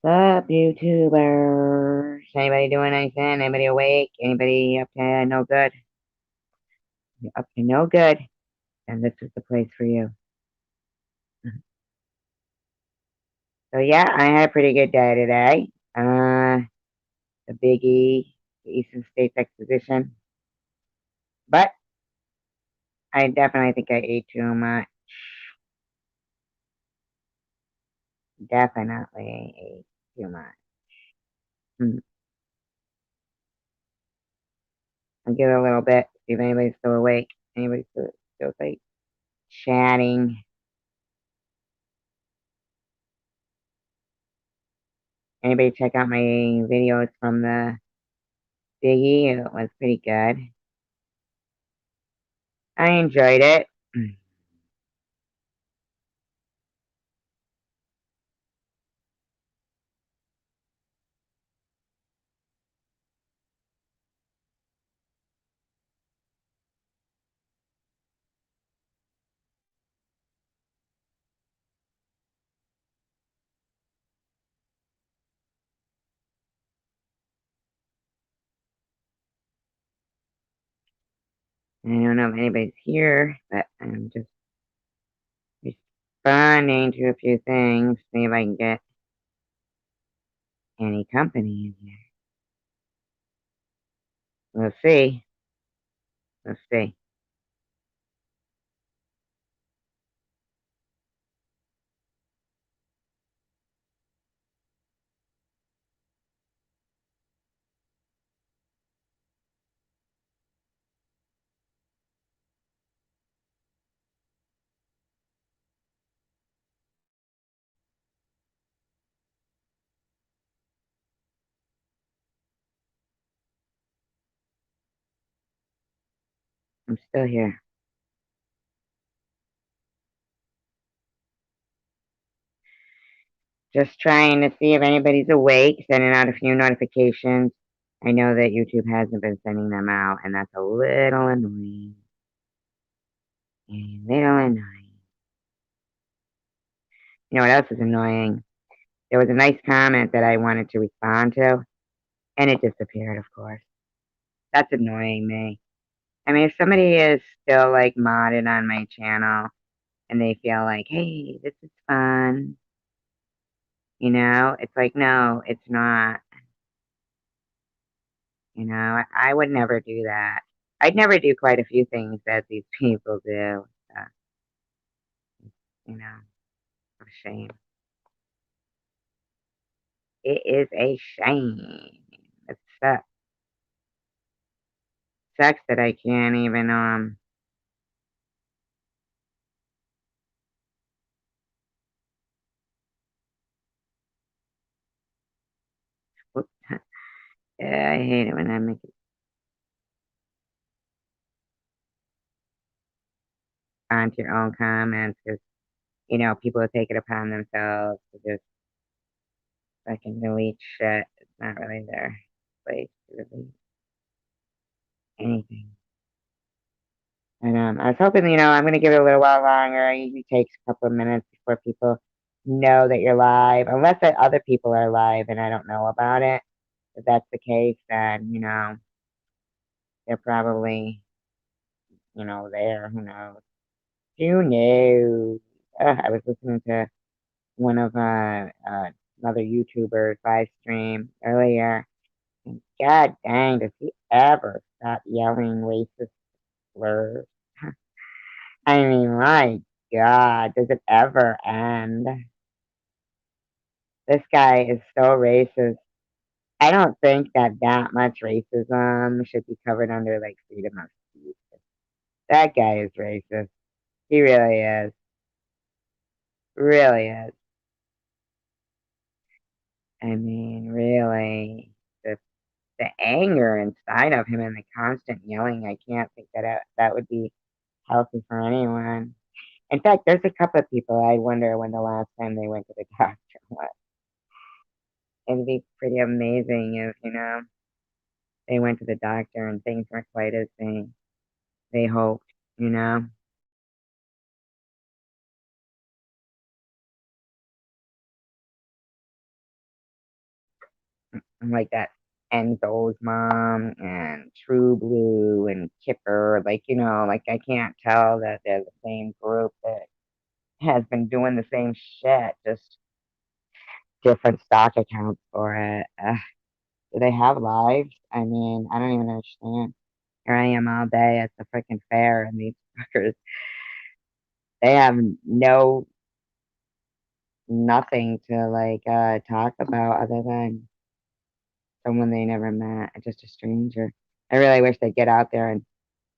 What's up, YouTubers? Anybody doing anything? Anybody awake? Anybody up to no good? You're up to no good, and this is the place for you. So yeah, I had a pretty good day today. The Big E, the Eastern States Exposition, but I definitely think I ate too much. Definitely ate too much. Hmm. I'll give it a little bit, see if anybody's still awake. Anybody's still like chatting. Anybody check out my videos from the Biggie? It was pretty good. I enjoyed it. I don't know if anybody's here, but I'm just responding to a few things, see if I can get any company in here. We'll see. Let's see. I'm still here. Just trying to see if anybody's awake, sending out a few notifications. I know that YouTube hasn't been sending them out, and that's a little annoying. A little annoying. You know what else is annoying? There was a nice comment that I wanted to respond to, and it disappeared, of course. That's annoying me. I mean, if somebody is still like modded on my channel and they feel like, hey, this is fun, it's like, no, it's not. I would never do that. I'd never do quite a few things that these people do. You know, a shame. It is a shame. It sucks. Sucks that I can't even whoops. Yeah, I hate it when I make it onto your own comments because people take it upon themselves to just fucking delete shit. It's not really their place to delete anything. And I was hoping, I'm gonna give it a little while longer. It usually takes a couple of minutes before people know that you're live, unless that other people are live and I don't know about it. If that's the case, then they're probably there. Who knows? Who knows? I was listening to one of another YouTuber's live stream earlier. And God dang, does he ever stop yelling racist slurs? I mean, my God, does it ever end? This guy is so racist. I don't think that much racism should be covered under like freedom of speech. That guy is racist. He really is. Really is. I mean, really, the anger inside of him and the constant yelling, I can't think that would be healthy for anyone. In fact, there's a couple of people I wonder when the last time they went to the doctor was. It'd be pretty amazing if, they went to the doctor and things weren't quite as they hoped, you know? like that Enzo's mom and True Blue and Kipper. Like, like I can't tell that they're the same group that has been doing the same shit, just different stock accounts for it. Do they have lives? I mean, I don't even understand. Here I am all day at the freaking fair, and these fuckers, they have nothing to like talk about other than someone they never met, just a stranger. I really wish they'd get out there and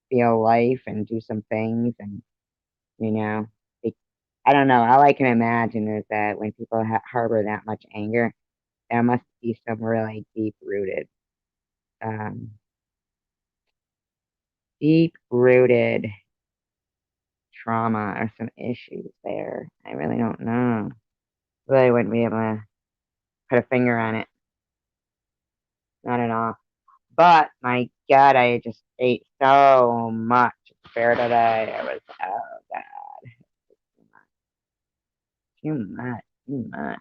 feel life and do some things, and you know, they, I don't know. All I can imagine is that when people harbor that much anger, there must be some really um, deep rooted trauma or some issues there. I really don't know. Really wouldn't be able to put a finger on it. Not at all. But my God, I just ate so much fair today. It was, oh God, too much, too much.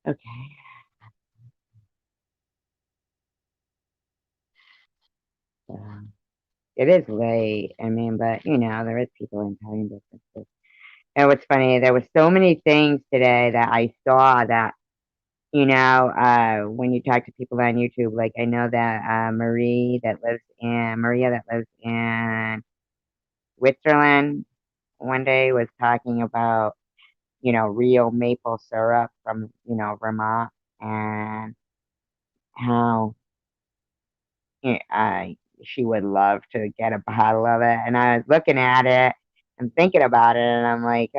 Okay. So it is late. I mean, but there is people in time differences. And what's funny, there was so many things today that I saw that, when you talk to people on YouTube, like I know that Maria that lives in Switzerland one day was talking about, real maple syrup from, Vermont, and how she would love to get a bottle of it. And I was looking at it and thinking about it, and I'm like,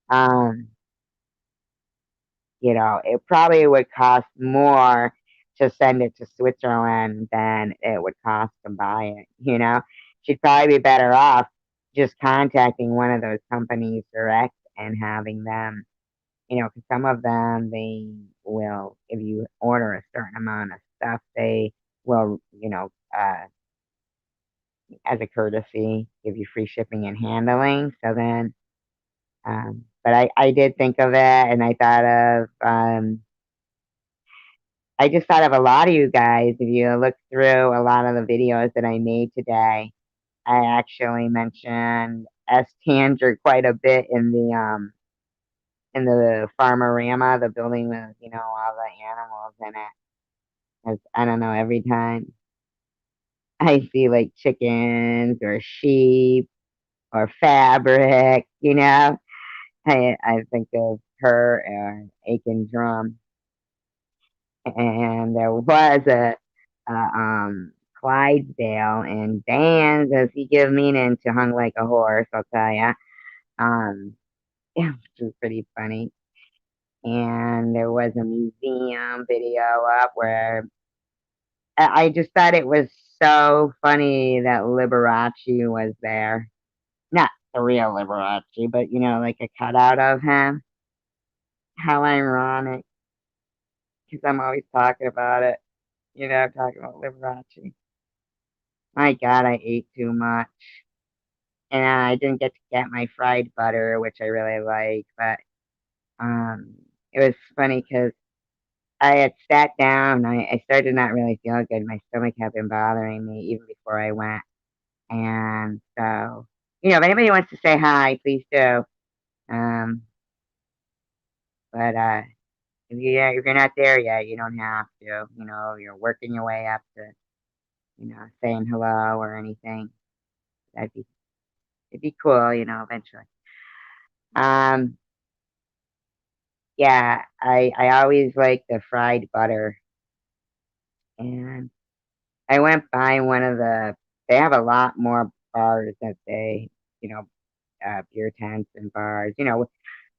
um, it probably would cost more to send it to Switzerland than it would cost to buy it. She'd probably be better off just contacting one of those companies direct and having them, 'cause some of them, they will, if you order a certain amount of stuff, they will, as a courtesy, give you free shipping and handling. So then, but I did think of it, and I just thought of a lot of you guys. If you look through a lot of the videos that I made today, I actually mentioned S. Tanger quite a bit in the Farmerama, the building with, all the animals in it. 'Cause I don't know, every time I see like chickens or sheep or fabric, I think of her and Aiken Drum. And there was a Clydesdale, and Dan, does he give meaning to Hung Like a Horse, I'll tell ya. Um, yeah, which was pretty funny. And there was a museum video up where I just thought it was so funny that Liberace was there. Not the real Liberace, but like a cutout of him. How ironic, because I'm always talking about it. Talking about Liberace. My God, I ate too much. And I didn't get to get my fried butter, which I really like. But um, it was funny because I had sat down. I started to not really feel good. My stomach had been bothering me even before I went. And so, if anybody wants to say hi, please do. Um, but if you're not there yet, you don't have to. You're working your way up to, saying hello or anything. That'd be It'd be cool, eventually. Um, yeah, I always like the fried butter, and I went by one of they have a lot more bars that you know, beer tents and bars,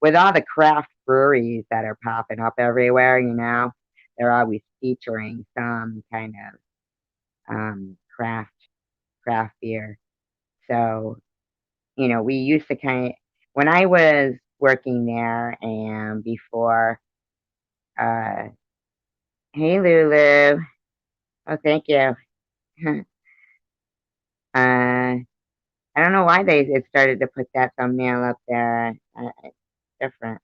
with all the craft breweries that are popping up everywhere, they're always featuring some kind of craft beer. So, we used to when I was working there and before, uh, hey Lulu. Oh, thank you. I don't know why it started to put that thumbnail up there. It's different.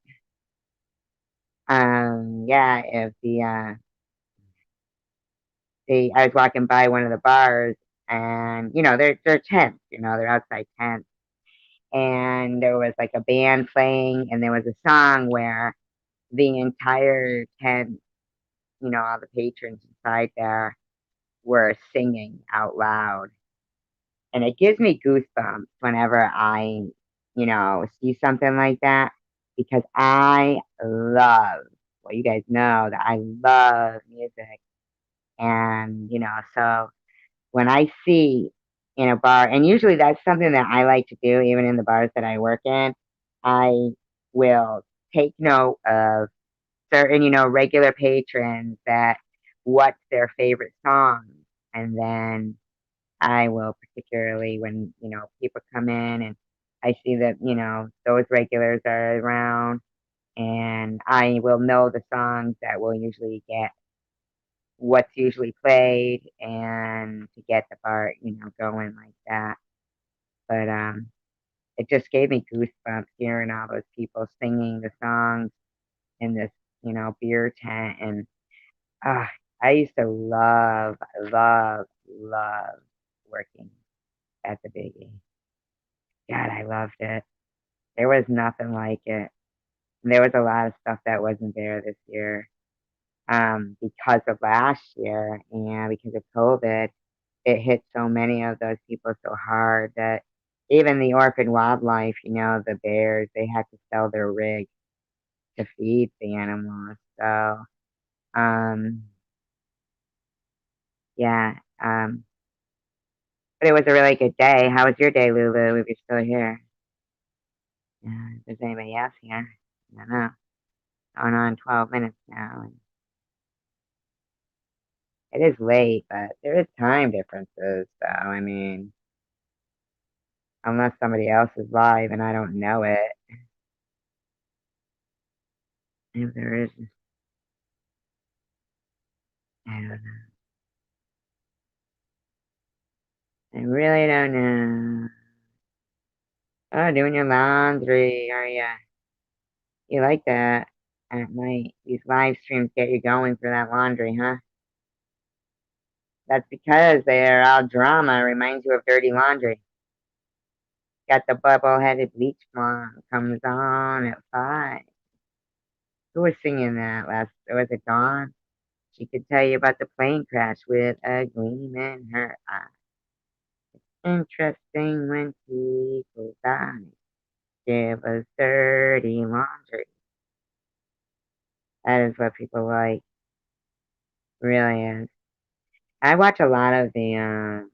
Yeah, if the I was walking by one of the bars, and they're tents, they're outside tents, and there was like a band playing, and there was a song where the entire tent, all the patrons inside there were singing out loud. And it gives me goosebumps whenever I, see something like that, because I love, well, you guys know that I love music. And, so when I see in a bar, and usually that's something that I like to do, even in the bars that I work in, I will take note of certain, regular patrons, that what's their favorite song. And then I will, particularly when, people come in and I see that, those regulars are around, and I will know the songs that will usually get what's usually played, and to get the bar, going like that. But it just gave me goosebumps hearing all those people singing the songs in this, beer tent. And ah, I used to love, love, love working at the Biggie. God, I loved it. There was nothing like it. And there was a lot of stuff that wasn't there this year, because of last year and because of COVID. It hit so many of those people so hard that even the orphan wildlife, the bears, they had to sell their rig to feed the animals. So, um, yeah, but it was a really good day. How was your day, Lulu, if you're still here? Yeah, if there's anybody else here, I don't know. Going on 12 minutes now. And it is late, but there is time differences. So, I mean, unless somebody else is live and I don't know it, if there is, I don't know. I really don't know. Oh, doing your laundry, are ya? You like that at night? These live streams get you going for that laundry, huh? That's because they're all drama. Reminds you of dirty laundry. Got the bubble-headed bleach blonde comes on at 5. Who was singing that last? Was it Dawn? She could tell you about the plane crash with a gleam in her eye. Interesting when people die. Give us dirty laundry. That is what people like. Really is. I watch a lot of the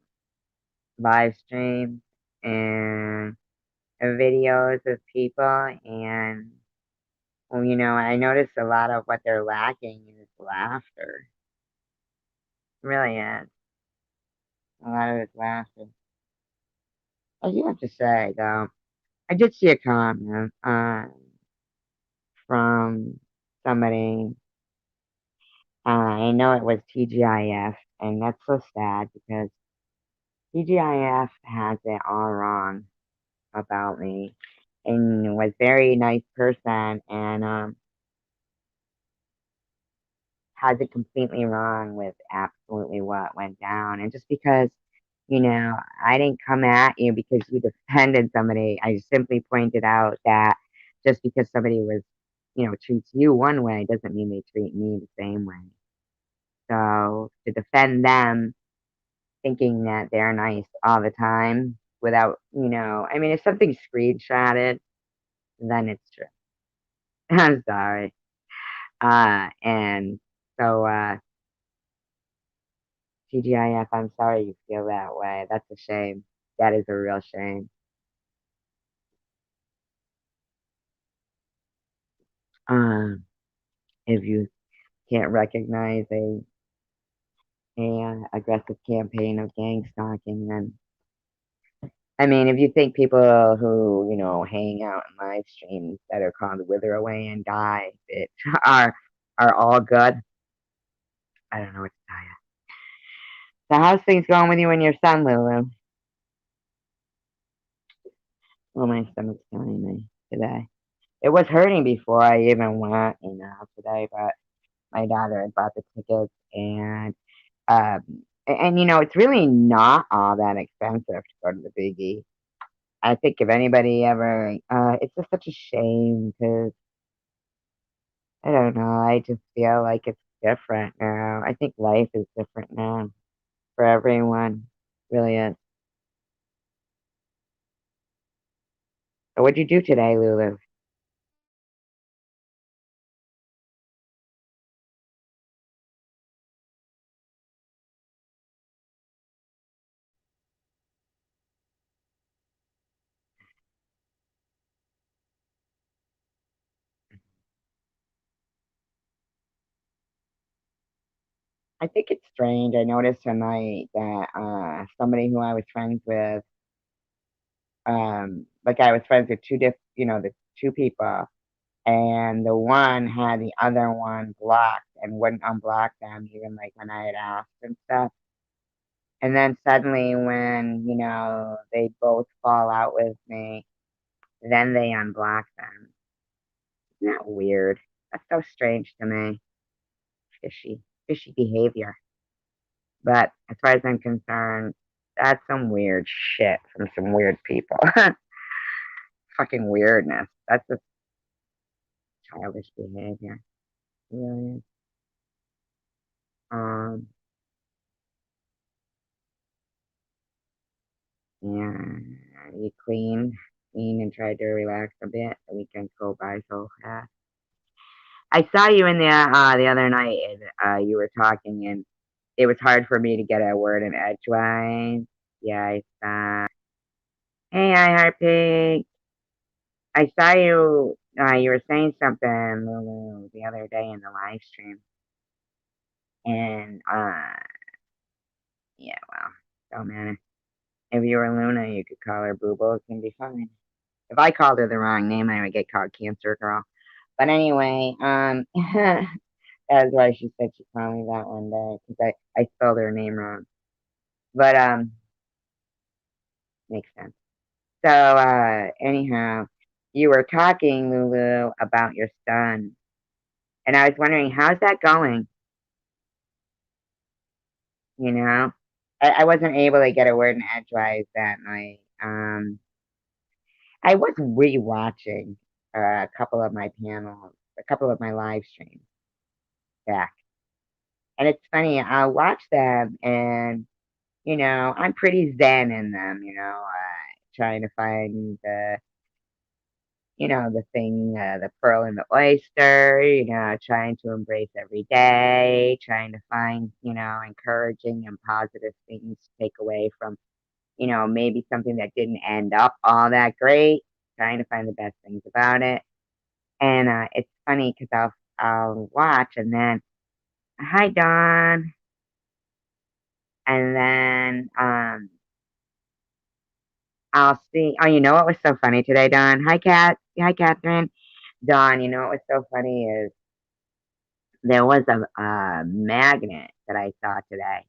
live streams and videos of people, and well, I notice a lot of what they're lacking is laughter. Really is. A lot of it's laughter. I do have to say, though, I did see a comment from somebody. I know it was TGIF, and that's so sad because TGIF has it all wrong about me, and was very nice person, and has it completely wrong with absolutely what went down. And just because, I didn't come at you because you defended somebody, I simply pointed out that just because somebody treats you one way doesn't mean they treat me the same way. So to defend them thinking that they're nice all the time without, I mean, if something's screenshotted, then it's true. I'm sorry. And so, TGIF, I'm sorry you feel that way. That's a shame. That is a real shame. Um, if you can't recognize a aggressive campaign of gang stalking, then I mean, if you think people who hang out in live streams that are called "Wither Away and Die" that are all good, I don't know what to tell you. So how's things going with you and your son, Lulu? Oh, my stomach's telling me today. It was hurting before I even went, today, but my daughter had bought the tickets and it's really not all that expensive to go to the Biggie. I think if anybody ever, it's just such a shame because I don't know. I just feel like it's different now. I think life is different now for everyone. Really is. So what'd you do today, Lulu? I think it's strange. I noticed tonight that somebody who I was friends with, like I was friends with the two people, and the one had the other one blocked and wouldn't unblock them even like when I had asked and stuff. And then suddenly when, they both fall out with me, then they unblock them. Isn't that weird? That's so strange to me. Fishy behavior. But as far as I'm concerned, that's some weird shit from some weird people. Fucking weirdness. That's just childish behavior. Really. Um, yeah. You clean and tried to relax a bit. The weekend go by so fast. I saw you in there the other night, and you were talking, and it was hard for me to get a word in edgewise. Yeah, I saw. Hey, I heart pig. I saw you. You were saying something, Lulu, the other day in the live stream, and yeah, well, don't matter. If you were Luna, you could call her Boobo. It can be fine. If I called her the wrong name, I would get called Cancer Girl. But anyway, that's why she said she called me that one day because I spelled her name wrong. But makes sense. So anyhow, you were talking, Lulu, about your son, and I was wondering how's that going. You know, I wasn't able to get a word in edgewise that night. I was rewatching a couple of my panels, a couple of my live streams back, and it's funny. I'll watch them, and I'm pretty zen in them. Trying to find the thing, the pearl in the oyster, trying to embrace every day, trying to find, encouraging and positive things to take away from, maybe something that didn't end up all that great, trying to find the best things about it. And it's funny because I'll watch and then, hi, Dawn. And then I'll see, oh, you know what was so funny today, Dawn? Hi, Kat. Hi, Catherine. Dawn, you know what was so funny is there was a magnet that I saw today,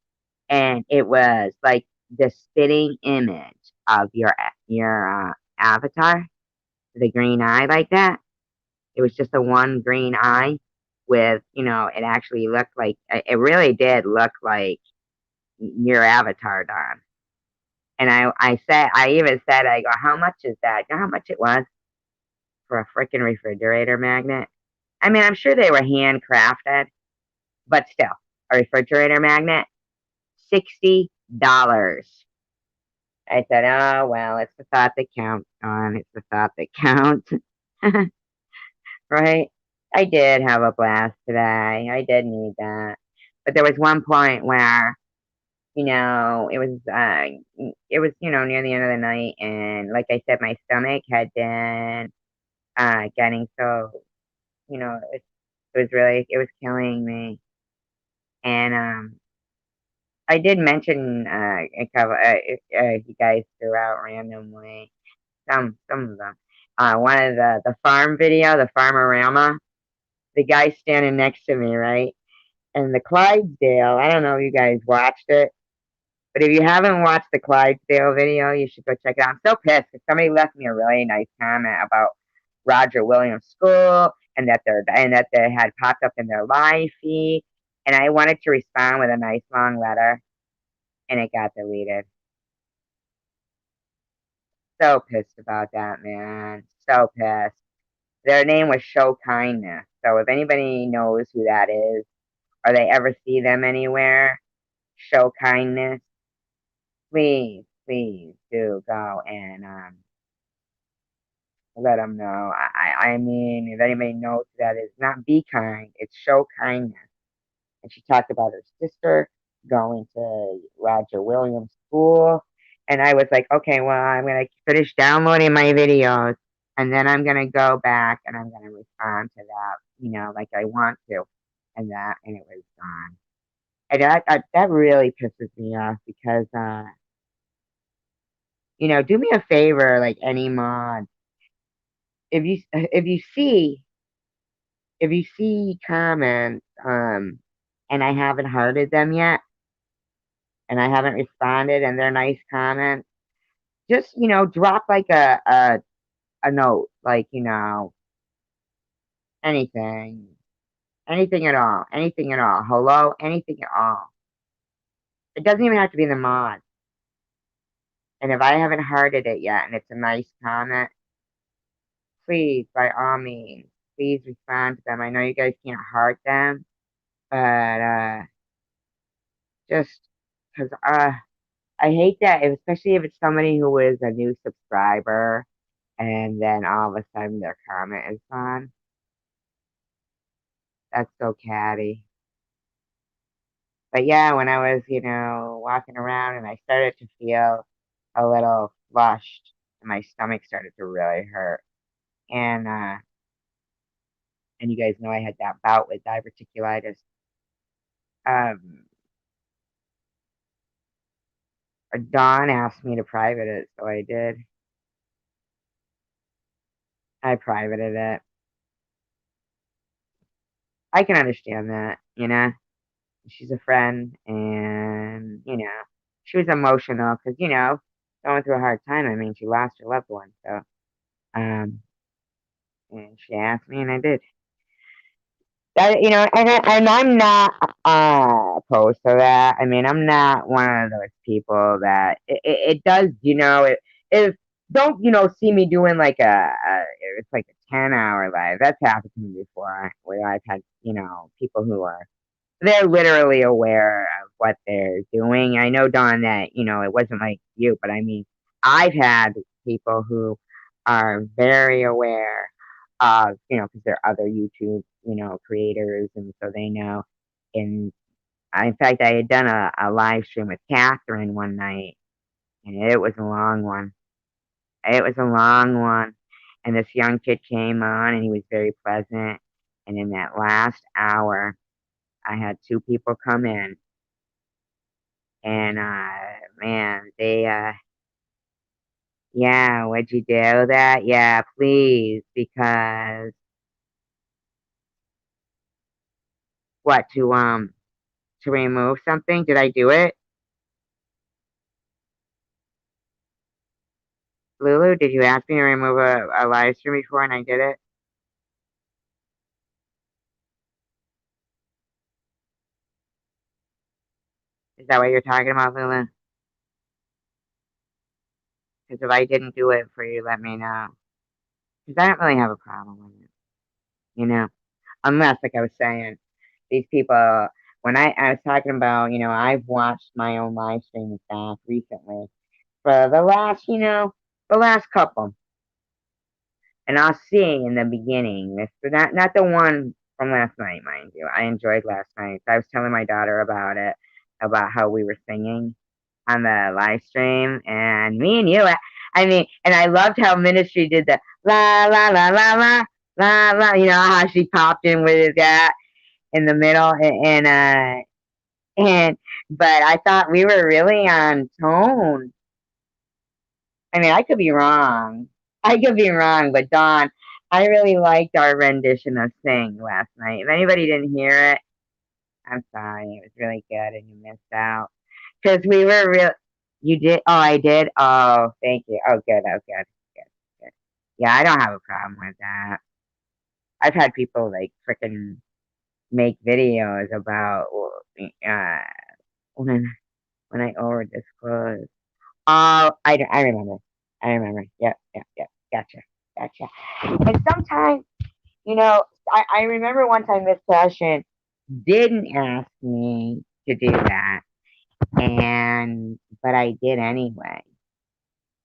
and it was like the spitting image of your avatar, the green eye like that. It was just a one green eye with, it actually looked like it really did look like your avatar, Don. And I even said, I go, how much is that? You know how much it was for a freaking refrigerator magnet? I mean, I'm sure they were handcrafted, but still, a refrigerator magnet, $60. I said, oh, well, it's the thought that counts, Dawn. It's the thought that counts. Right? I did have a blast today. I did need that. But there was one point where, it was near the end of the night, and like I said, my stomach had been getting so, it was killing me. And I did mention a couple, you guys threw out randomly some of them. One of the farm video, the Farmerama, the guy standing next to me, right? And the Clydesdale, I don't know if you guys watched it, but if you haven't watched the Clydesdale video, you should go check it out. I'm so pissed because somebody left me a really nice comment about Roger Williams School, and that they had popped up in their live feed. And I wanted to respond with a nice long letter, and it got deleted. So pissed about that, man. So pissed. Their name was Show Kindness. So if anybody knows who that is, or they ever see them anywhere, Show Kindness, please, please do go and let them know. I mean, if anybody knows who that is, not Be Kind, it's Show Kindness. And she talked about her sister going to Roger Williams School. And I was like, okay, well, I'm going to finish downloading my videos, and then I'm going to go back and I'm going to respond to that, like I want to. And it was gone. And that really pisses me off because, do me a favor, like any mod, if you see comments, and I haven't hearted them yet, and I haven't responded, and they're nice comments, just drop like a note, like anything, anything at all, hello, anything at all. It doesn't even have to be the mod. And if I haven't hearted it yet, and it's a nice comment, please, by all means, please respond to them. I know you guys can't heart them, but just because I hate that, especially if it's somebody who is a new subscriber, and then all of a sudden their comment is gone. That's so catty. But yeah, when I was, walking around and I started to feel a little flushed, and my stomach started to really hurt. And you guys know I had that bout with diverticulitis. Um, Dawn asked me to private it, so I did. I privated it. I can understand that, She's a friend, and, she was emotional because, going through a hard time. I mean, she lost her loved one, so, um, and she asked me, and I did. That, and I'm not opposed to that. I mean, I'm not one of those people that it does, it don't see me doing like it's like a 10-hour live. That's happened to me before, where I've had people who are they're literally aware of what they're doing. I know, Dawn, that it wasn't like you, but I mean, I've had people who are very aware of, because they're other YouTube, creators, and so they know. And in fact, I had done a live stream with Catherine one night, and it was a long one. It was a long one. And this young kid came on, and he was very pleasant. And in that last hour, I had two people come in, and man, they yeah, would you do that? Yeah, please, because what, to remove something? Did I do it? Lulu, did you ask me to remove a live stream before and I did it? Is that what you're talking about, Lulu? Because if I didn't do it for you, let me know. Because I don't really have a problem with it, unless, like I was saying, these people, when I was talking about, I've watched my own live streams back recently for the last couple. And I'll see in the beginning, not the one from last night, mind you. I enjoyed last night. I was telling my daughter about it, about how we were singing on the live stream, and me and you. I mean, and I loved how Ministry did the la la la la la la la. You know how she popped in with that in the middle, and but I thought we were really on tone. I mean, I could be wrong. I could be wrong, but Dawn, I really liked our rendition of Sing last night. If anybody didn't hear it, I'm sorry. It was really good and you missed out. Because we were real. You did? Oh, I did? Oh, thank you. Oh, good. Oh, good. Good. Good. Yeah, I don't have a problem with that. I've had people like freaking make videos about uh when when I over disclose. Oh, I remember. I remember. Yep, yep, yep. Gotcha, gotcha. And sometimes, I remember one time this person didn't ask me to do that, and but I did anyway.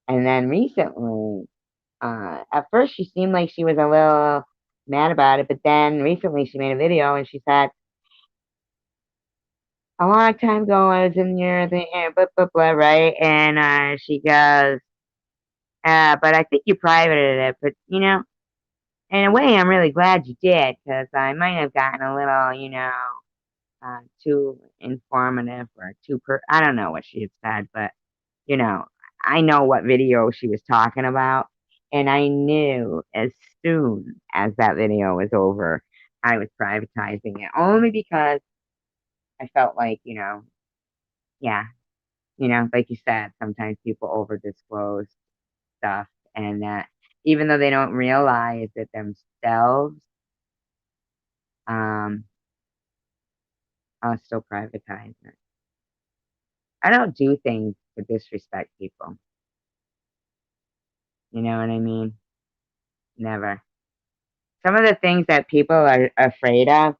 And then recently, at first she seemed like she was a little mad about it, but then recently she made a video and she said, a long time ago I was in your thing, blah, blah, blah, right? And she goes, but I think you privated it, but in a way I'm really glad you did because I might have gotten a little, too informative or I don't know what she had said, but you know, I know what video she was talking about, and I knew as soon as that video was over, I was privatizing it only because I felt like, yeah, like you said, sometimes people over disclose stuff, and that even though they don't realize it themselves, um, I'll still privatize it. I don't do things to disrespect people. You know what I mean? Never. Some of the things that people are afraid of,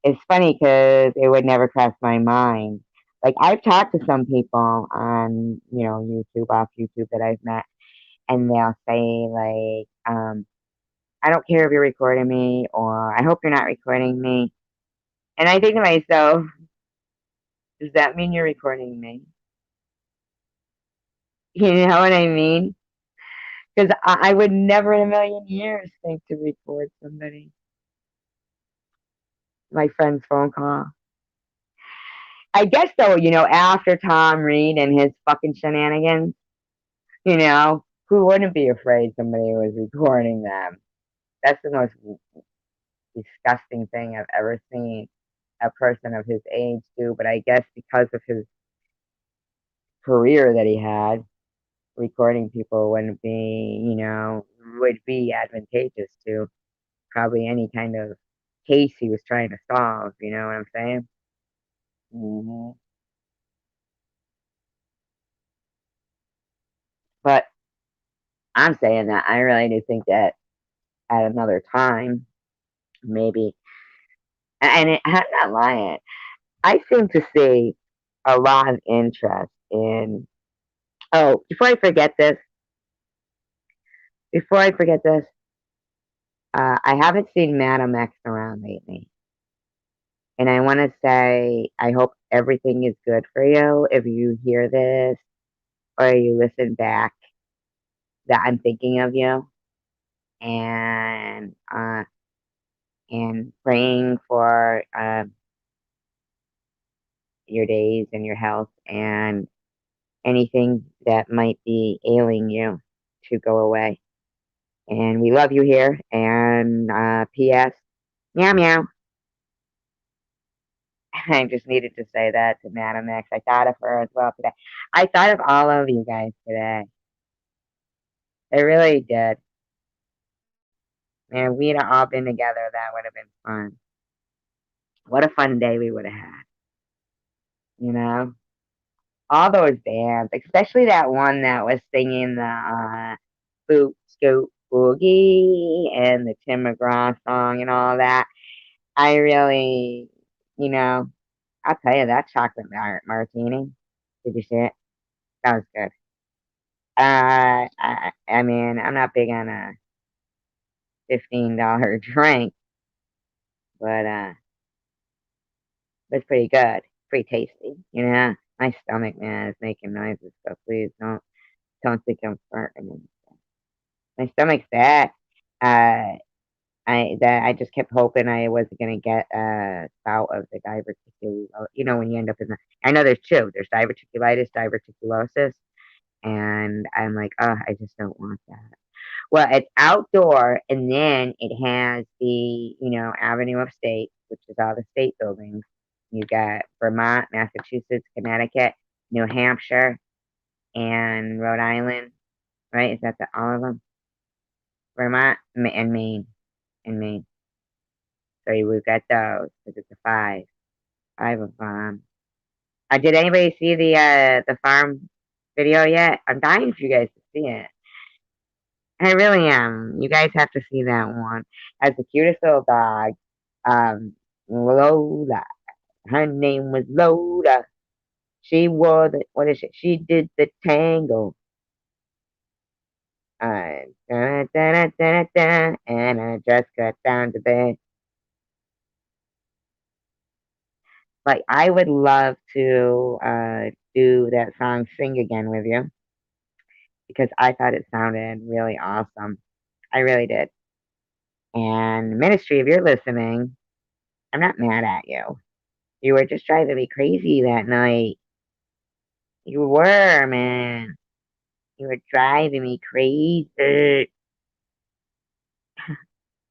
it's funny because it would never cross my mind. Like I've talked to some people on, YouTube, off YouTube that I've met, and they'll say like, I don't care if you're recording me or I hope you're not recording me. And I think to myself, does that mean you're recording me? You know what I mean? Because I would never in a million years think to record somebody, my friend's phone call. I guess though, after Tom Reed and his fucking shenanigans, who wouldn't be afraid somebody was recording them? That's the most disgusting thing I've ever seen a person of his age do. But I guess because of his career that he had, recording people wouldn't be, would be advantageous to probably any kind of case he was trying to solve. You know what I'm saying? But I'm saying that I really do think that at another time, maybe, I'm not lying. I seem to see a lot of interest in. Oh, before I forget this, I haven't seen Madam X around lately, and I want to say I hope everything is good for you. If you hear this or you listen back, that I'm thinking of you and praying for your days and your health and anything that might be ailing you to go away. And we love you here. And P.S. Meow meow. I just needed to say that to Madam X. I thought of her as well today. I thought of all of you guys today. I really did. And if we'd have all been together, that would have been fun. What a fun day we would have had. You know? All those bands, especially that one that was singing the Boot Scoot Boogie and the Tim McGraw song and all that. I really, you know, I'll tell you that chocolate martini. Did you see it? That was good. I mean, I'm not big on a $15 drink, but it's pretty good, pretty tasty. My stomach, man, is making noises. So please don't think I'm farting. My stomach's bad. Uh, I just kept hoping I wasn't gonna get a bout of the diverticulitis. When you end up in the. I know there's two. There's diverticulitis, diverticulosis, and I'm like, oh, I just don't want that. Well, it's outdoor, and then it has the Avenue of State, which is all the state buildings. You got Vermont, Massachusetts, Connecticut, New Hampshire, and Rhode Island. Right? Is that all of them? Vermont, and Maine. And Maine. So we've got those, because it's a five. Five of them. Did anybody see the farm video yet? I'm dying for you guys to see it. I really am. You guys have to see that one. Has the cutest little dog. Lola. Her name was Lola. She wore the, what is it? She did the tango. Da, da, da, da, da, and I just got down to bed. Like, I would love to do that song Sing Again with you, because I thought it sounded really awesome. I really did. And Ministry, if you're listening, I'm not mad at you. You were just driving me crazy that night. You were, man. You were driving me crazy.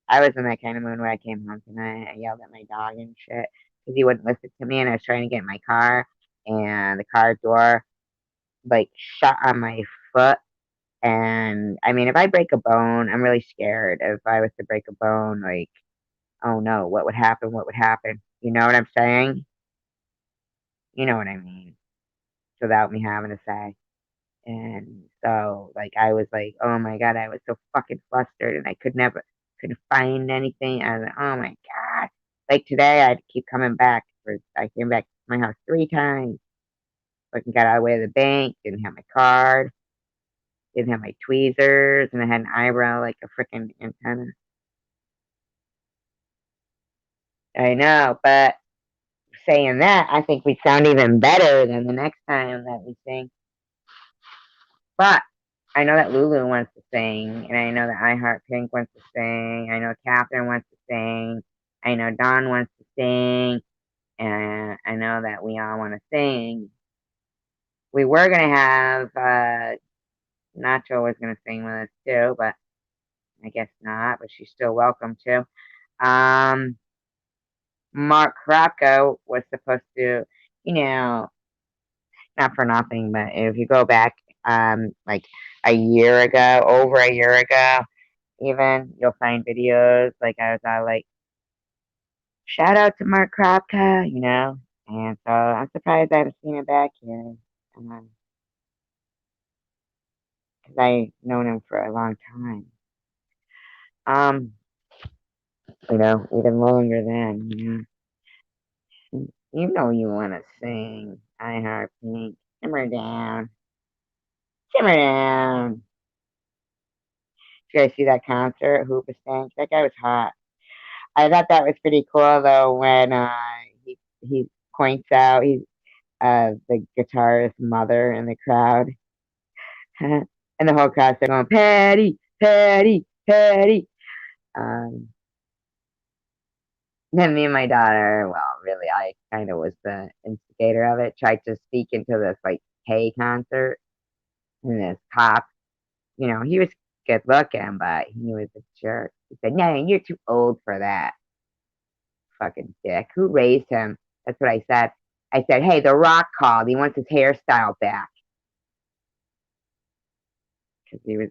I was in that kind of mood when I came home tonight. I yelled at my dog and shit because he wouldn't listen to me, and I was trying to get in my car, and the car door like shut on my foot. And I mean, if I break a bone, I'm really scared. If I was to break a bone, like, oh no, what would happen? What would happen? You know what I'm saying? You know what I mean? Without me having to say. And so, like, I was like, oh my God, I was so fucking flustered, and I couldn't find anything. I was like, oh my God. Like today, I'd keep coming back. I came back to my house 3 times. Fucking got all the way to the bank, didn't have my card, didn't have my tweezers, and I had an eyebrow like a freaking antenna. I know, but saying that, I think we sound even better than the next time that we sing. But I know that Lulu wants to sing, and I know that I Heart Pink wants to sing. I know Catherine wants to sing. I know Dawn wants to sing, and I know that we all want to sing. We were gonna have Nacho was gonna sing with us too, but I guess not. But she's still welcome to. Um, Mark Krapko was supposed to, you know, not for nothing, but if you go back, like a year ago, over a year ago, even you'll find videos like I was all like, shout out to Mark Krapka, you know. And so I'm surprised I haven't seen it back here, because I've known him for a long time. You know, even longer than, you know you want to sing. I Heart Pink. Simmer down. Simmer down. Did you guys see that concert? Hoobastank? That guy was hot. I thought that was pretty cool though when he points out he's the guitarist's mother in the crowd. And the whole crowd's going, Patty, Patty, Patty. Um, then me and my daughter, well, really, I kind of was the instigator of it, tried to sneak into this like K concert, and this cop, he was good looking, but he was a jerk. He said, no, you're too old for that. Fucking dick. Who raised him? That's what I said. I said, hey, The Rock called. He wants his hairstyle back. Because he was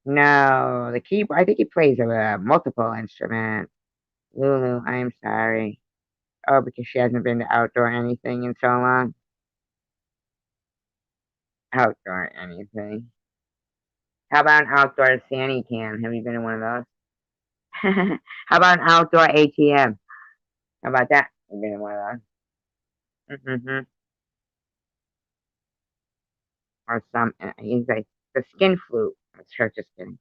no, the keyboard. I think he plays multiple instruments. Lulu, I'm sorry. Oh, because she hasn't been to outdoor anything in so long. Outdoor anything. How about an outdoor Sandy cam? Have you been to one of those? How about an outdoor ATM? How about that? You've been in one of those? Or some, he's like, the skin flute. I'm sure, just kidding.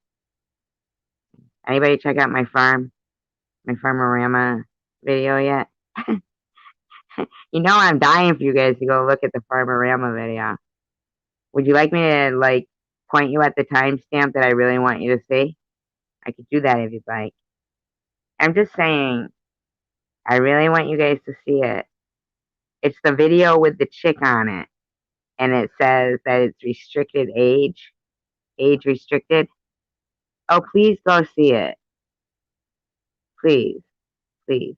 Anybody check out my Farmerama video yet? You know I'm dying for you guys to go look at the Farmerama video. Would you like me to like point you at the timestamp that I really want you to see? I could do that if you'd like. I'm just saying, I really want you guys to see it. It's the video with the chick on it, and it says that it's restricted age restricted. Oh, please go see it. Please, please.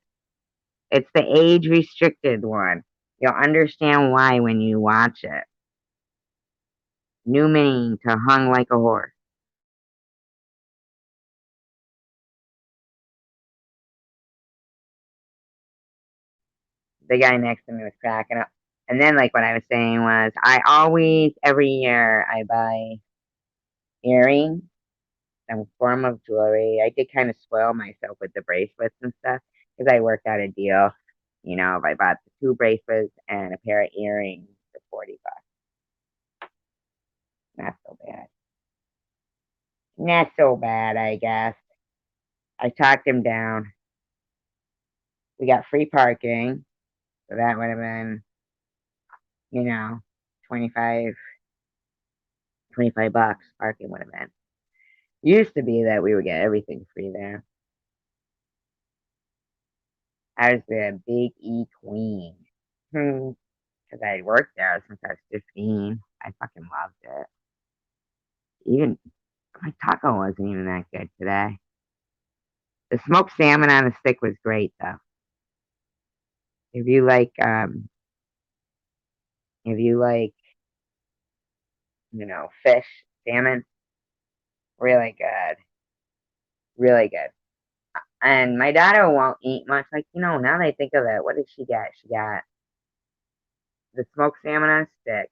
It's the age restricted one. You'll understand why when you watch it. New mane to hung like a horse. The guy next to me was cracking up. And then, like, what I was saying was, I always, every year, I buy earrings, some form of jewelry. I did kind of spoil myself with the bracelets and stuff because I worked out a deal. You know, if I bought the 2 bracelets and a pair of earrings for $40. Not so bad. Not so bad, I guess. I talked him down. We got free parking, so that would have been, you know, 25, $25 parking would have been. Used to be that we would get everything free there. I was the big E queen. Because I had worked there since I was 15. I fucking loved it. Even my taco wasn't even that good today. The smoked salmon on a stick was great though. If you like, if you like, fish, salmon, really good, really good. And my daughter won't eat much. Like, now that I think of it, what did she get? She got the smoked salmon on a stick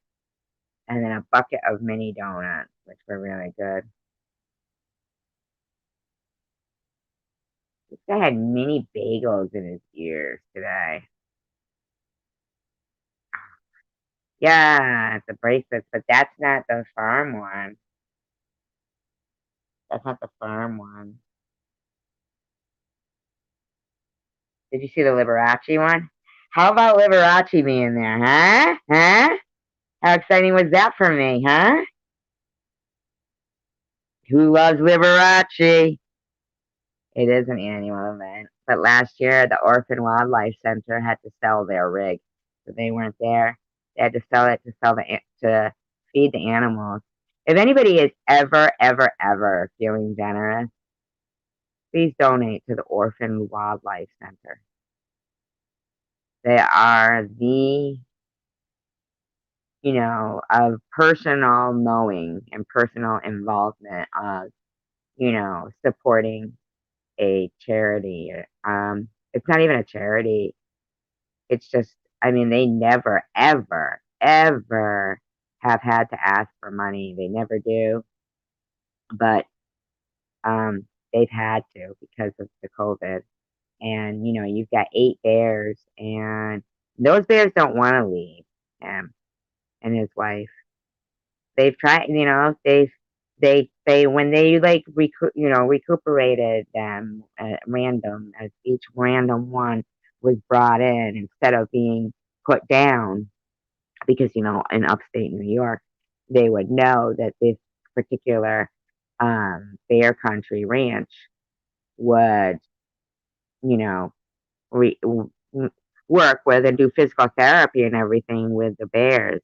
and then a bucket of mini donuts, which were really good. This guy had mini bagels in his ears today. Yeah, the bracelets, but that's not the farm one. That's not the farm one. Did you see the Liberace one? How about Liberace being there, huh? Huh? How exciting was that for me, huh? Who loves Liberace? It is an annual event. But last year, the Orphan Wildlife Center had to sell their rig, so they weren't there. They had to sell it to feed the animals. If anybody is ever, ever, ever feeling generous, please donate to the Orphan Wildlife Center. They are of personal knowing and personal involvement of, supporting a charity. It's not even a charity. It's just, I mean, they never, ever, ever have had to ask for money. They never do. But they've had to because of the COVID. And, you've got 8 bears, and those bears don't want to leave him and his wife. They've tried, they when they like recuperated them at random, as each random one was brought in instead of being put down, because in upstate New York they would know that this particular bear country ranch would you know re- w- work with and do physical therapy and everything with the bears.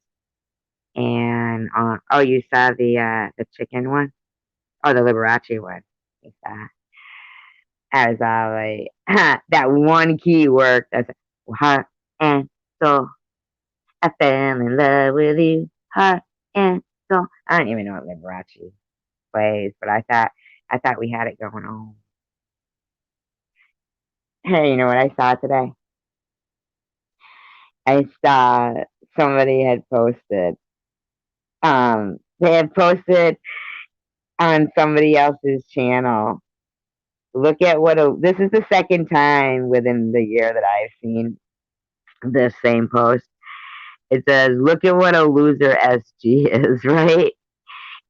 And oh, you saw the chicken one? Oh, the Liberace one. You saw. As I like that one key worked. As heart and soul. I fell in love with you, heart and soul. I don't even know what Liberace plays, but I thought we had it going on. Hey, you know what I saw today? I saw somebody had posted. They had posted on somebody else's channel. Look at this is the second time within the year that I've seen this same post. It says, look at what a loser SG is, right?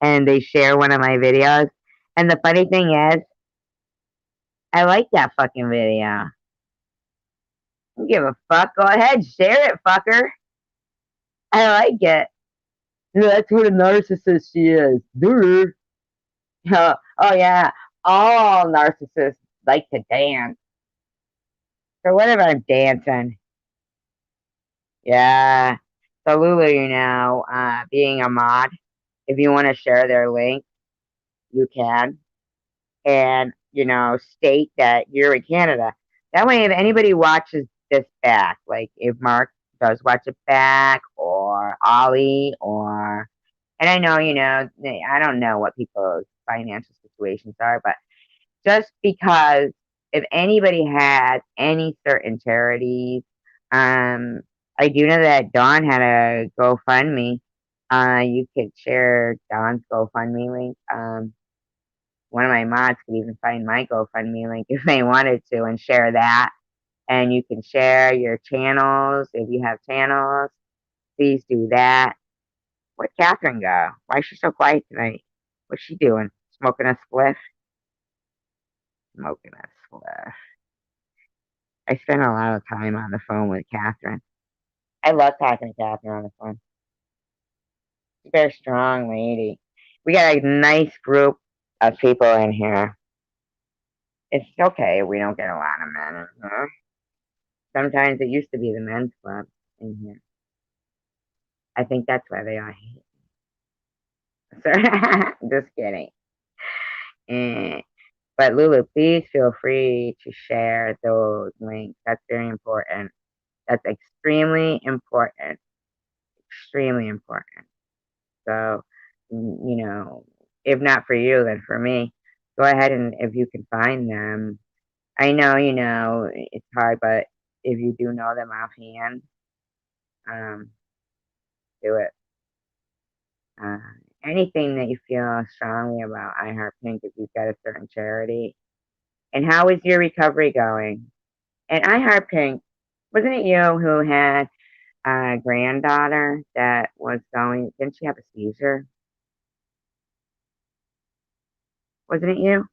And they share one of my videos. And the funny thing is, I like that fucking video. I don't give a fuck. Go ahead, share it, fucker. I like it. That's what a narcissist she is. Dude. Oh, yeah. All narcissists like to dance. So whatever I'm dancing. Yeah. So Lulu, being a mod, if you want to share their link, you can. And, state that you're in Canada. That way, if anybody watches this back, like if Mark does watch it back, or Ollie, or And I know, I don't know what people's financial situations are, but just because if anybody has any certain charities, um, I do know that Dawn had a GoFundMe. You could share Dawn's GoFundMe link. One of my mods could even find my GoFundMe link if they wanted to and share that. And you can share your channels if you have channels. Please do that. Where'd Catherine go? Why is she so quiet tonight? What's she doing? Smoking a spliff? Smoking a spliff. I spend a lot of time on the phone with Catherine. I love talking to Catherine on the phone. She's a very strong lady. We got a nice group of people in here. It's okay if we don't get a lot of men in here. Sometimes it used to be the men's club in here. I think that's why they all hate me. Just kidding. Eh. But Lulu, please feel free to share those links. That's very important. That's extremely important. Extremely important. So, if not for you, then for me, go ahead and if you can find them. I know, it's hard, but if you do know them offhand, um, do it. Uh, Anything that you feel strongly about I Heart Pink if you've got a certain charity. And how is your recovery going? And I Heart Pink, wasn't it you who had a granddaughter that was going, didn't she have a seizure? Wasn't it you?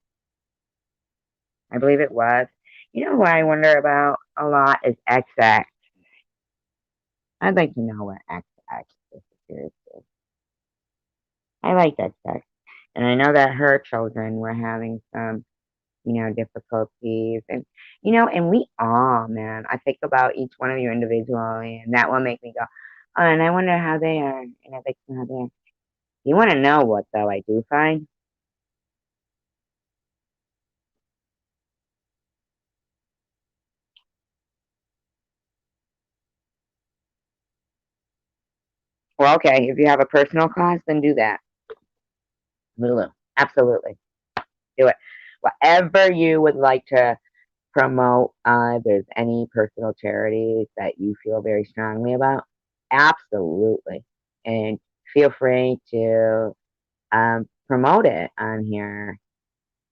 I believe it was. You know who I wonder about a lot is XX. I'd like to know what XX is. Seriously. I like XX. And I know that her children were having some, difficulties. And we all, man, I think about each one of you individually, and that will make me go, oh, and I wonder how they are. And I'd like to know how they are. You want to know what, though, I do find? Well, okay, if you have a personal cause, then do that. Lulu, absolutely. Do it. Whatever you would like to promote, if there's any personal charities that you feel very strongly about, absolutely. And feel free to promote it on here.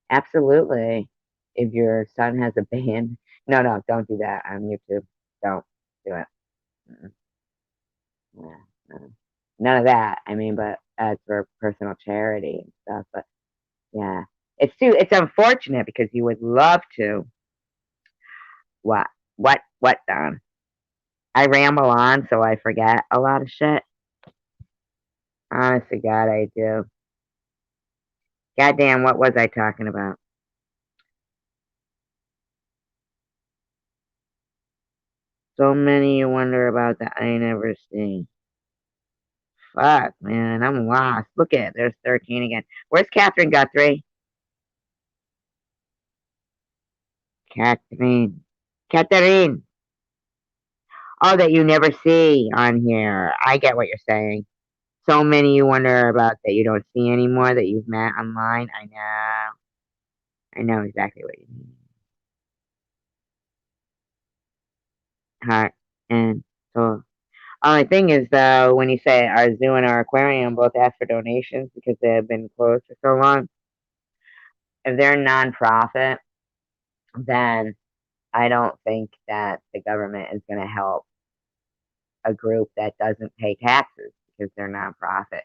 Absolutely. If your son has a band, no, no, don't do that on YouTube. Don't do it. Mm-mm. Yeah, no. None of that. I mean, but it's for personal charity and stuff. But yeah, it's unfortunate because you would love to. What? What, Don? I ramble on so I forget a lot of shit. Honest to God, I do. Goddamn, what was I talking about? So many you wonder about that I never seen. Fuck, man, I'm lost. Look at it, there's 13 again. Where's Catherine Guthrie? Catherine. Catherine. Oh, that you never see on here. I get what you're saying. So many you wonder about that you don't see anymore that you've met online. I know. I know exactly what you mean. Heart and soul. Only thing is, though, when you say our zoo and our aquarium both ask for donations because they have been closed for so long, if they're nonprofit, then I don't think that the government is going to help a group that doesn't pay taxes because they're nonprofit.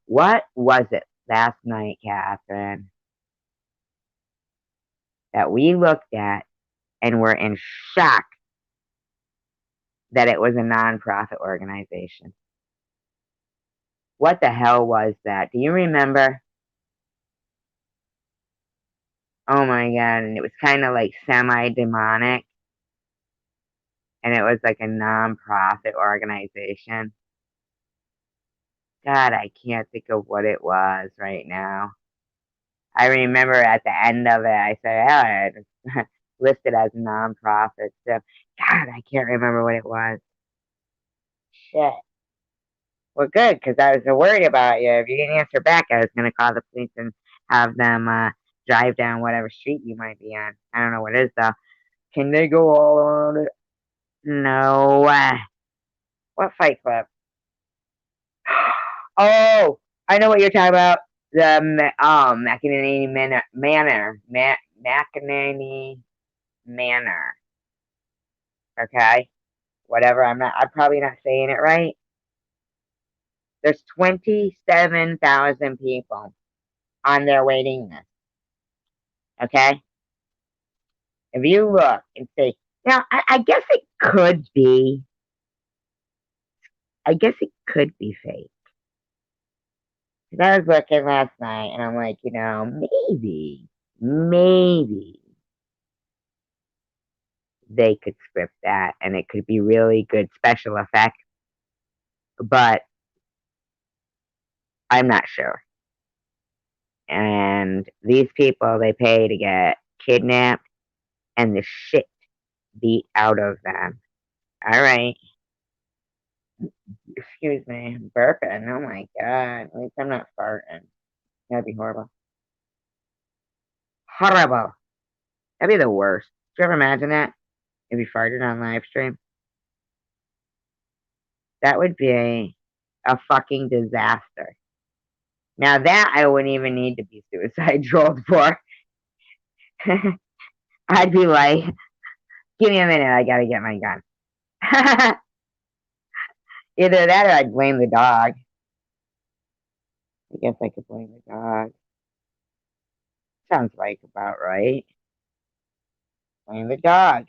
What was it last night, Catherine, that we looked at and were in shock that it was a nonprofit organization? What the hell was that? Do you remember? Oh my God. And it was kind of like semi demonic, and it was like a nonprofit organization. God, I can't think of what it was right now. I remember at the end of it, I said, oh, it's listed as nonprofit. So, God, I can't remember what it was. Shit. Well, good, because I was worried about you. If you didn't answer back, I was going to call the police and have them drive down whatever street you might be on. I don't know what it is, though. Can they go all around it? No. What Fight Club? Oh, I know what you're talking about. The McEnany McEnany Manor. Okay, whatever. I'm probably not saying it right. There's 27,000 people on their waiting list. Okay, if you look and see, now I guess it could be. I guess it could be fake. 'Cause I was looking last night, and I'm like, maybe they could script that, and it could be really good special effects. But I'm not sure. And these people, they pay to get kidnapped and the shit beat out of them. All right. Excuse me. I'm burping. Oh my God. At least I'm not farting. That'd be horrible. Horrible. That'd be the worst. Did you ever imagine that? If you farted on live stream? That would be a fucking disaster. Now that I wouldn't even need to be suicide drilled for. I'd be like, give me a minute, I gotta get my gun. Either that or I'd blame the dog. I guess I could blame the dog. Sounds like about right. Blame the dog.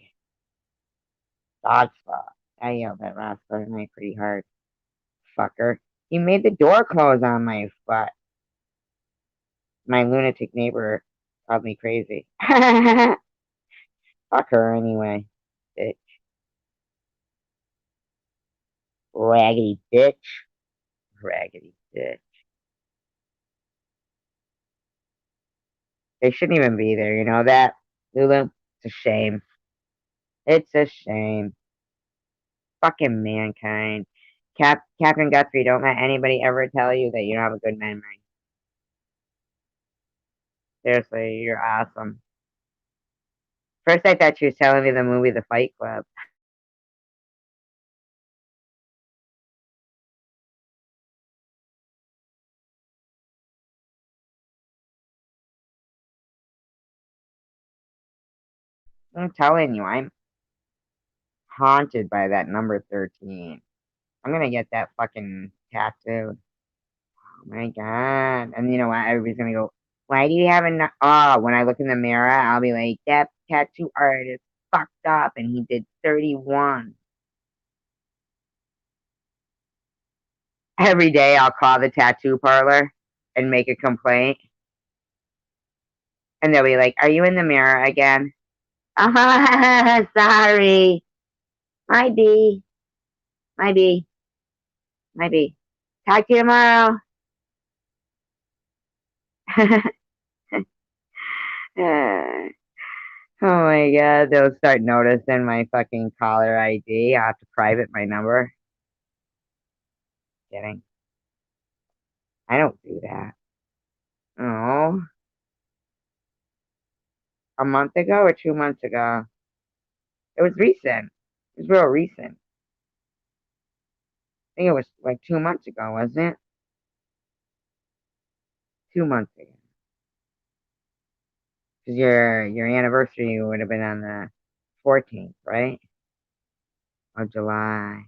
Dog's fault. I yelled at Ross the other night pretty hard. Fucker. He made the door close on my foot. My lunatic neighbor called me crazy. Fuck her anyway. Bitch. Raggedy bitch. Raggedy bitch. They shouldn't even be there, you know that, Lulu? It's a shame. It's a shame. Fucking mankind. Captain Guthrie, don't let anybody ever tell you that you don't have a good memory. Seriously, you're awesome. First, I thought you was telling me the movie The Fight Club. I'm telling you, I'm haunted by that number 13. I'm gonna get that fucking tattoo. Oh my God. And you know what? Everybody's gonna go, why do you have a... Oh, when I look in the mirror, I'll be like, that tattoo artist fucked up and he did 31. Every day I'll call the tattoo parlor and make a complaint. And they'll be like, are you in the mirror again? Sorry. Might be. Might be. Might be. Talk to you tomorrow. Oh my God. They'll start noticing my fucking caller ID. I'll have to private my number. Kidding. I don't do that. Oh. A month ago or 2 months ago? It was recent. It was real recent. I think it was like 2 months ago, wasn't it? 2 months ago. Because your anniversary would have been on the 14th, right? Of July.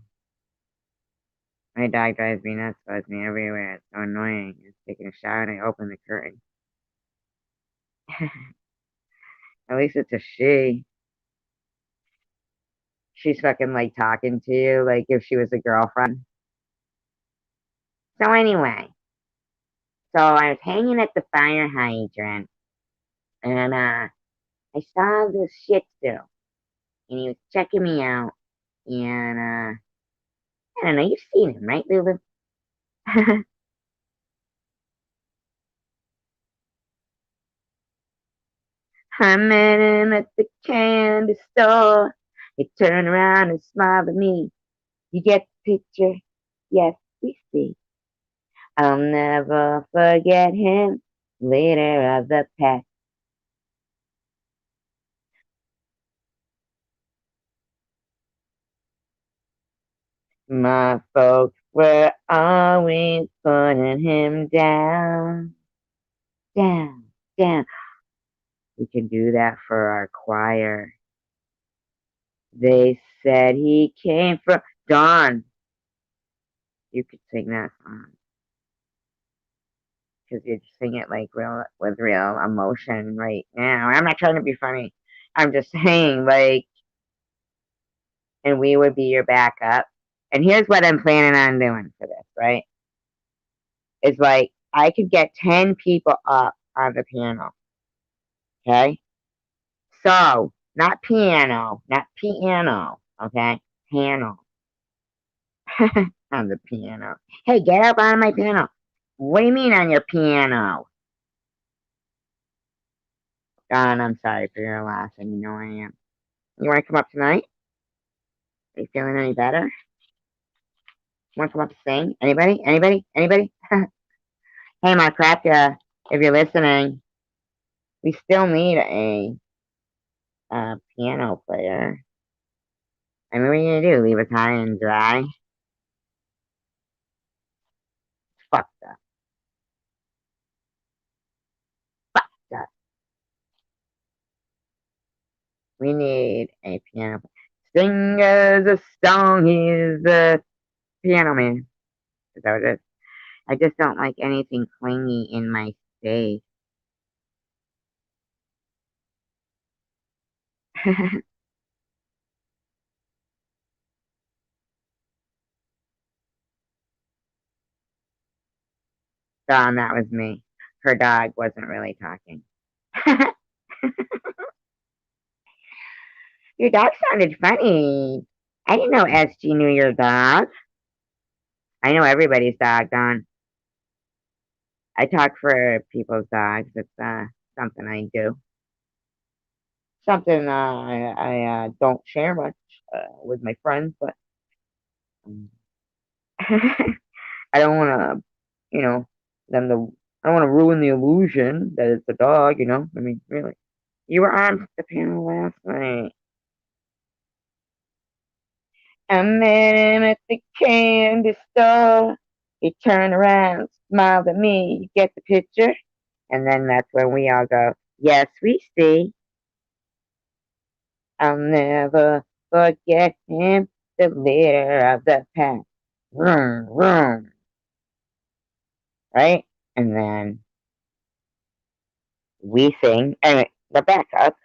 My dog drives me nuts, follows me everywhere. It's so annoying. It's taking a shower and I open the curtain. At least it's a she. She's fucking like talking to you like if she was a girlfriend. So anyway, so I was hanging at the fire hydrant and I saw this shih tzu and he was checking me out and I don't know, you've seen him, right, Lulu? I met him at the candy store. He turned around and smiled at me. You get the picture? Yes, we see. I'll never forget him, leader of the pack. My folks were always putting him down, down, down. We can do that for our choir. They said he came from Dawn. You could sing that song because you sing it like real with real emotion right now. I'm not trying to be funny. I'm just saying, like, and we would be your backup. And here's what I'm planning on doing for this, right? Is like I could get 10 people up on the piano. Okay? So, not piano, not piano, okay? Piano. On the piano. Hey, get up on my piano. What do you mean on your piano? Don, I'm sorry for your loss, and you know I am. You want to come up tonight? Are you feeling any better? Want to come up to sing? Anybody? Anybody? Anybody? Hey, my crap, if you're listening, we still need a piano player. I mean, what are you gonna do? Leave us high and dry? Fuck that. Fuck that. We need a piano player. Sing us a song, he's the piano man. Is that what it is? I just don't like anything clingy in my space. Dawn, that was me. Her dog wasn't really talking. Your dog sounded funny. I didn't know SG knew your dog. I know everybody's dog, Dawn. I talk for people's dogs. It's something I do. Something I don't share much with my friends, but um, I don't want to, you know, them to. I don't want to ruin the illusion that it's a dog. You know, I mean, really. You were on the panel last night. I met him at the candy store. He turned around, smiled at me. You get the picture? And then that's when we all go, yes, we see. I'll never forget him, the leader of the pack. Vroom, vroom. Right? And then we sing, and the backup,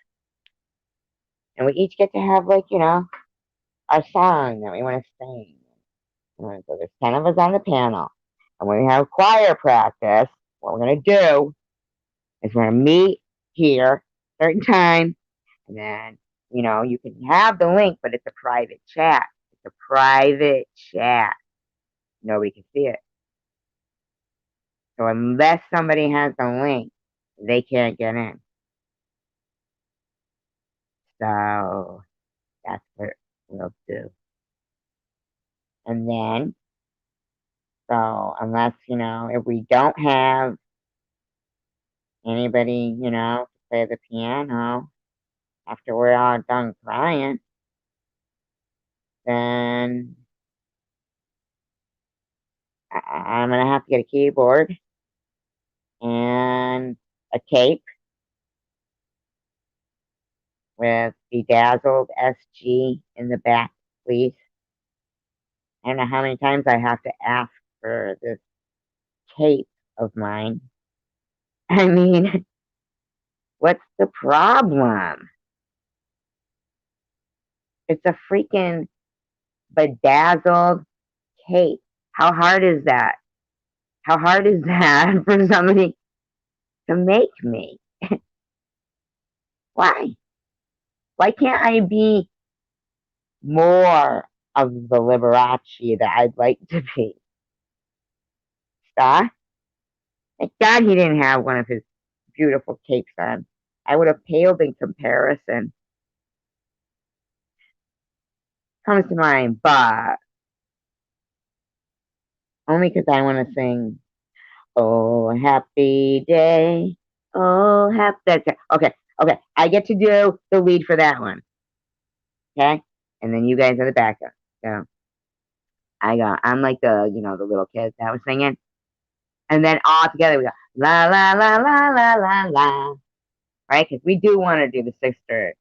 and we each get to have, like, our song that we want to sing. And so there's 10 of us on the panel. And when we have choir practice, what we're going to do is we're going to meet here, certain time, and then, you can have the link, but it's a private chat. It's a private chat. Nobody can see it. So unless somebody has the link, they can't get in. So that's what we'll do. And then, so unless, if we don't have anybody, to play the piano after we're all done crying, then I'm going to have to get a keyboard and a tape with Bedazzled SG in the back, please. I don't know how many times I have to ask for this tape of mine. I mean, what's the problem? It's a freaking bedazzled tape. How hard is that? How hard is that for somebody to make me? Why? Why can't I be more of the Liberace that I'd like to be? Stop. Thank God he didn't have one of his beautiful capes on. I would have paled in comparison. Comes to mind, but Only because I want to sing, oh, happy day. Oh, happy. That's it. Okay. Okay. I get to do the lead for that one. Okay. And then you guys are the backup. So I'm like the little kids that was singing. And then all together we go, la, la, la, la, la, la, la. Right? Because we do want to do the scissor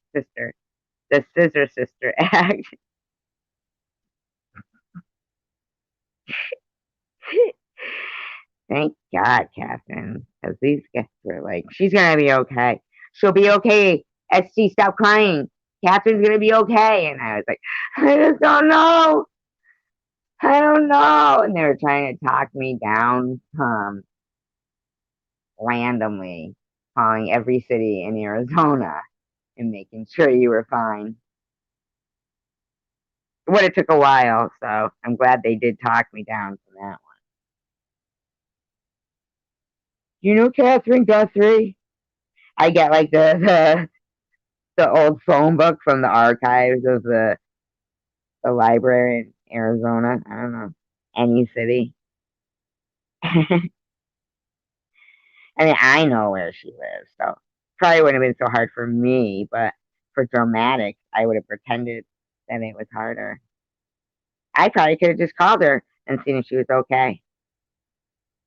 sister act. Thank God, Catherine, because these guests were like, she's gonna be okay. She'll be okay. SC, stop crying. Catherine's gonna be okay. And I was like, I just don't know. I don't know. And they were trying to talk me down, randomly, calling every city in Arizona and making sure you were fine. It would have took a while, so I'm glad they did talk me down from that one. You know Catherine Guthrie? I get like the old phone book from the archives of the library in Arizona. I don't know, any city. I mean, I know where she lives, so probably wouldn't have been so hard for me, but for dramatics, I would have pretended that it was harder. I probably could have just called her and seen if she was okay.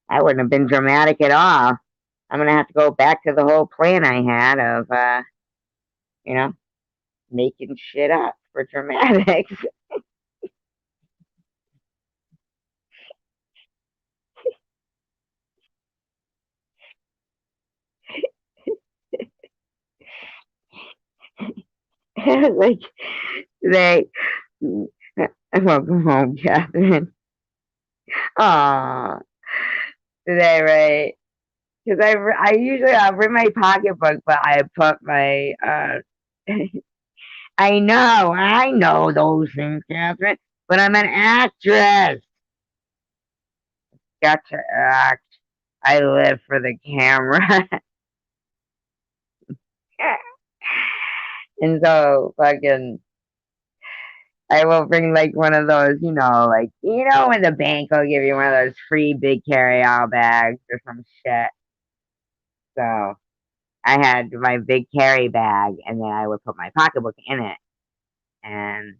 I wouldn't have been dramatic at all. I'm gonna have to go back to the whole plan I had of, you know, making shit up for dramatics. Like they, welcome home, Catherine. Aw, today, right? Because I usually I bring my pocketbook, but I put my I know those things, Catherine. But I'm an actress. Got to act. I live for the camera. And so fucking I will bring like one of those, like when the bank will give you one of those free big carry-out bags or some shit. So I had my big carry bag, and then I would put my pocketbook in it, and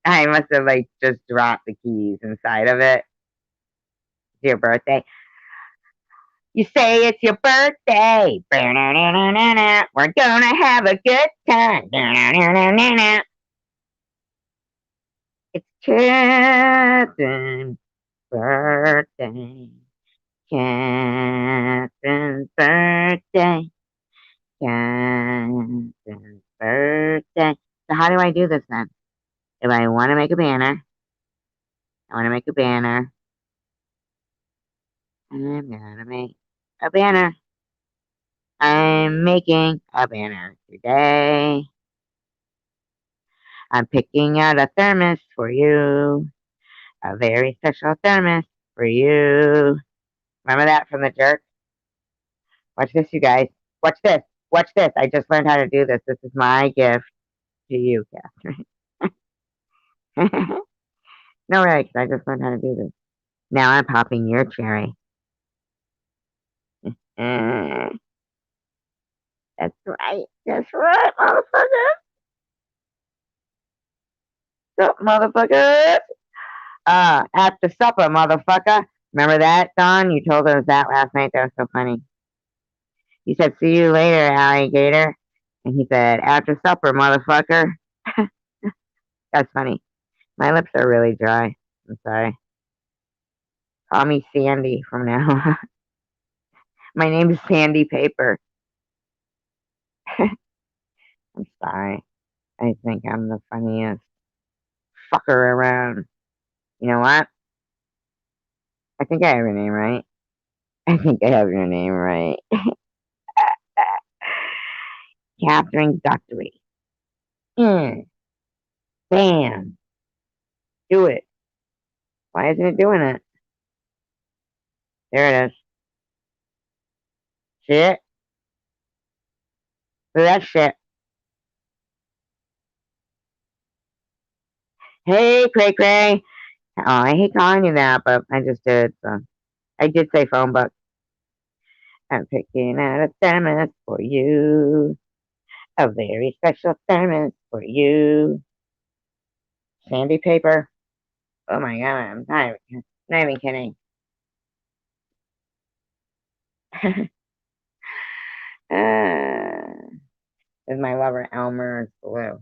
I must have like just dropped the keys inside of it. It's your birthday. You say it's your birthday. We're gonna have a good time. It's Catherine's birthday. Catherine's birthday. Catherine's birthday. So how do I do this then? If I want to make a banner, I want to make a banner. I'm gonna make a banner. I'm making a banner today. I'm picking out a thermos for you. A very special thermos for you. Remember that from the jerk? Watch this, you guys. Watch this. Watch this. I just learned how to do this. This is my gift to you, Catherine. No, really, 'cause I just learned how to do this. Now I'm popping your cherry. That's right. That's right, motherfucker. So, motherfucker. After supper, motherfucker. Remember that, Don? You told us that last night. That was so funny. You said, see you later, alligator. And he said, after supper, motherfucker. That's funny. My lips are really dry. I'm sorry. Call me Sandy from now on. My name is Sandy Paper. I'm sorry. I think I'm the funniest fucker around. You know what? I think I have your name right. I think I have your name right. Catherine Guthrie. Bam. Do it. Why isn't it doing it? There it is. See it? Look at that shit. Hey, Cray Cray. Oh, I hate calling you that, but I just did. So I did say phone book. I'm picking out a thermos for you. A very special thermos for you. Sandy paper. Oh my god, not even kidding. uh, is my lover Elmer's glue.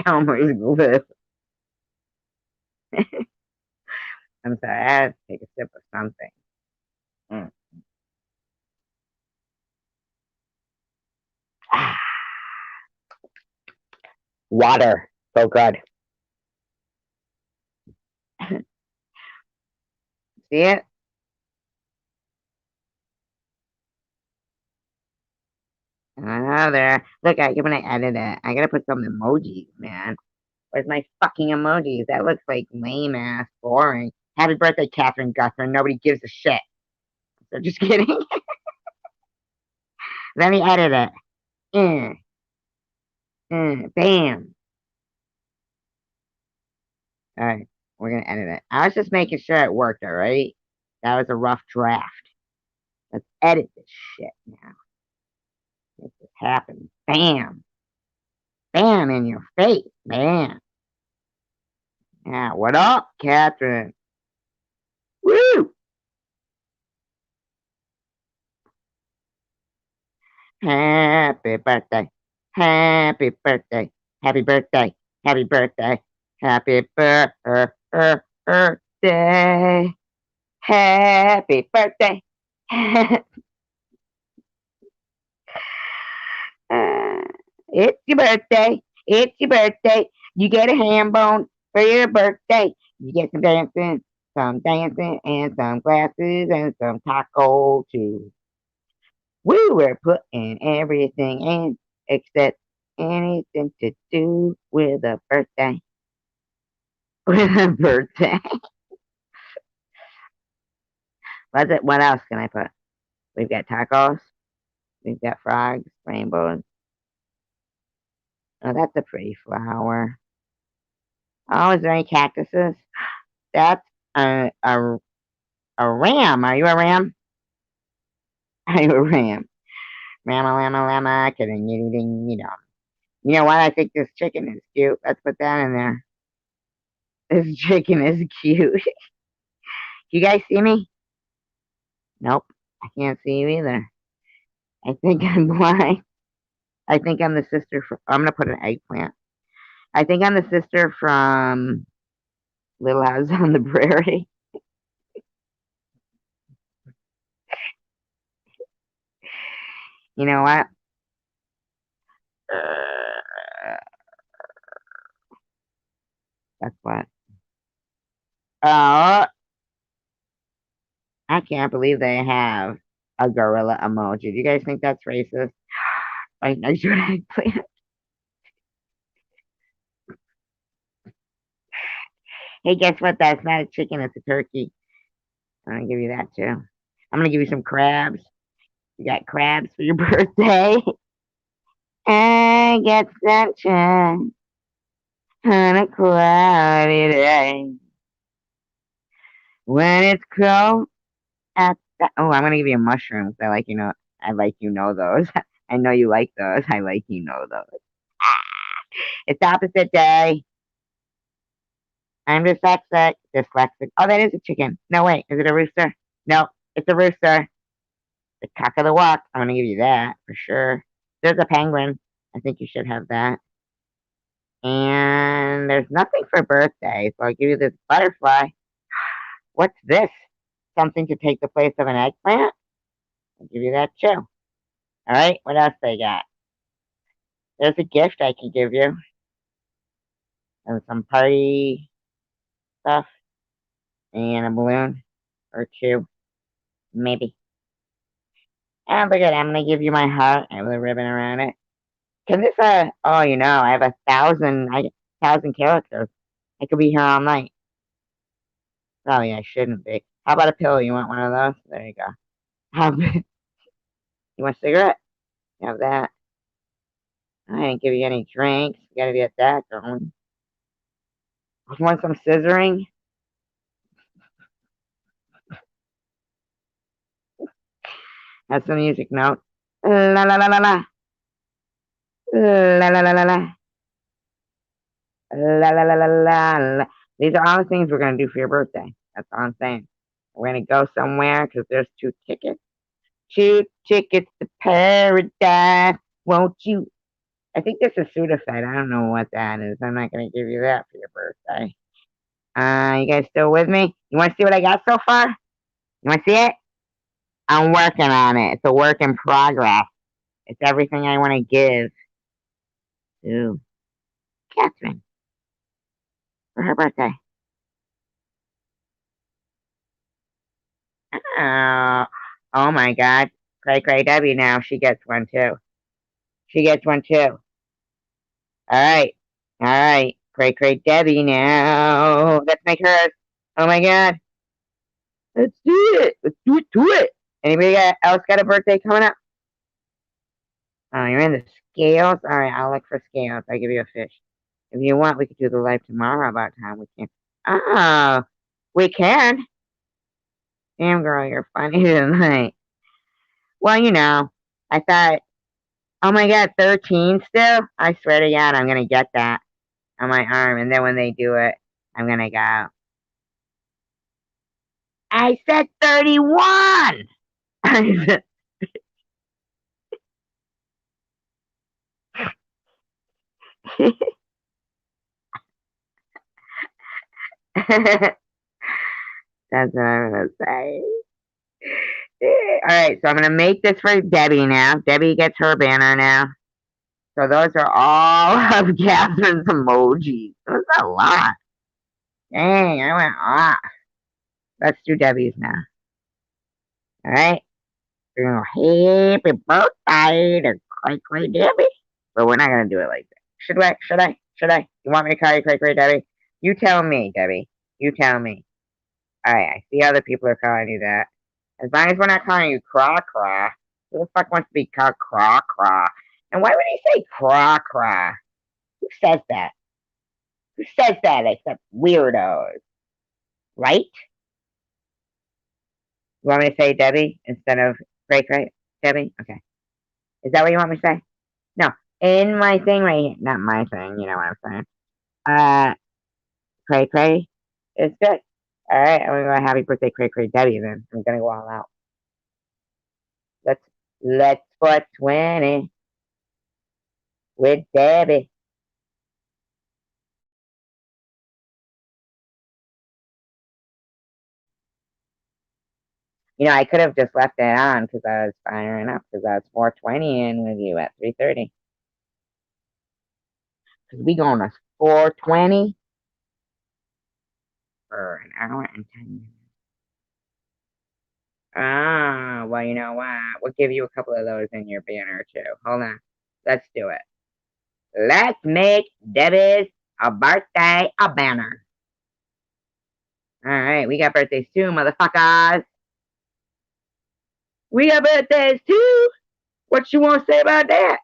Elmer's glue. I'm sorry, I had to take a sip of something. Mm. Water. So good. See it? Oh, there. Look, I'm gonna edit it. I gotta put some emojis, man. Where's my fucking emojis? That looks like lame ass, boring. Happy birthday, Catherine Guthrie. Nobody gives a shit. So just kidding. Let me edit it. Bam. All right, we're gonna edit it. I was just making sure it worked. All right. That was a rough draft. Let's edit this shit now. Make this happen. Bam. Bam in your face. Bam. Yeah. What up, Catherine? Woo! Happy birthday. Happy birthday. Happy birthday. Happy birthday. Happy birthday. Happy birthday. Uh, it's your birthday. It's your birthday. You get a ham bone for your birthday. You get some dancing, and some glasses, and some taco too. We were putting everything in except anything to do with a birthday. With a birthday. What's it? What else can I put? We've got tacos. We've got frogs, rainbows. Oh, that's a pretty flower. Oh, is there any cactuses? That's a ram. Are you a ram? Are you a ram? Rama, llama, llama, kidding, ding, ding, you know. You know what? I think this chicken is cute. Let's put that in there. This chicken is cute. You guys see me? Nope. I can't see you either. I think I'm blind. I think I'm the sister from, I'm gonna put an eggplant. I think I'm the sister from Little House on the Prairie. You know what? That's what. Oh, I can't believe they have a gorilla emoji. Do you guys think that's racist? Right next to an eggplant. Hey, guess what? That's not a chicken, it's a turkey. I'm gonna give you that too. I'm gonna give you some crabs. You got crabs for your birthday? I get sunshine on a cloudy day. When it's cold oh, I'm gonna give you mushrooms. I like you know those. I know you like those. I like you know those. It's opposite day. I'm dyslexic. Oh, that is a chicken. No, wait, is it a rooster? No, it's a rooster. The cock of the walk. I'm gonna give you that for sure. There's a penguin. I think you should have that. And there's nothing for birthday, so I'll give you this butterfly. What's this? Something to take the place of an eggplant? I'll give you that too. All right, what else they got? There's a gift I can give you. And some party stuff and a balloon or two, maybe. And look at it, I'm gonna give you my heart with a ribbon around it. Can this oh I have 1,000 characters. I could be here all night. Probably I shouldn't be. How about a pill? You want one of those? There you go. You want a cigarette? You have that. I didn't give you any drinks. You gotta get that going. Want some scissoring? That's the music note. La la la la la. La la la la la. La la la la la la. These are all the things we're gonna do for your birthday. That's all I'm saying. We're gonna go somewhere because there's 2 tickets. 2 tickets to paradise. Won't you? I think this is Sudafed. I don't know what that is. I'm not gonna give you that for your birthday. You guys still with me? You want to see what I got so far? You want to see it? I'm working on it. It's a work in progress. It's everything I want to give to Catherine for her birthday. Oh, oh my God. CRAYCRAYDEBBIE now. She gets one too. She gets one too. All right. All right. CRAYCRAYDEBBIE now. Let's make hers. Oh my God. Let's do it. Let's do it to it. Anybody else got a birthday coming up? Oh, you're in the scales? All right, I'll look for scales. I'll give you a fish. If you want, we could do the live tomorrow about time. We can. Oh, we can. Damn, girl, you're funny tonight. Well, I thought, oh my God, 13 still? I swear to God, I'm going to get that on my arm. And then when they do it, I'm going to go, I said 31. That's what I'm going to say. All right, so I'm going to make this for Debbie now. Debbie gets her banner now. So those are all of Catherine's emojis. That's a lot. Dang, I went off. Let's do Debbie's now. All right. We're gonna happy birthday to CRAYCRAYDEBBIE. But we're not gonna do it like that. Should I? Should I? Should I? You want me to call you CRAYCRAYDEBBIE? You tell me, Debbie. You tell me. All right. I see other people are calling you that. As long as we're not calling you Craw Craw. Who the fuck wants to be called Craw Craw? And why would he say Craw Craw? Who says that? Who says that except weirdos? Right? You want me to say Debbie instead of Cray? Debbie? Okay. Is that what you want me to say? No. In my thing right here. Not my thing, you know what I'm saying. Uh Cray is good. Alright, I'm gonna go happy birthday, Debbie then. I'm gonna go all out. Let's 420 with Debbie. I could have just left it on because I was firing up because I was 420 in with you at 3:30. Because we going to 420 for an hour and 10 minutes. Ah, well, you know what? We'll give you a couple of those in your banner too. Hold on. Let's do it. Let's make Debbie's a birthday a banner. All right, we got birthdays too, motherfuckers. We got birthdays too. What you want to say about that?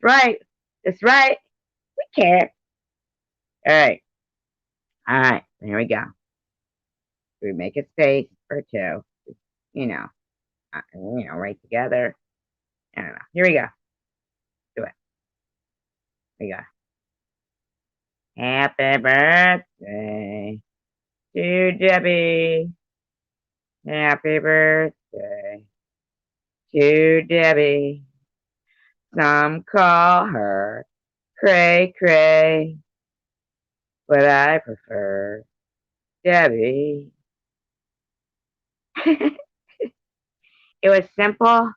Right. That's right. We care. All right. All right. Here we go. We make a space for two. You know. Right together. I don't know. Here we go. Do it. Here we go. Happy birthday to Debbie. Happy birthday to Debbie. Some call her Cray, but I prefer Debbie. It was simple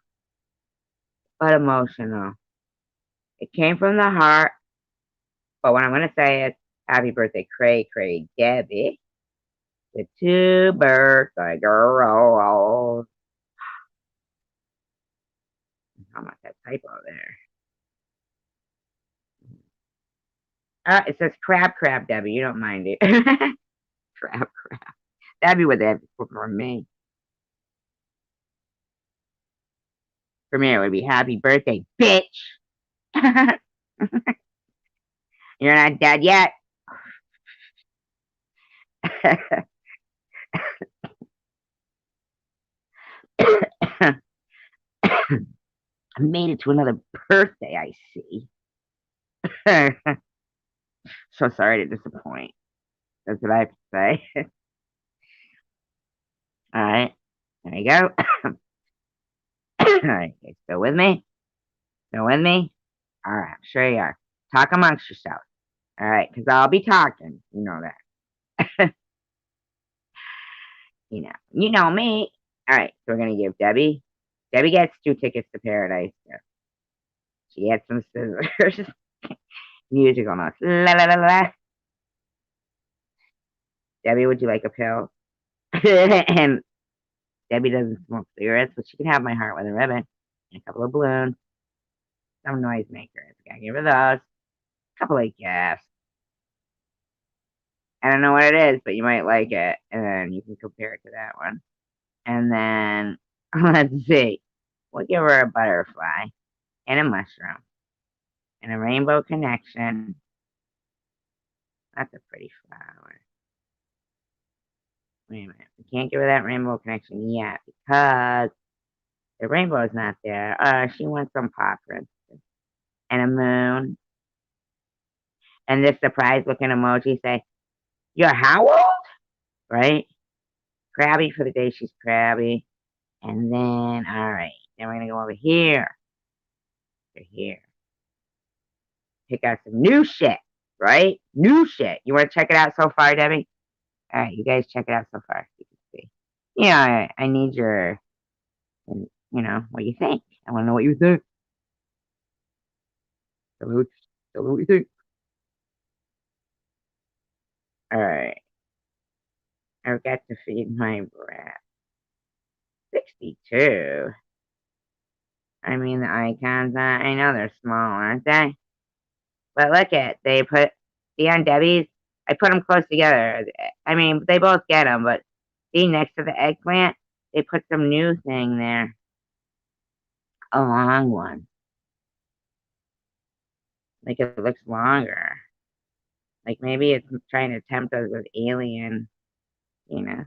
but emotional. It came from the heart, but what I'm going to say is happy birthday, Debbie. The 2 birthday girls. How much that typo there? It says crab, Debbie. You don't mind it. crab. That'd be what they have for me. For me, it would be happy birthday, bitch. You're not dead yet. I made it to another birthday, I see. So sorry to disappoint. That's what I have to say. All right. There you go. All right. Okay, still with me? Still with me? All right. I'm sure you are. Talk amongst yourself. All right. Because I'll be talking. You know that. You know me. All right. So we're going to give Debbie. Debbie gets 2 tickets to paradise. Yeah. She gets some scissors. Musical notes. La la la la. Debbie, would you like a pill? And Debbie doesn't smoke cigarettes, but she can have my heart with a ribbon and a couple of balloons, some noisemakers. Gotta give her those. A couple of gifts. I don't know what it is, but you might like it, and then you can compare it to that one. And then let's see, we'll give her a butterfly and a mushroom and a rainbow connection. That's a pretty flower. Wait a minute, we can't give her that rainbow connection yet because the rainbow is not there. She wants some pop, for instance, and a moon. And this surprise looking emoji say, "You're how old?" Right? Crabby for the day she's crabby. And then, all right, then we're gonna go over here to here. Pick out some new shit, right? New shit. You want to check it out so far, Debbie? All right, you guys check it out so far. You can see. Yeah, I need your, what do you think? I want to know what you think. Tell me what you think. All right, I've got to feed my brat. 62. I mean, the icons, I know they're small, aren't they? But look at, they put, see on Debbie's, I put them close together. I mean, they both get them, but see next to the eggplant, they put some new thing there. A long one. Like it looks longer. Like maybe it's trying to tempt us with alien, you know,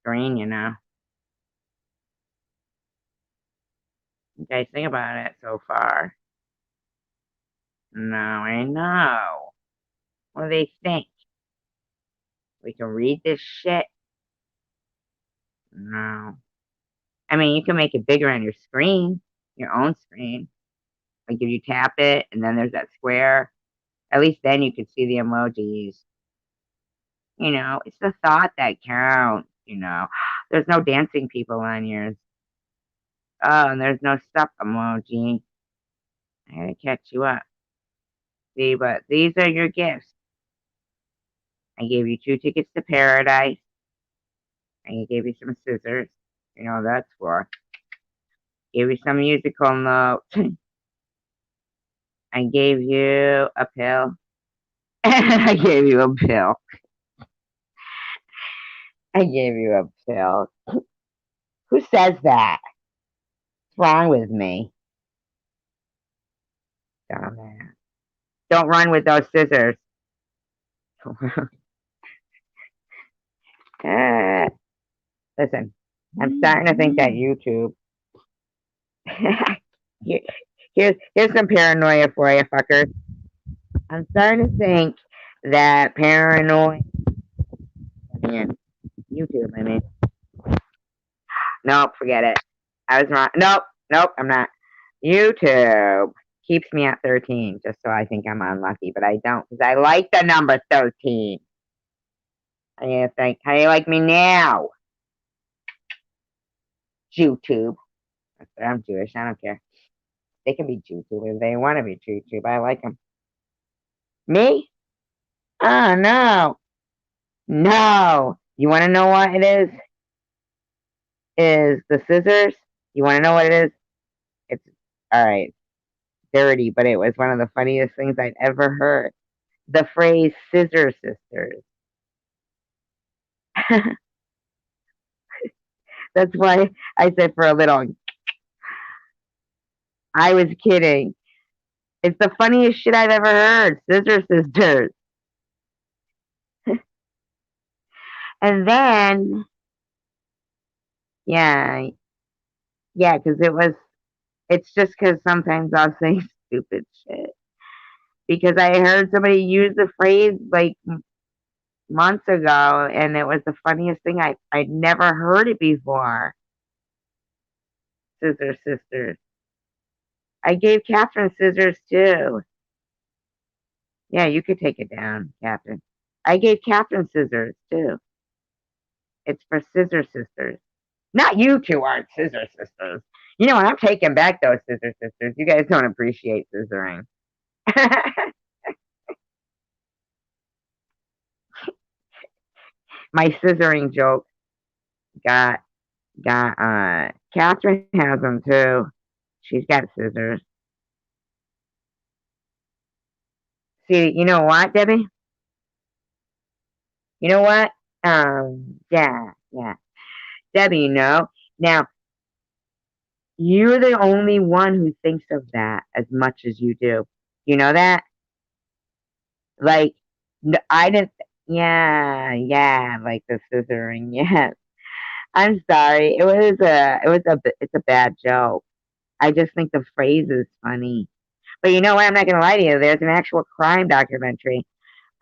green, you know. You guys think about it so far. No, I know. What do they think? We can read this shit? No. I mean, you can make it bigger on your screen, your own screen. Like if you tap it and then there's that square, at least then you can see the emojis. It's the thought that counts, There's no dancing people on yours. Oh, and there's no stuck emoji. I gotta catch you up. See, but these are your gifts. I gave you 2 tickets to paradise. I gave you some scissors. That's for. Gave you some musical notes. I gave you a pill. I gave you a pill. I gave you a pill. Who says that? What's wrong with me? Dumbass. Don't run with those scissors. Listen, I'm starting to think that YouTube. Here's some paranoia for you, fuckers. I'm starting to think that paranoia. Man, YouTube, I mean. Nope, forget it. I was wrong. Nope, I'm not. YouTube keeps me at 13, just so I think I'm unlucky, but I don't, because I like the number 13. How do you think? How do you like me now? YouTube. I'm Jewish. I don't care. They can be YouTube if they want to be YouTube. I like them. Me? Oh, no. No. You want to know what it is? Is the scissors. You want to know what it is? It's, all right, dirty, but it was one of the funniest things I'd ever heard. The phrase scissor sisters. That's why I said for a little. I was kidding. It's the funniest shit I've ever heard. Scissor sisters. And then, yeah, yeah, because it's just because sometimes I'll say stupid shit. Because I heard somebody use the phrase like months ago, and it was the funniest thing. I'd never heard it before. Scissor sisters. I gave Catherine scissors too. Yeah, you could take it down, Catherine. I gave Catherine scissors too. It's for scissor sisters. Not you two aren't scissor sisters. You know what? I'm taking back those scissor sisters. You guys don't appreciate scissoring. My scissoring joke got Catherine has them too. She's got scissors. See, you know what, Debbie? You know what? Yeah, yeah. Debbie, you know. Now, you're the only one who thinks of that as much as you do. You know that? Like, I didn't. Yeah, yeah, like the scissoring. Yeah. I'm sorry. It's a bad joke. I just think the phrase is funny. But you know what? I'm not gonna lie to you. There's an actual crime documentary,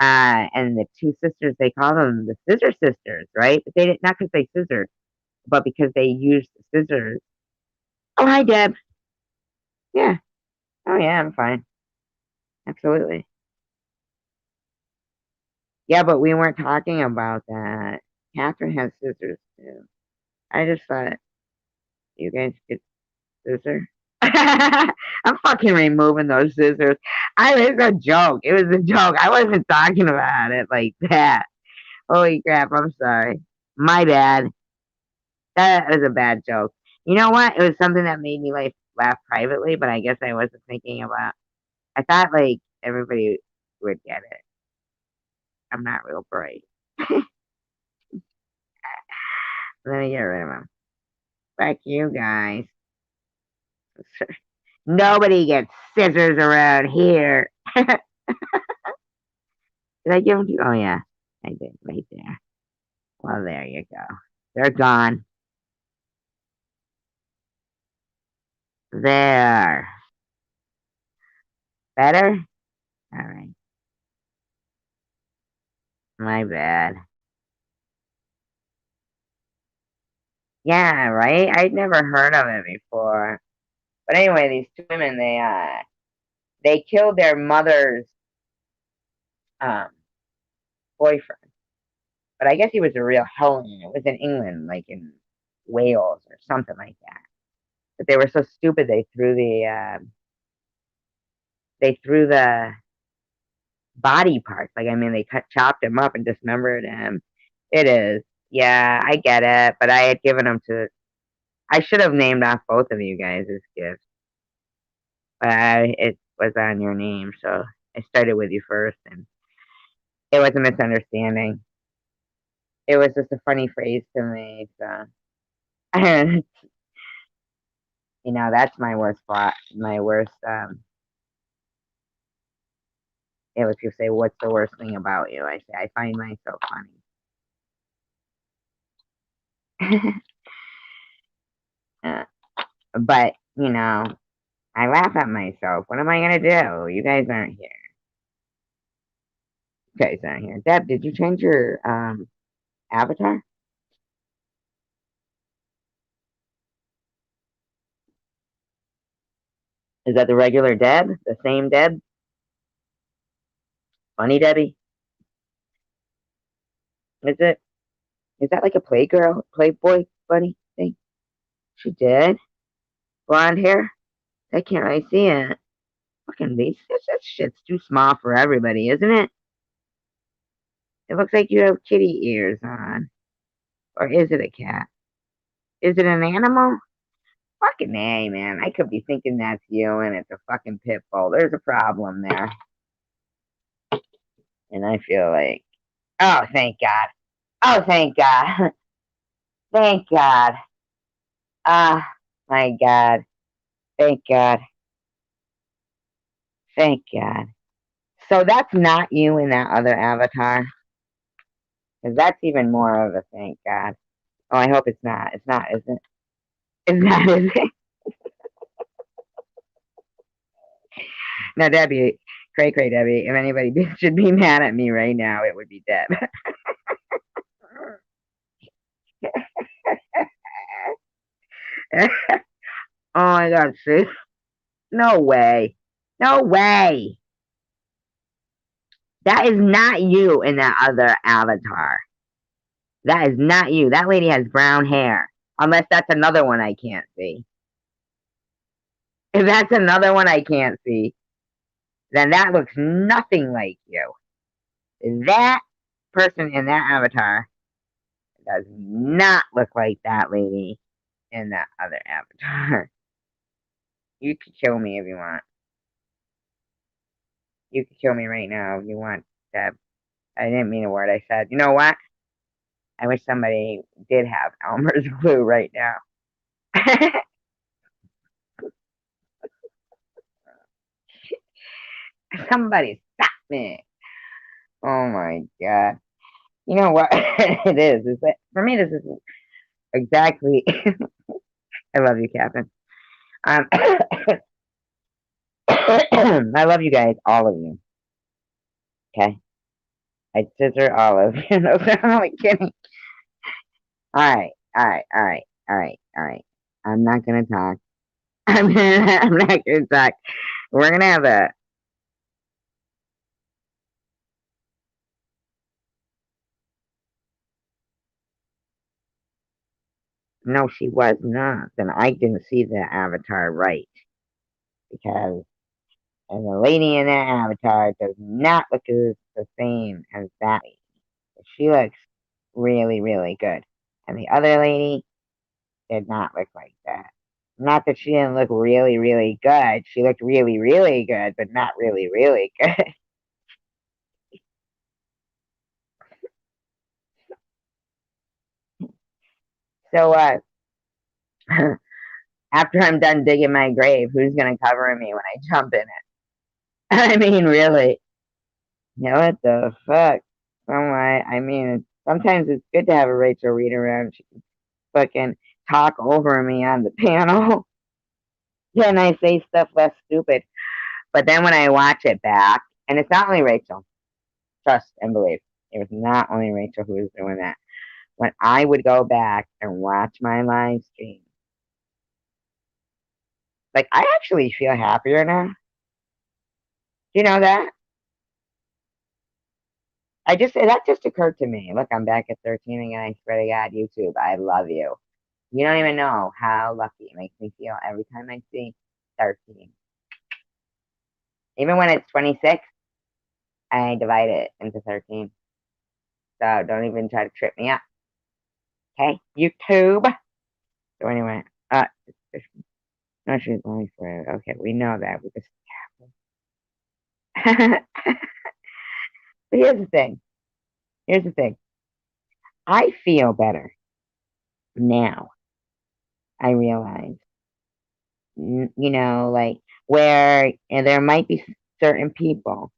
and the two sisters, they call them the Scissor Sisters, right? But they did not because they scissored, but because they used scissors. Oh, hi, Deb. Yeah. Oh, yeah. I'm fine. Absolutely. Yeah, but we weren't talking about that. Catherine has scissors too. I just thought you guys could scissor. I'm fucking removing those scissors. It's a joke. It was a joke. I wasn't talking about it like that. Holy crap. I'm sorry. My bad. That was a bad joke. You know what? It was something that made me like laugh privately, but I guess I wasn't thinking about. I thought like everybody would get it. I'm not real bright. Let me get rid of them. Fuck you guys. Nobody gets scissors around here. Did I give them to you? Oh yeah, I did right there. Well, there you go. They're gone. There. Better? All right. My bad. Yeah, right? I'd never heard of it before. But anyway, these two women, they killed their mother's um boyfriend. But I guess he was a real hellion. It was in England, like in Wales or something like that. But they were so stupid they threw the body parts. Like I mean, they chopped him up and dismembered him. It is, yeah, I get it. But I had given them to. I should have named off both of you guys as gifts, but it was on your name, so I started with you first, and it was a misunderstanding. It was just a funny phrase to me. So, that's my worst plot. My worst. It was people say, "What's the worst thing about you?" I say, "I find myself funny." uh, but I laugh at myself. What am I gonna do? You guys aren't here. You guys aren't here. Deb, did you change your avatar? Is that the regular Deb? The same Deb? Funny Debbie? Is it? Is that like a Playgirl, Playboy bunny thing? She did. Blonde hair? I can't really see it. Fucking that shit's too small for everybody, isn't it? It looks like you have kitty ears on. Or is it a cat? Is it an animal? Fucking A, man. I could be thinking that's you and it's a fucking pit bull. There's a problem there. And I feel like, oh, thank God. Oh, thank God. Thank God. Ah, my God. Thank God. Thank God. So that's not you in that other avatar. Because that's even more of a thank God. Oh, I hope it's not. It's not, is it? It's not, is it? No, Debbie, Debbie. If anybody should be mad at me right now, it would be Deb. Oh my God, sis. No way. No way. That is not you in that other avatar. That is not you. That lady has brown hair. Unless that's another one I can't see. If that's another one I can't see, then that looks nothing like you. That person in that avatar does not look like that lady in that other avatar. You could kill me if you want. You could kill me right now if you want, Deb. I didn't mean a word I said. You know what? I wish somebody did have Elmer's glue right now. Somebody stop me. Oh my God. You know what it is that for me this is exactly I love you, Captain. I love you guys, all of you. Okay? I scissor all of you. No, I'm only kidding. Alright, alright, alright, alright, alright. I'm not gonna talk. I'm not gonna talk. We're gonna have a no, she was not. Then I didn't see the avatar right because and the lady in that avatar does not look as the same as that lady. She looks really, really good. And the other lady did not look like that. Not that she didn't look really, really good. She looked really, really good, but not really, really good. So, after I'm done digging my grave, who's going to cover me when I jump in it? I mean, really. You know what the fuck? Oh my, I mean, sometimes it's good to have a Rachel Reed around. She can fucking talk over me on the panel. Yeah, and I say stuff less stupid. But then when I watch it back, and it's not only Rachel, trust and believe, it was not only Rachel who was doing that. When I would go back and watch my live stream, like I actually feel happier now. Do you know that? That just occurred to me. Look, I'm back at 13 again. I swear to God, YouTube, I love you. You don't even know how lucky it makes me feel every time I see 13. Even when it's 26, I divide it into 13. So don't even try to trip me up. Okay, YouTube. So anyway, no, she's going for it. Okay, we know that. We just but here's the thing. Here's the thing. I feel better now. I realize, like where and there might be certain people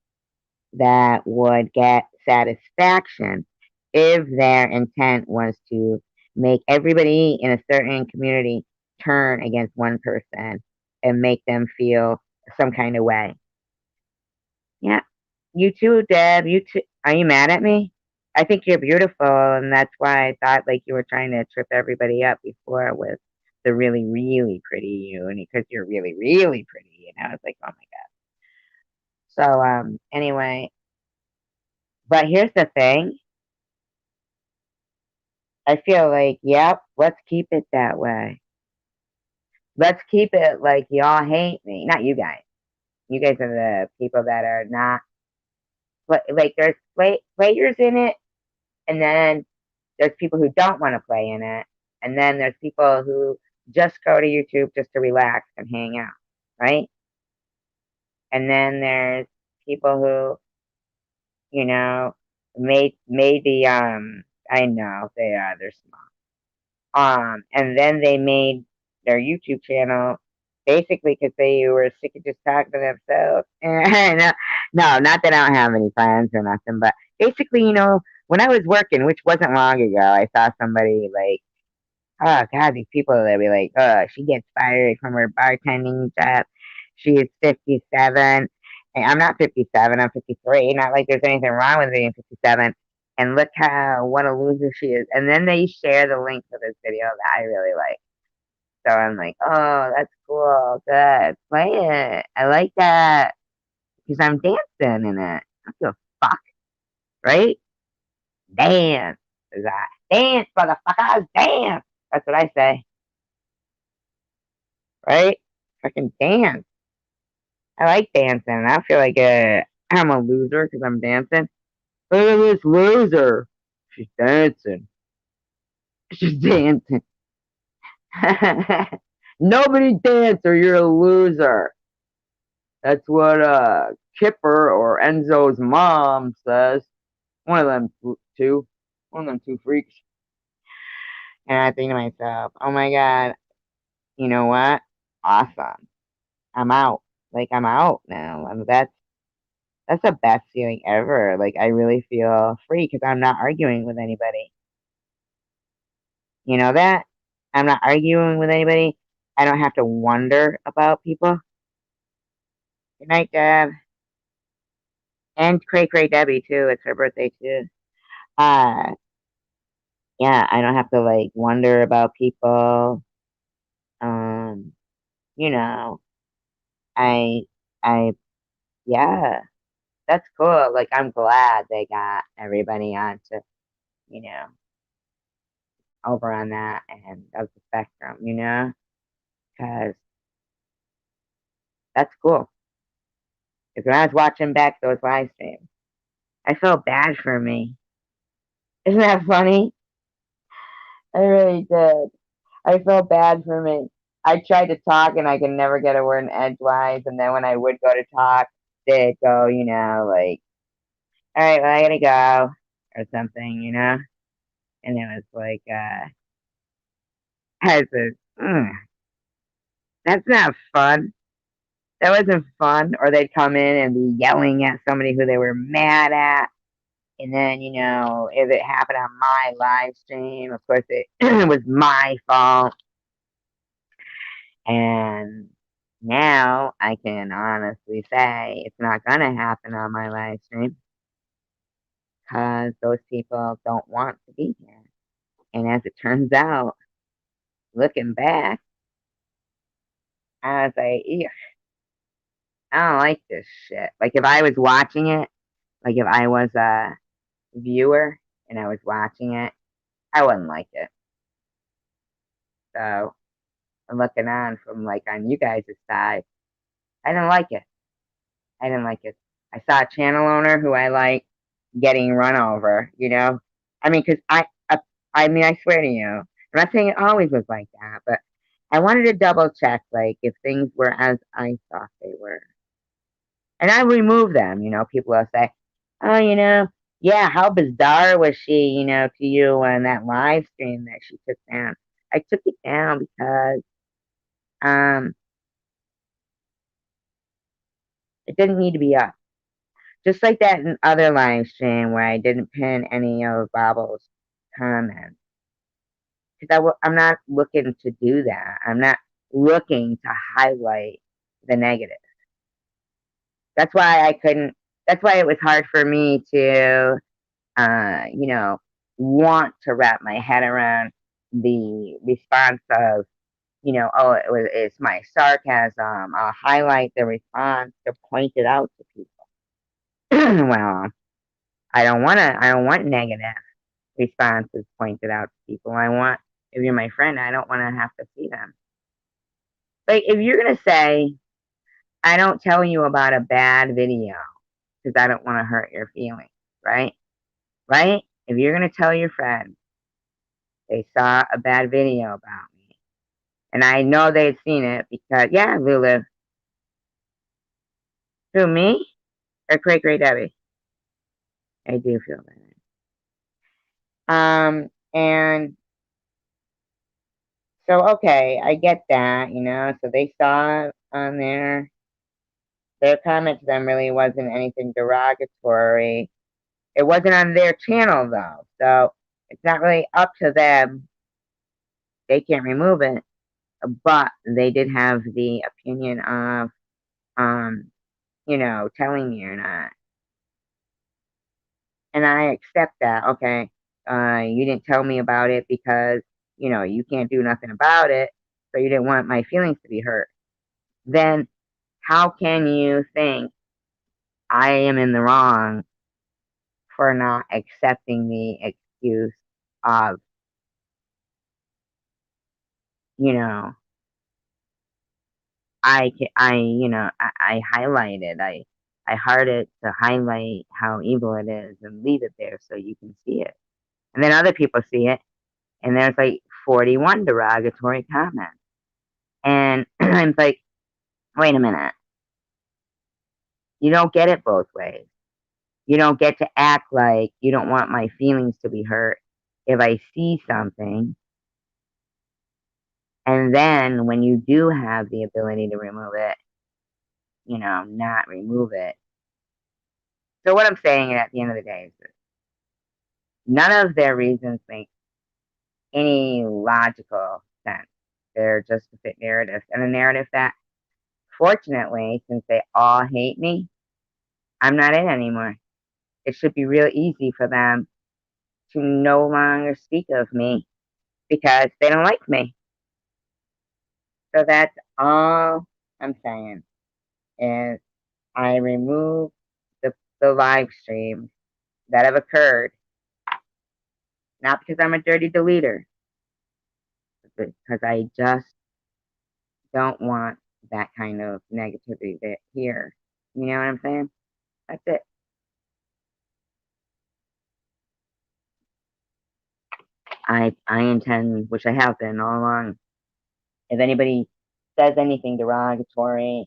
that would get satisfaction if their intent was to make everybody in a certain community turn against one person and make them feel some kind of way. Yeah, you too, Deb. You too. Are you mad at me? I think you're beautiful, and that's why I thought like you were trying to trip everybody up before with the really, really pretty you, and because you're really, really pretty, and I was like, oh my god. So, anyway, but here's the thing. I feel like, yep, let's keep it that way. Let's keep it like y'all hate me. Not you guys. You guys are the people that are not like there's players in it, and then there's people who don't want to play in it, and then there's people who just go to YouTube just to relax and hang out, right? And then there's people who, you know, made the I know they're small. And then they made their YouTube channel basically because they were sick of just talking to themselves. And no, not that I don't have any friends or nothing, but basically, when I was working, which wasn't long ago, I saw somebody like, oh God, these people that be like, oh, she gets fired from her bartending job. She is 57. And I'm not 57, I'm 53. Not like there's anything wrong with being 57. And look how, what a loser she is. And then they share the link to this video that I really like. So I'm like, oh, that's cool. Good. Play it. I like that. Because I'm dancing in it. I feel fuck, right? Dance. Is that dance, motherfuckers? Dance. That's what I say. Right? Fucking dance. I like dancing. I feel like I'm a loser because I'm dancing. Look at this loser. She's dancing. She's dancing. Nobody dance or you're a loser. That's what Kipper or Enzo's mom says. One of them two. One of them two freaks. And I think to myself, oh my God, you know what? Awesome. I'm out. Like I'm out now. And that's the best feeling ever. Like I really feel free because I'm not arguing with anybody. You know that? I'm not arguing with anybody. I don't have to wonder about people. Good night, Deb. And CRAYCRAYDEBBIE too. It's her birthday too. Uh yeah, I don't have to like wonder about people. Um, you know, I I yeah, that's cool. Like I'm glad they got everybody onto, you know, over on that end of the spectrum, because that's cool. Because when I was watching back those live streams, I felt bad for me. Isn't that funny? I really did. I felt bad for me. I tried to talk and I could never get a word in edgewise. And then when I would go to talk, they'd go, like, all right, well, I gotta go or something. And it was like, I said, that's not fun. That wasn't fun. Or they'd come in and be yelling at somebody who they were mad at. And then, if it happened on my live stream, of course it was my fault. And now I can honestly say it's not going to happen on my live stream because those people don't want to be here. And as it turns out, looking back, I was like, ew, I don't like this shit. Like if I was watching it, like if I was a viewer and I was watching it, I wouldn't like it. So I'm looking on from like on you guys' side. I didn't like it. I didn't like it. I saw a channel owner who I like getting run over. I mean, because I mean, I swear to you, I'm not saying it always was like that, but I wanted to double check, like, if things were as I thought they were. And I remove them, people will say, oh, yeah, how bizarre was she, to you on that live stream that she took down? I took it down because, um, it didn't need to be up. Just like that in other live stream where I didn't pin any of Bobble's comments. Because I'm not looking to do that. I'm not looking to highlight the negative. That's why I couldn't, that's why it was hard for me to, want to wrap my head around the response of, oh, it's my sarcasm. I'll highlight the response to point it out to people. Well, I don't want negative responses pointed out to people. If you're my friend, I don't want to have to see them. Like, if you're going to say, I don't tell you about a bad video because I don't want to hurt your feelings, right? Right? If you're going to tell your friend they saw a bad video about me, and I know they've seen it because, yeah, Lulu, who, me or CRAYCRAYDEBBIE? I do feel that. And so, okay, I get that. So they saw it on their comment to them really wasn't anything derogatory. It wasn't on their channel though, so it's not really up to them. They can't remove it, but they did have the opinion of, um, telling me or not. And I accept that. Okay, you didn't tell me about it because, you can't do nothing about it, so you didn't want my feelings to be hurt. Then how can you think I am in the wrong for not accepting the excuse of, you know, I highlighted, I hearted to highlight how evil it is and leave it there so you can see it. And then other people see it, and there's like 41 derogatory comments. And I'm like, wait a minute. You don't get it both ways. You don't get to act like you don't want my feelings to be hurt if I see something. And then when you do have the ability to remove it, not remove it. So what I'm saying at the end of the day is this: none of their reasons make any logical sense. They're just a fit narrative, and a narrative that, fortunately, since they all hate me, I'm not in anymore. It should be real easy for them to no longer speak of me because they don't like me. So that's all I'm saying is I removed the live streams that have occurred, not because I'm a dirty deleter, but because I just don't want that kind of negativity here. You know what I'm saying? That's it. I intend, which I have been all along, if anybody says anything derogatory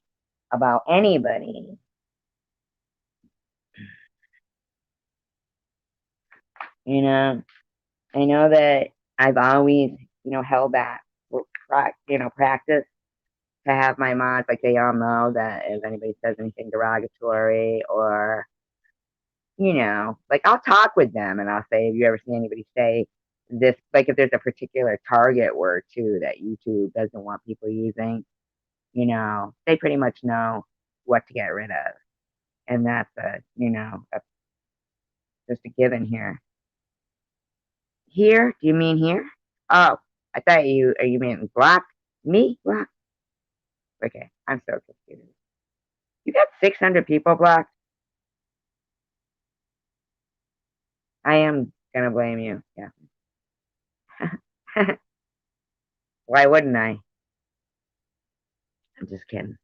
about anybody, you know, I know that I've always, held that, practice to have my mods, like they all know that if anybody says anything derogatory or, like I'll talk with them and I'll say, have you ever seen anybody say this? Like if there's a particular target word too that YouTube doesn't want people using, they pretty much know what to get rid of. And that's that's just a given here. Here? Do you mean here? Oh, I thought you meant block me? Block? Okay, I'm so confused. You got 600 people blocked? I am gonna blame you. Yeah. Why wouldn't I? I'm just kidding.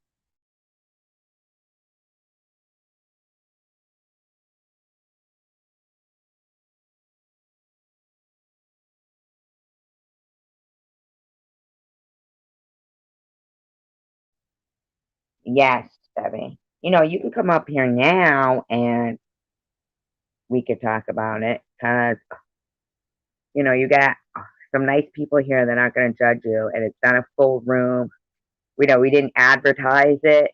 Yes, Debbie. You can come up here now and we could talk about it because, you got some nice people here that aren't going to judge you and it's not a full room. We didn't advertise it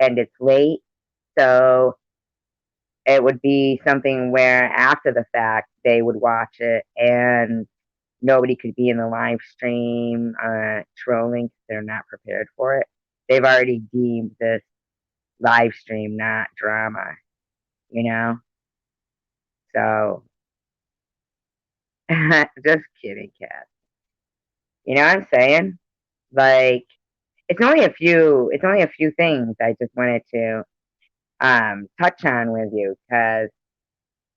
and it's late. So it would be something where after the fact they would watch it and nobody could be in the live stream trolling because they're not prepared for it. They've already deemed this live stream not drama, you know? So just kidding, Kat. You know what I'm saying? Like it's only a few things I just wanted to touch on with you because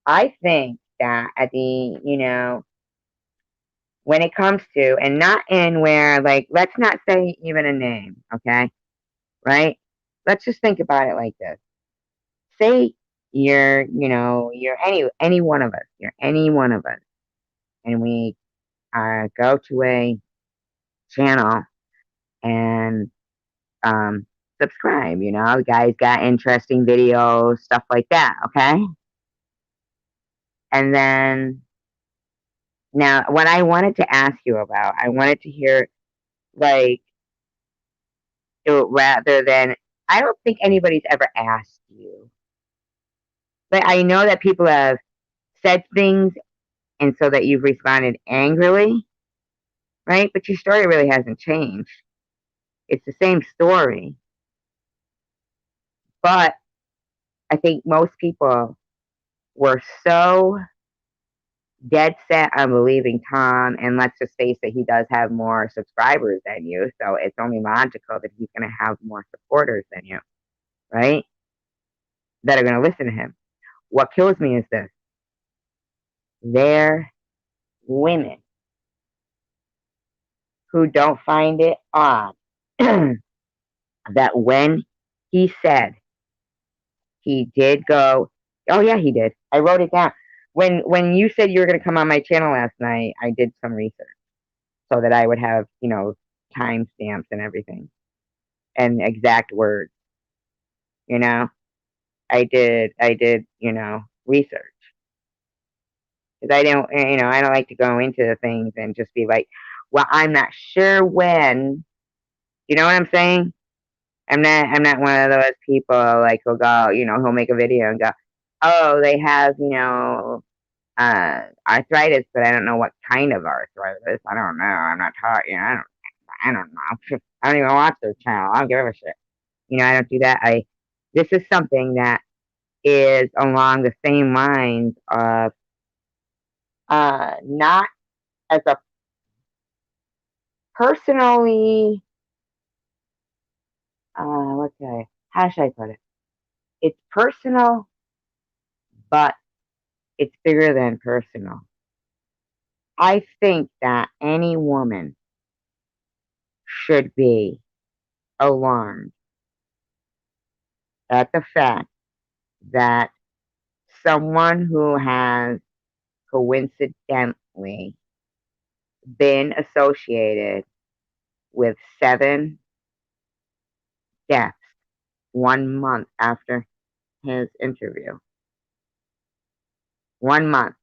I think that when it comes to, and not in where, like, let's not say even a name, okay? Right? Let's just think about it like this. Say you're any one of us, you're any one of us, and we go to a channel and um, subscribe. The guy's got interesting videos, stuff like that, okay? And then now, what I wanted to ask you about, I wanted to hear, like, rather than, I don't think anybody's ever asked you But I know that people have said things and so that you've responded angrily, right? But your story really hasn't changed. It's the same story. But I think most people were so dead set on believing Tom, and let's just face it, he does have more subscribers than you, so it's only logical that he's going to have more supporters than you, right? That are going to listen to him. What kills me is this: they're women who don't find it odd that when he said he did go, oh yeah, he did. I wrote it down. When you said you were going to come on my channel last night, I did some research so that I would have, timestamps and everything and exact words. You know, I did, research because I don't like to go into the things and just be like, well, I'm not sure when. You know what I'm saying? I'm not one of those people like who'll go, who'll make a video and go, oh, they have, arthritis, but I don't know what kind of arthritis. I don't know. I'm not taught. I don't know. I don't even watch their channel. I don't give a shit. I don't do that. This is something that is along the same lines of not as a personally, how should I put it? It's personal, but it's bigger than personal. I think that any woman should be alarmed at the fact that someone who has coincidentally been associated with 7 deaths 1 month after his interview. 1 month.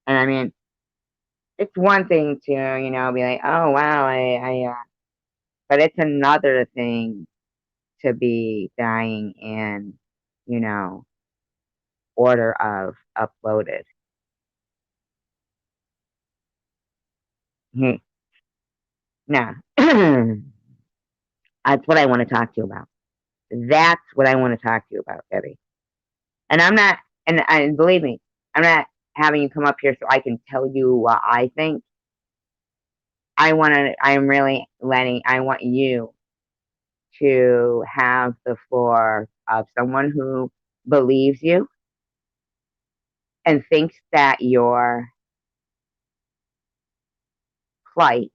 And I mean, it's one thing to, be like, oh wow, but it's another thing to be dying in, you know, order of uploaded. Now, that's what I want to talk to you about. That's what I want to talk to you about, Debbie. And I'm not, and believe me, I'm not having you come up here so I can tell you what I think. I want you to have the floor of someone who believes you and thinks that your plight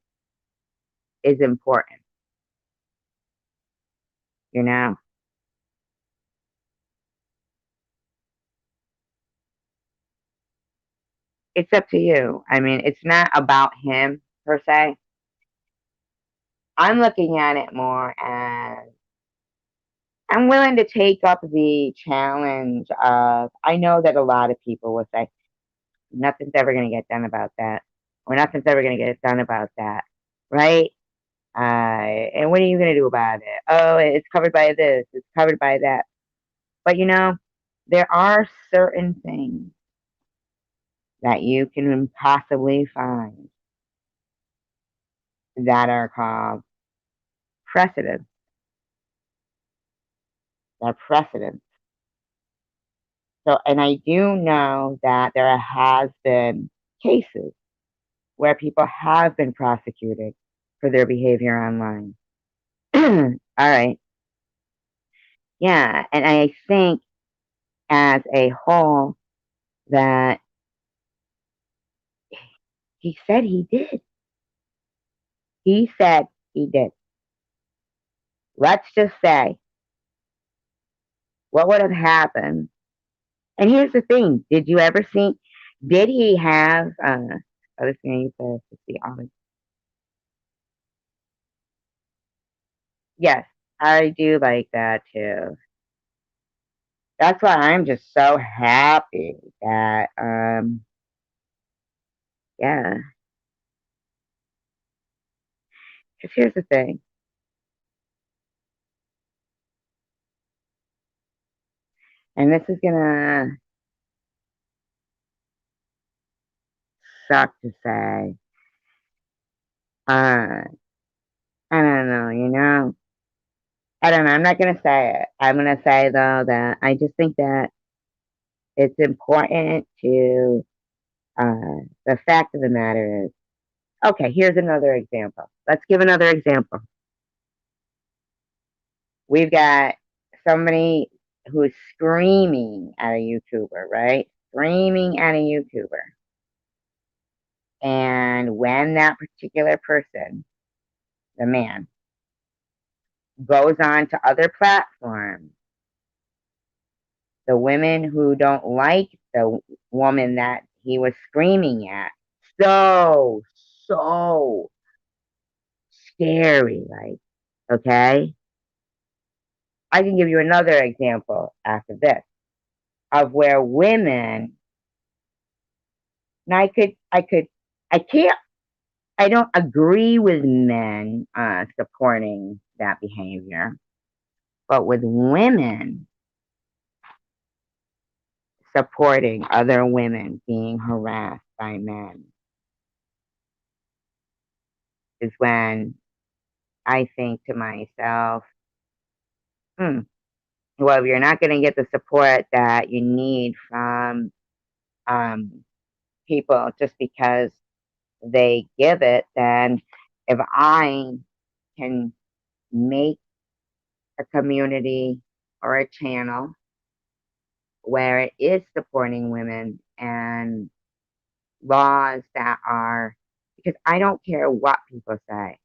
is important. You know, it's up to you. I mean, it's not about him per se. I'm looking at it more as I'm willing to take up the challenge of, I know that a lot of people will say, nothing's ever going to get done about that, or nothing's ever going to get done about that, right? And what are you going to do about it? Oh, it's covered by this, it's covered by that. But there are certain things that you can possibly find that are called precedents. They're precedents. So, and I do know that there has been cases where people have been prosecuted for their behavior online. All right. Yeah. And I think as a whole that he said he did. He said he did. Let's just say what would have happened. And here's the thing. Did he have, I was going to see all this. Yes, I do like that too. That's why I'm just so happy that, yeah. Because here's the thing. And this is gonna suck to say. Uh, I don't know, I don't know. I'm not gonna say it. I'm gonna say though that I just think that it's important to. The fact of the matter is, okay. Here's another example. Let's give another example. We've got somebody who's screaming at a YouTuber, right? Screaming at a YouTuber. And when that particular person, the man, goes on to other platforms, the women who don't like the woman that he was screaming at, so, so scary, like, okay? I can give you another example after this of where women, and I can't, I don't agree with men supporting that behavior, but with women supporting other women being harassed by men is when I think to myself, hmm, well, if you're not going to get the support that you need from um, people just because they give it, then if I can make a community or a channel where it is supporting women and laws that are, because I don't care what people say.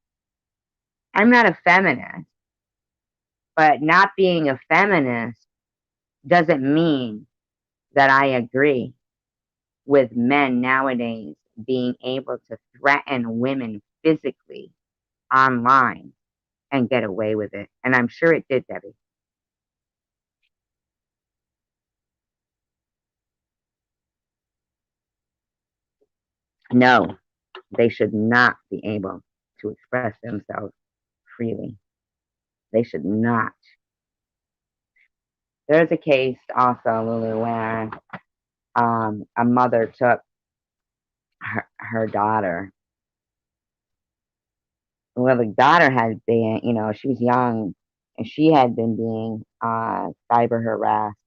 I'm not a feminist, but not being a feminist doesn't mean that I agree with men nowadays being able to threaten women physically online and get away with it. And I'm sure it did, Debbie. No, they should not be able to express themselves freely. They should not. There's a case also, Lulu, where a mother took her daughter. Well, the daughter had been, she was young and she had been being cyber harassed,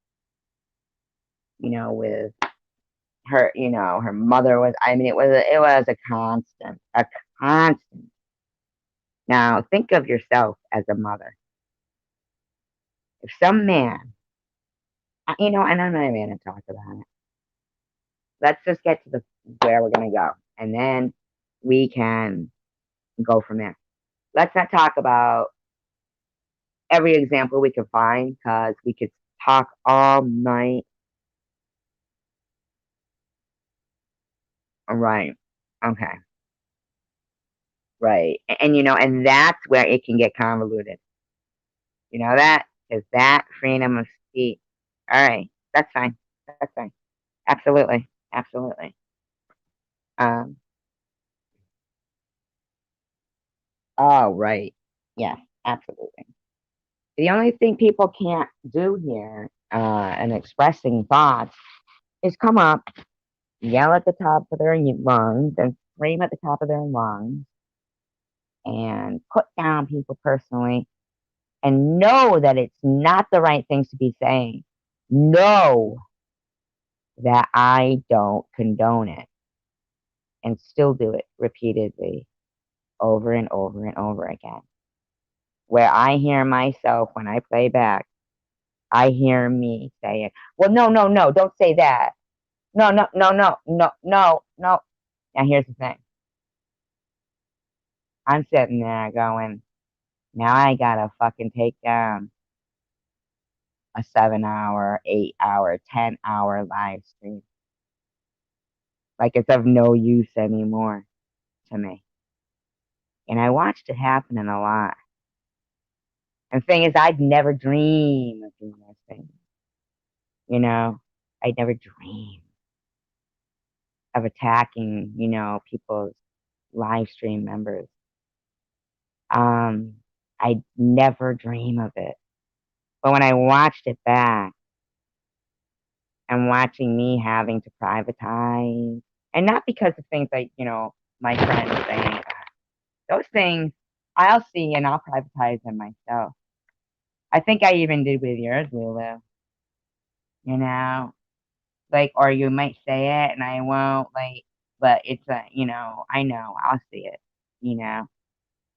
with her, her mother was, I mean, it was a constant, a constant. Now, think of yourself as a mother. If some man, and I'm not even going to talk about it. Let's just get to the where we're going to go, and then we can go from there. Let's not talk about every example we can find because we could talk all night. Right. Okay. Right. And that's where it can get convoluted. You know that? Is that freedom of speech? All right. That's fine. That's fine. Absolutely. Absolutely. Um, oh, right. Yes, absolutely. The only thing people can't do here in expressing thoughts is come up, yell at the top of their lungs, and scream at the top of their lungs, and put down people personally, and know that it's not the right things to be saying. Know that I don't condone it, and still do it repeatedly over and over and over again. Where I hear myself when I play back, I hear me saying, well, no, no, no, don't say that. No, no, no, no, no, no, no. Now here's the thing. I'm sitting there going, now I gotta fucking take down a 7 hour, 8 hour, 10 hour live stream. Like it's of no use anymore to me. And I watched it happening a lot. And the thing is, I'd never dream of doing those things. I'd never dream of attacking, people's live stream members. I'd never dream of it. But when I watched it back, and watching me having to privatize. And not because of things like, my friends saying, those things I'll see and I'll privatize them myself. I think I even did with yours, Lulu. You know, like, or you might say it and I won't, like, but it's I know, I'll see it. You know,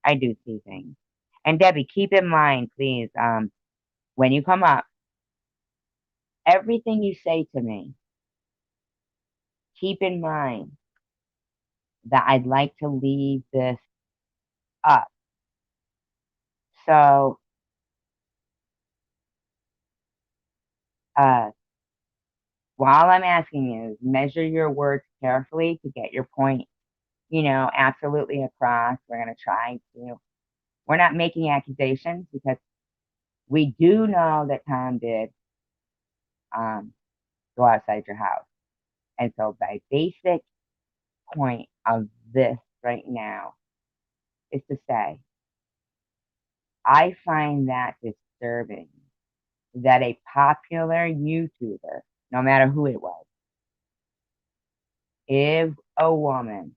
I do see things. And Debbie, keep in mind, please, when you come up, everything you say to me, keep in mind that I'd like to leave this up. So, uh, while I'm asking you, measure your words carefully to get your point, absolutely across. We're going to try to, we're not making accusations because we do know that Tom did um, go outside your house. And so, my basic point of this right now is to say, I find that disturbing that a popular YouTuber, no matter who it was, if a woman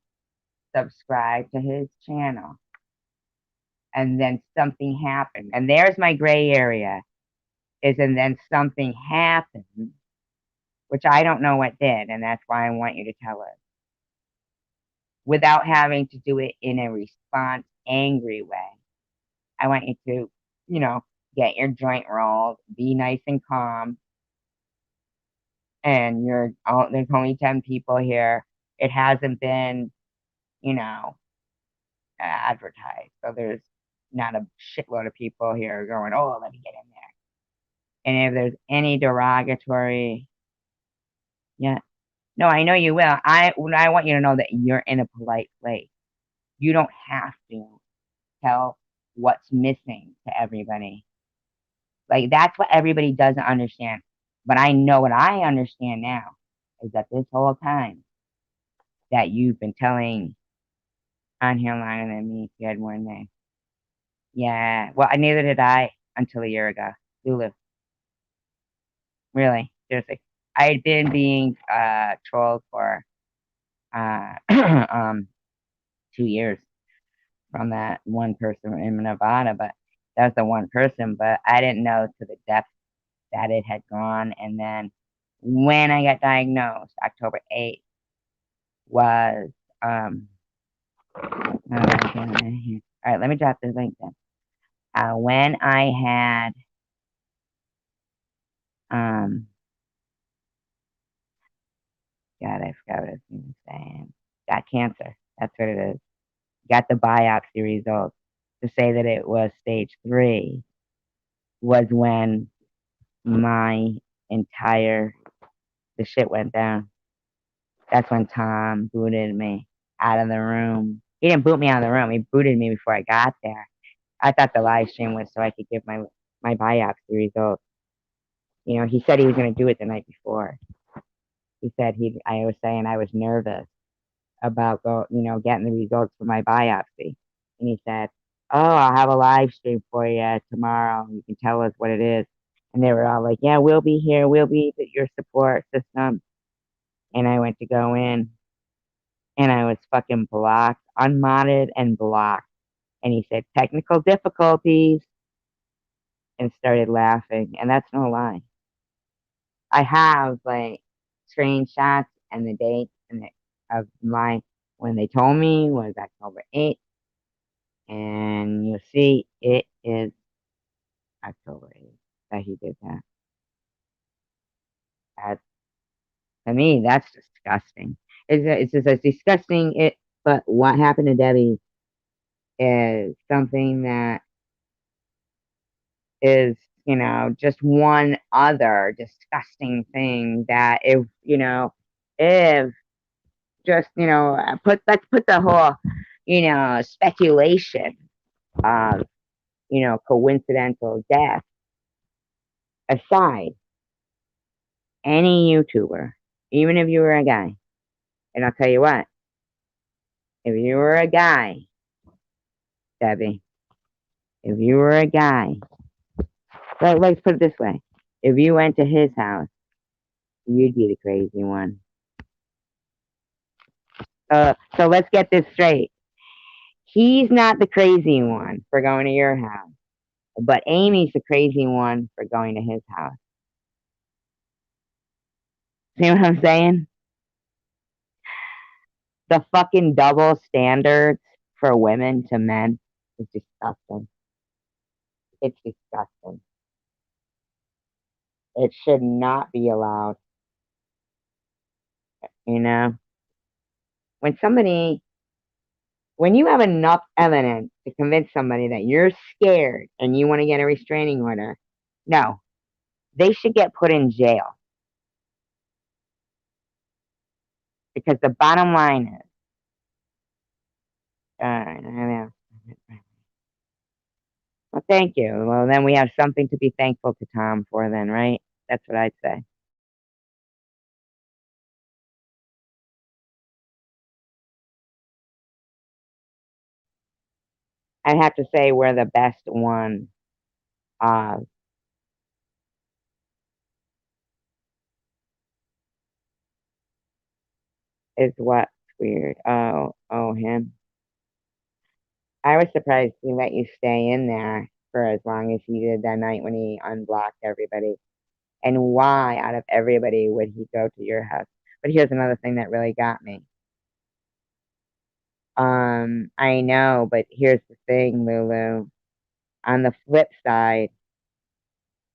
subscribed to his channel and then something happened, and there's my gray area, is and then something happened, which I don't know what did, and that's why I want you to tell us, without having to do it in a response, angry way. I want you to, get your joint rolled, be nice and calm, and there's only 10 people here. It hasn't been, you know, advertised. So there's not a shitload of people here going, oh, let me get in there. And if there's any derogatory, yeah, no, I know you will. I want you to know that you're in a polite place. You don't have to tell what's missing to everybody. Like, that's what everybody doesn't understand. But I know what I understand now is that this whole time that you've been telling on here longer than me, you had more name. Yeah. Well, neither did I until a year ago. Lulu. Really. Seriously. I had been being trolled for uh 2 years from that one person in Nevada, but that was the one person, but I didn't know to the depth that it had gone. And then when I got diagnosed, October 8th was all right, let me drop this link then. When I had God, I forgot what I was saying. Got cancer. That's what it is. Got the biopsy results. To say that it was stage 3 was when my the shit went down. That's when Tom booted me out of the room. He didn't boot me out of the room. He booted me before I got there. I thought the live stream was so I could give my biopsy results. He said he was going to do it the night before. He said I was saying I was nervous about getting the results for my biopsy. And he said, oh, I'll have a live stream for you tomorrow. You can tell us what it is. And they were all like, yeah, we'll be here. We'll be your support system. And I went to go in and I was fucking blocked, unmodded and blocked. And he said, technical difficulties, and started laughing. And that's no lie. I have like screenshots and the date of when they told me was October 8th. And you'll see it is October 8th that he did that. To me, that's disgusting. It's just disgusting. But what happened to Debbie is something that is, just one other disgusting thing that if just, let's put the whole, speculation of, coincidental death aside. Any YouTuber, even if you were a guy, and I'll tell you what, if you were a guy, Debbie, if you were a guy, let's put it this way. If you went to his house You'd be the crazy one. So let's get this straight. He's not the crazy one for going to your house, but Amy's the crazy one for going to his house. See what I'm saying? The fucking double standards for women to men is disgusting. It's disgusting. It should not be allowed. You know, when somebody, when you have enough evidence to convince somebody that you're scared and you want to get a restraining order, no, they should get put in jail. Because the bottom line is, well, thank you. Well, then we have something to be thankful to Tom for, then, right? That's what I'd say. I'd have to say we're the best one. Uh, is what's weird. Oh, him. I was surprised he let you stay in there for as long as he did that night when he unblocked everybody. And why, out of everybody, would he go to your house? But here's another thing that really got me. I know, but here's the thing, Lulu. On the flip side,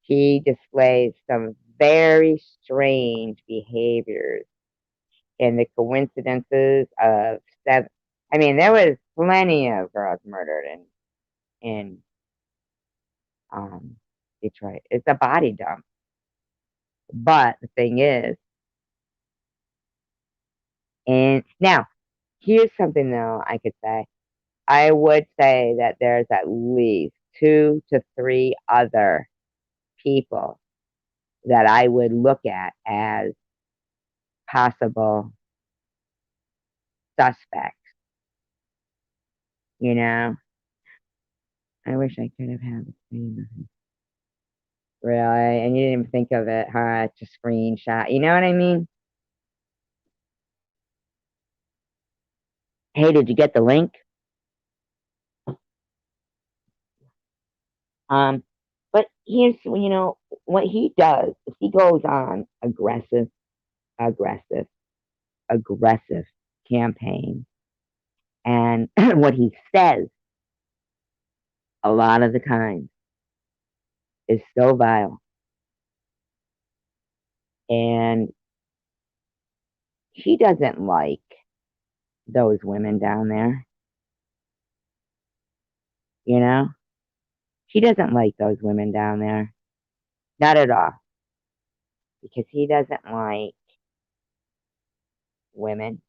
he displays some very strange behaviors and the coincidences of seven. I mean, there was plenty of girls murdered in Detroit. It's a body dump. But the thing is, and now here's something though I could say. I would say that there's at least two to three other people that I would look at as possible suspects. You know, I wish I could have had the same. Really, and you didn't even think of it, huh? It's a screenshot. You know what I mean? Hey, did you get the link? Um, but here's what he does is he goes on aggressive, aggressive campaign, and what he says a lot of the time is so vile, and he doesn't like those women down there. You know, he doesn't like those women down there, not at all, because he doesn't like women,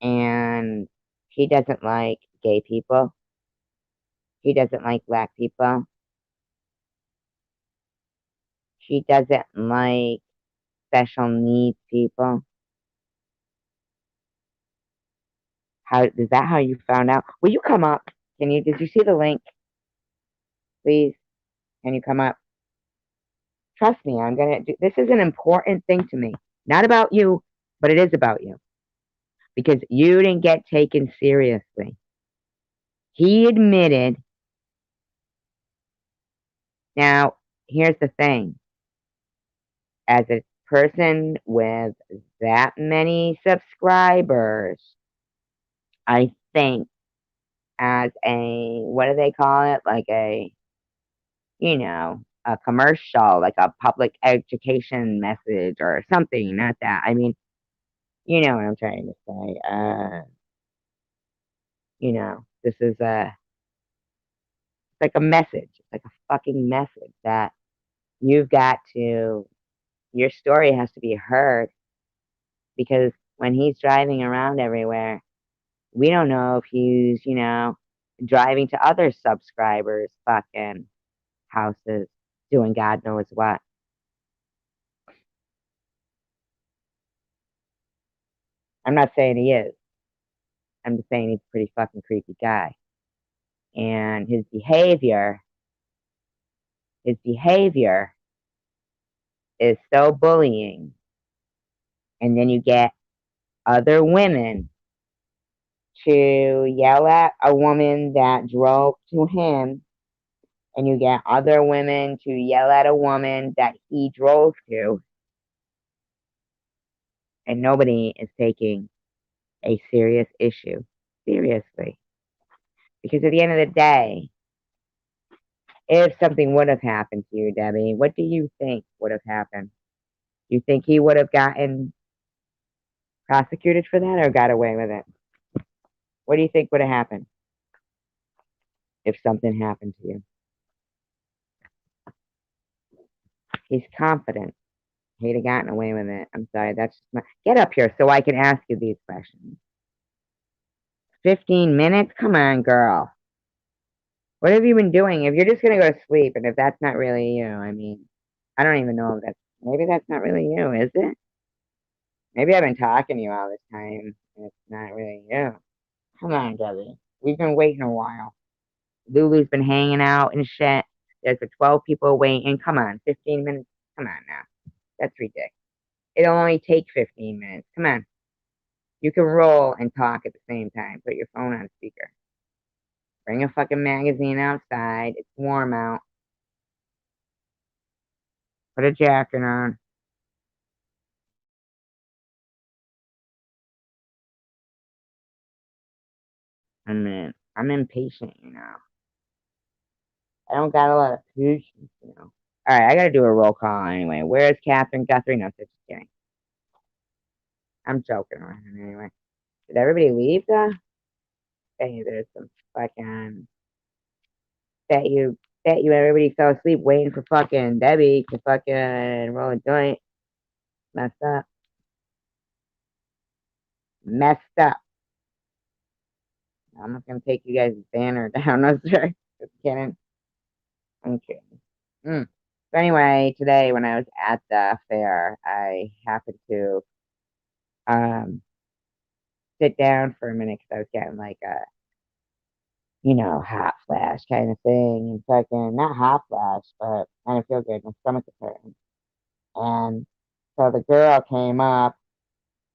and he doesn't like gay people. He doesn't like black people. He doesn't like special needs people. How is that how you found out? Will you come up? Did you see the link? Please, can you come up? Trust me, I'm gonna do this is an important thing to me. Not about you, but it is about you. Because you didn't get taken seriously. He admitted. Now, here's the thing. As a person with that many subscribers, I think as a, what do they call it? Like a commercial, like a public education message or something, not that. I mean, you know what I'm trying to say. This is like a message, like a fucking message that you've got to, your story has to be heard because when he's driving around everywhere, we don't know if he's, driving to other subscribers' fucking houses doing God knows what. I'm not saying he is. I'm just saying he's a pretty fucking creepy guy. And his behavior is so bullying, and then you get other women to yell at a woman that drove to him, and you get other women to yell at a woman that he drove to, and nobody is taking a serious issue seriously. Because at the end of the day, if something would have happened to you, Debbie, what do you think would have happened? You think he would have gotten prosecuted for that or got away with it? What do you think would have happened if something happened to you? He's confident. He'd have gotten away with it. I'm sorry. That's just my. Get up here so I can ask you these questions. 15 minutes? Come on, girl. What have you been doing? If you're just going to go to sleep, and if that's not really you, I mean, I don't even know if that's. Maybe that's not really you, is it? Maybe I've been talking to you all this time, and it's not really you. Come on, Debbie. We've been waiting a while. Lulu's been hanging out and shit. There's 12 people waiting. Come on, 15 minutes. Come on now. That's ridiculous. It'll only take 15 minutes. Come on. You can roll and talk at the same time. Put your phone on speaker. Bring a fucking magazine outside. It's warm out. Put a jacket on. I'm impatient, you know. I don't got a lot of patience, you know. All right, I gotta do a roll call anyway. Where's Catherine Guthrie? No, just kidding. I'm joking around anyway. Did everybody leave though? Hey, there's some fucking bet you everybody fell asleep waiting for fucking Debbie to fucking roll a joint. Messed up. Messed up. I'm not gonna take you guys' banner down. No, sir. Just kidding. I'm kidding. So anyway, today when I was at the fair, I happened to sit down for a minute because I was getting like a hot flash kind of thing, and fucking not hot flash, but kind of feel good. My stomach is hurting, and so the girl came up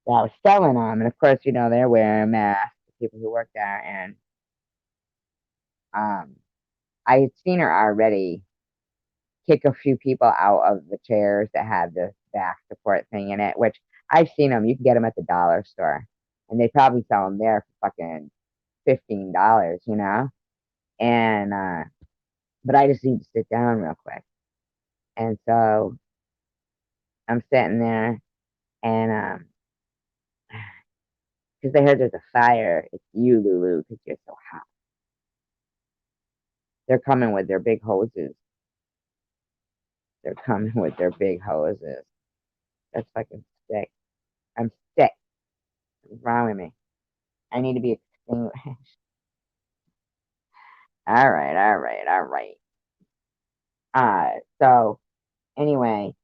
that was selling them, and of course, they're wearing masks, the people who work there, and um, I had seen her already kick a few people out of the chairs that had the back support thing in it, which I've seen them. You can get them at the dollar store, and they probably sell them there for fucking $15, and but I just need to sit down real quick, and so I'm sitting there, and because they heard there's a fire, it's you, Lulu, because you're so hot. They're coming with their big hoses. They're coming with their big hoses. That's fucking sick. I'm sick. What's wrong with me? I need to be extinguished. All right, all right, all right. So anyway,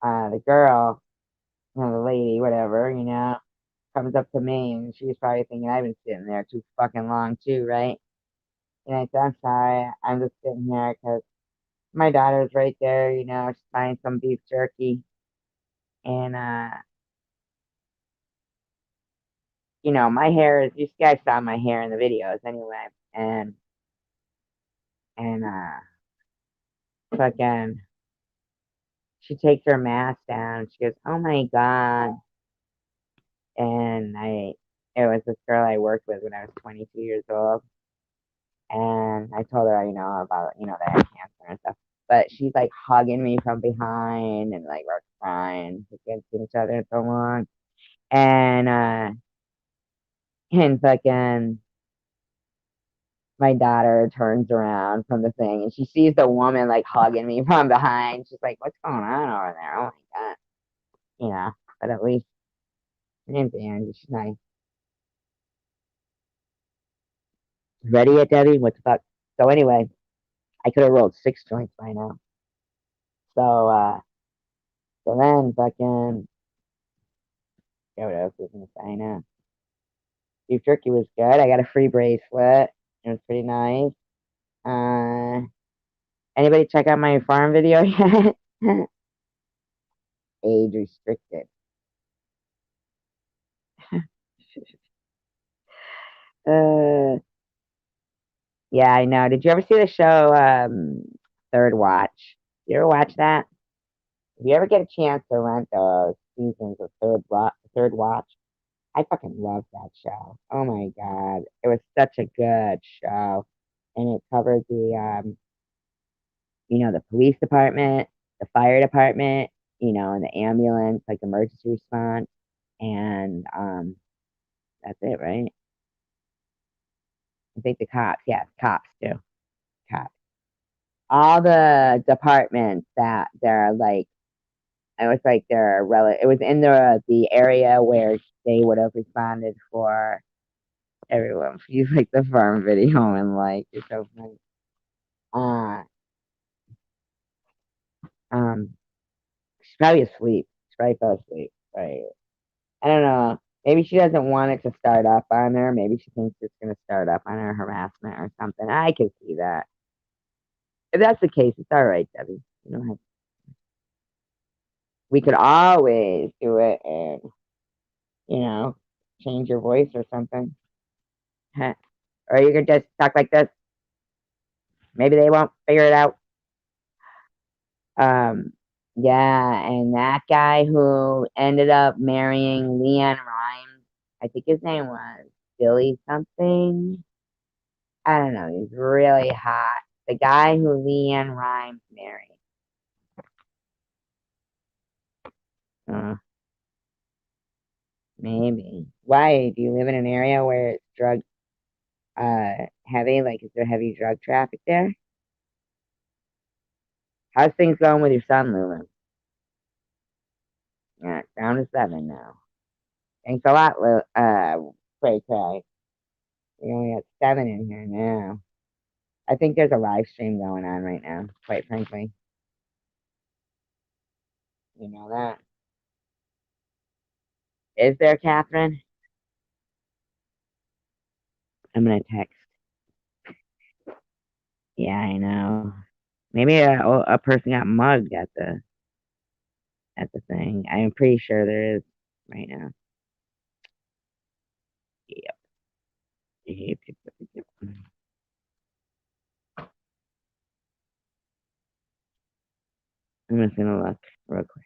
the girl, the lady, whatever, comes up to me, and she's probably thinking I've been sitting there too fucking long too, right? And I said, I'm sorry, I'm just sitting here because my daughter's right there, she's buying some beef jerky. And, my hair is, you guys saw my hair in the videos anyway. And fucking, she takes her mask down. She goes, oh my God. And it was this girl I worked with when I was 22 years old. And I told her, about, that I had cancer and stuff. But she's like hugging me from behind, and like we're crying. We can't see each other in so long. And fucking my daughter turns around from the thing, and she sees the woman like hugging me from behind. She's like, what's going on over there? Oh my God. But at least her name's Angie. She's nice. Ready yet, Debbie? What the fuck? So anyway, I could have rolled 6 joints by now. So then fucking, what else was I gonna say now? Beef jerky was good. I got a free bracelet. It was pretty nice. Anybody check out my farm video yet? age restricted. Uh, yeah, I know. Did you ever see the show Third Watch? You ever watch that? If you ever get a chance to rent those seasons of Third Watch, I fucking love that show. Oh my god, it was such a good show, and it covered the police department, the fire department, and the ambulance, like emergency response, and that's it, right? I think the cops, yes, cops too, cops. All the departments that they're like, it was like it was in the area where they would have responded for everyone. He's like the farm video and like it's so funny. Uh, um, she's probably asleep. She's probably fell asleep. Right. I don't know. Maybe she doesn't want it to start up on her. Maybe she thinks it's gonna start up on her harassment or something. I can see that. If that's the case, it's all right, Debbie. You don't have. We could always do it and you know change your voice or something. Or you could just talk like this. Maybe they won't figure it out. Um, yeah, and that guy who ended up marrying Leanne Rhymes, I think his name was Billy something. I don't know. He's really hot. The guy who Leanne Rhymes married. Uh, maybe. Why? Do you live in an area where it's drug heavy? Like, is there heavy drug traffic there? How's things going with your son, Lulu? Yeah, down to 7 now. Thanks a lot, Cray Cray. We only got 7 in here now. I think there's a live stream going on right now, quite frankly. You know that. Is there, Catherine? I'm gonna text. Yeah, I know. Maybe a person got mugged at the thing. I'm pretty sure there is right now. Yep. Yep, yep, yep, yep. I'm just gonna look real quick.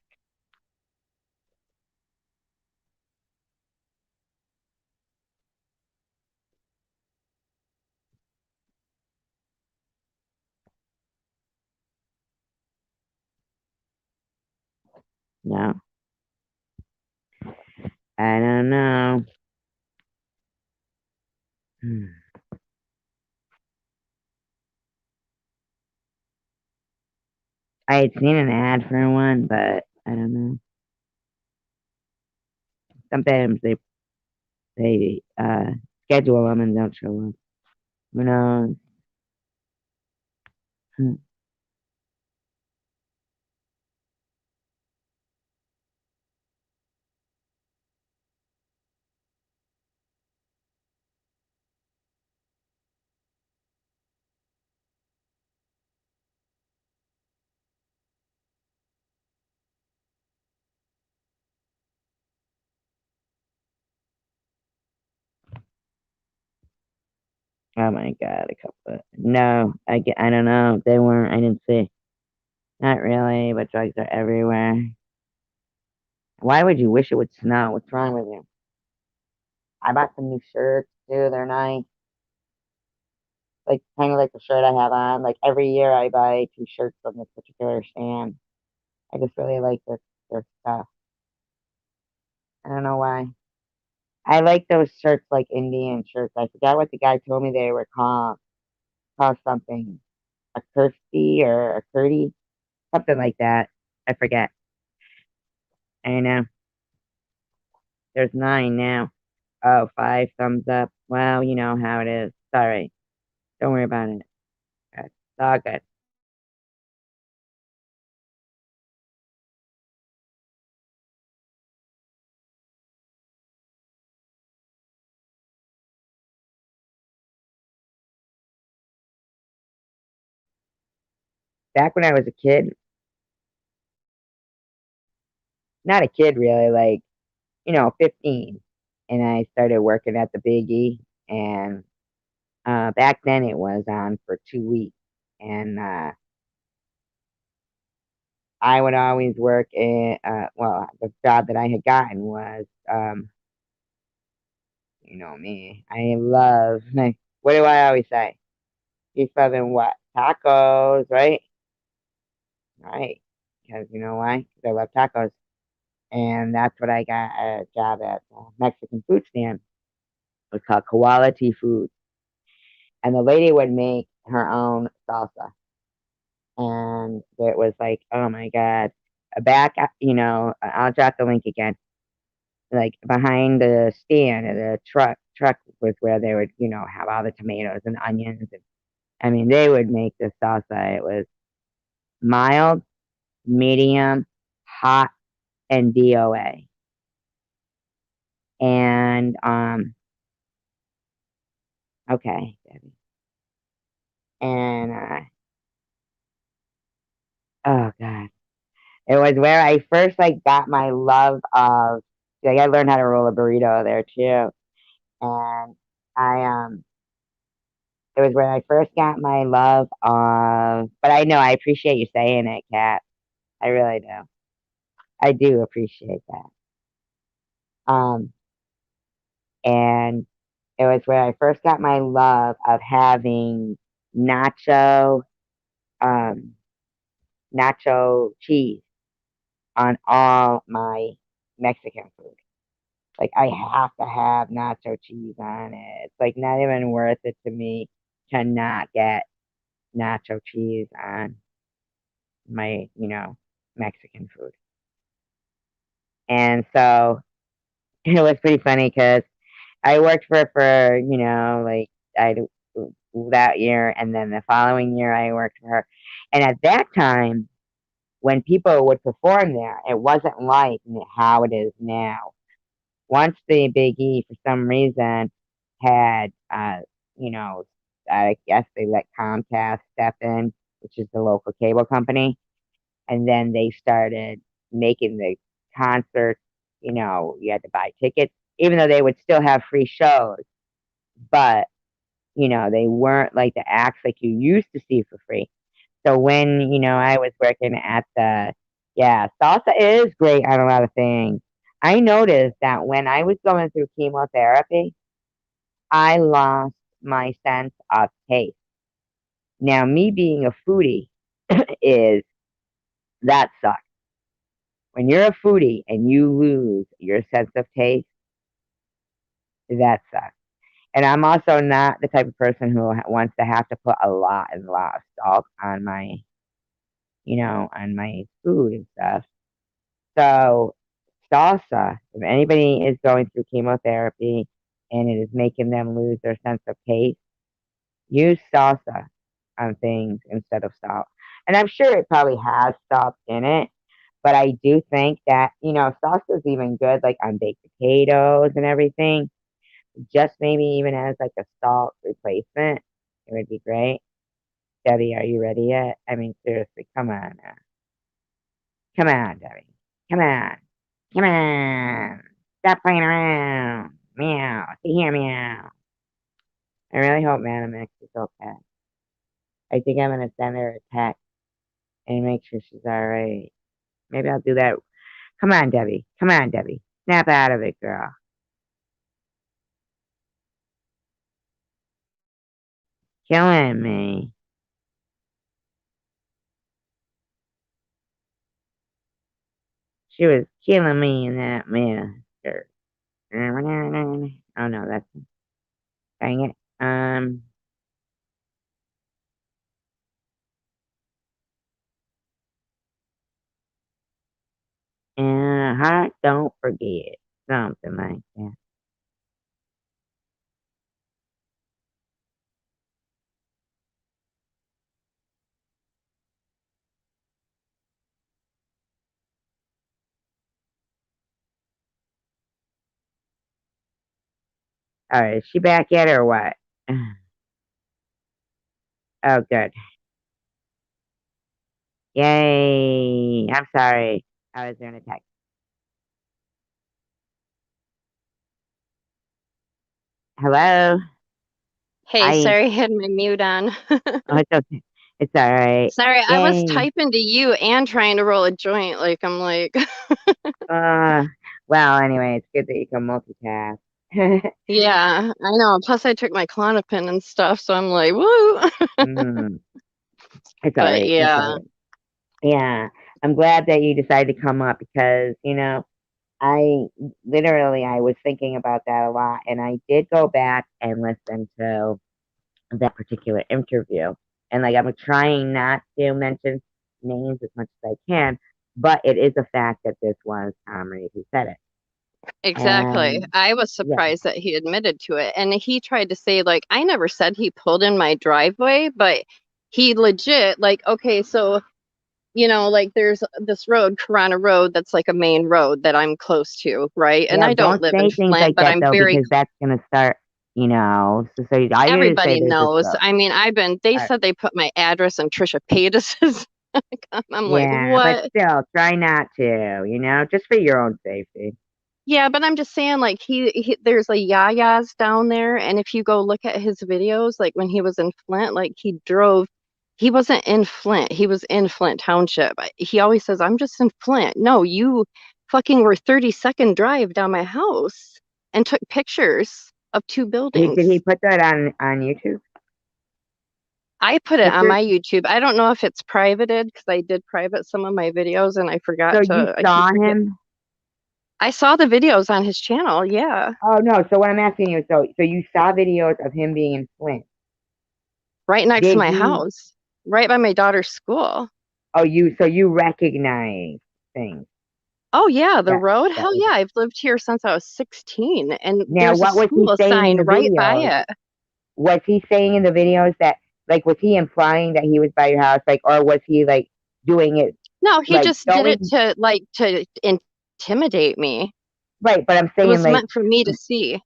No, I don't know. Hmm. I had seen an ad for one, but I don't know. Sometimes they schedule them and don't show up. Who knows? Hmm. Oh my god, a couple. No, I don't know. They weren't. I didn't see. Not really, but drugs are everywhere. Why would you wish it would snow? What's wrong with you? I bought some new shirts too. They're nice. Like kind of like the shirt I have on. Like every year I buy 2 shirts from this particular stand. I just really like their stuff. I don't know why. I like those shirts like Indian shirts. I forgot what the guy told me they were called. Called something. A Kirsty or a Curdy. Something like that. I forget. I know. There's 9 now. Oh, 5 thumbs up. Well, you know how it is. Sorry. Don't worry about it. It's all good. Back when I was a kid, not a kid really, like, 15. And I started working at the Biggie, and back then it was on for 2 weeks. And I would always work in, well, the job that I had gotten was, you know me, I love, like, what do I always say? He's loving what? Tacos, right? Right. Because you know why? 'Cause I love tacos. And that's what I got a job at a Mexican food stand. It was called Quality Food. And the lady would make her own salsa. And it was like, oh my God. Back, I'll drop the link again. Like behind the stand of the truck was where they would, have all the tomatoes and onions. And I mean, they would make the salsa. It was mild, medium, hot, and DOA. And okay, Debbie. And oh God. It was where I first like got my love of, like, I learned how to roll a burrito there too. And I it was where I first got my love of, but I know I appreciate you saying it, Kat. I really do. I do appreciate that. Um and it was where I first got my love of having nacho um nacho cheese on all my Mexican food. Like, I have to have nacho cheese on it. It's like not even worth it to me to not get nacho cheese on my, Mexican food. And so it was pretty funny because I worked for her for, like, I that year, and then the following year I worked for her. And at that time, when people would perform there, it wasn't like how it is now. Once the Big E, for some reason, had, you know, I guess they let Comcast step in, which is the local cable company, and then they started making the concerts. You had to buy tickets, even though they would still have free shows, but they weren't like the acts like you used to see for free. So when, I was working at yeah, salsa is great on a lot of things. I noticed that when I was going through chemotherapy, I lost my sense of taste. Now, me being a foodie is that sucks. When you're a foodie and you lose your sense of taste, that sucks. And I'm also not the type of person who wants to have to put a lot and a lot of salt on my food and stuff. So, salsa, if anybody is going through chemotherapy and it is making them lose their sense of taste, use salsa on things instead of salt. And I'm sure it probably has salt in it, but I do think that, salsa is even good like on baked potatoes and everything. Just maybe even as like a salt replacement, it would be great. Debbie, are you ready yet? I mean, seriously, come on now. Come on, Debbie. Come on. Come on. Stop playing around. Meow. See here, meow. I really hope Madam X is okay. I think I'm gonna send her a text and make sure she's alright. Maybe I'll do that. Come on, Debbie. Come on, Debbie. Snap out of it, girl. Killing me. She was killing me in that mess. Oh no, that's dang it. And heart don't forget. Something like that. Alright, is she back yet or what? Oh, good. Yay. I'm sorry. I was doing a text. Hello? Hey, Hi. sorry, I had my mute on. Oh, it's okay. It's all right. Sorry, I was Yay. typing to you and trying to roll a joint. Like, I'm like, Uh, well, anyway, it's good that you can multitask. yeah, I know. Plus, I took my Klonopin and stuff, so I'm like, woo. Mm, it's all But right. It's all yeah, right. Yeah. I'm glad that you decided to come up because, I I was thinking about that a lot and I did go back and listen to that particular interview. And like I'm trying not to mention names as much as I can, but it is a fact that this was Tom Reed who said it. exactly. And I was yeah, surprised that he admitted to it. And he tried to say, like, I never said he pulled in my driveway, but he legit, like, okay, so, like there's this road, Corona Road, that's like a main road that I'm close to, right? And yeah, I don't don't live in say things Flint, like but that I'm though, very because that's gonna start, so I didn't say everybody there's this knows. road. I mean, they Uh, said they put my address in Trisha Paytas's. I'm like, yeah, but what? still, try not to, just for your own safety. Yeah, but I'm just saying, like, there's a Yaya's down there, and if you go look at his videos, like when he was in Flint, like he wasn't in Flint, he was in Flint Township. He always says, I'm just in Flint. No, you fucking were 30-second drive down my house and took pictures of two Did he buildings. put that on YouTube? I put it on Pictures? my YouTube. I don't know if it's privated because I did private some of my videos and I So forgot you to, I keep saw forgetting. him? I saw the videos on his channel. Yeah. Oh no, so what I'm asking you, so you saw videos of him being in Flint. Right next to Did my he house, right by my daughter's school. so you recognize things Oh, yeah. The that road. that Hell was yeah. it. I've lived here since I was 16 and Now there's a what was he school saying in sign the right by videos? it. Was he saying in the videos that like was he implying that he was by your house, like, or was he like doing it No, he like just did it going to intimidate me. right, but I'm It saying was like meant for me to see.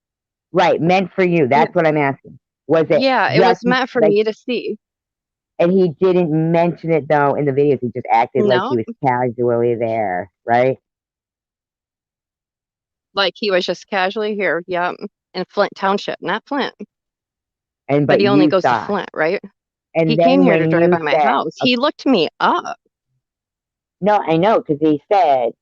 right, meant for you. Yeah, That's what I'm asking. Was it yeah, it just was meant for like me to see. and he didn't mention it though in the videos, he just acted like he No, was casually there, right? like he was just casually here. Yeah, in Flint Township, not Flint, And but but he only you goes to saw. Flint, right? He And came then here to when drive you by my said, house. He looked me up. no, I know, because he said,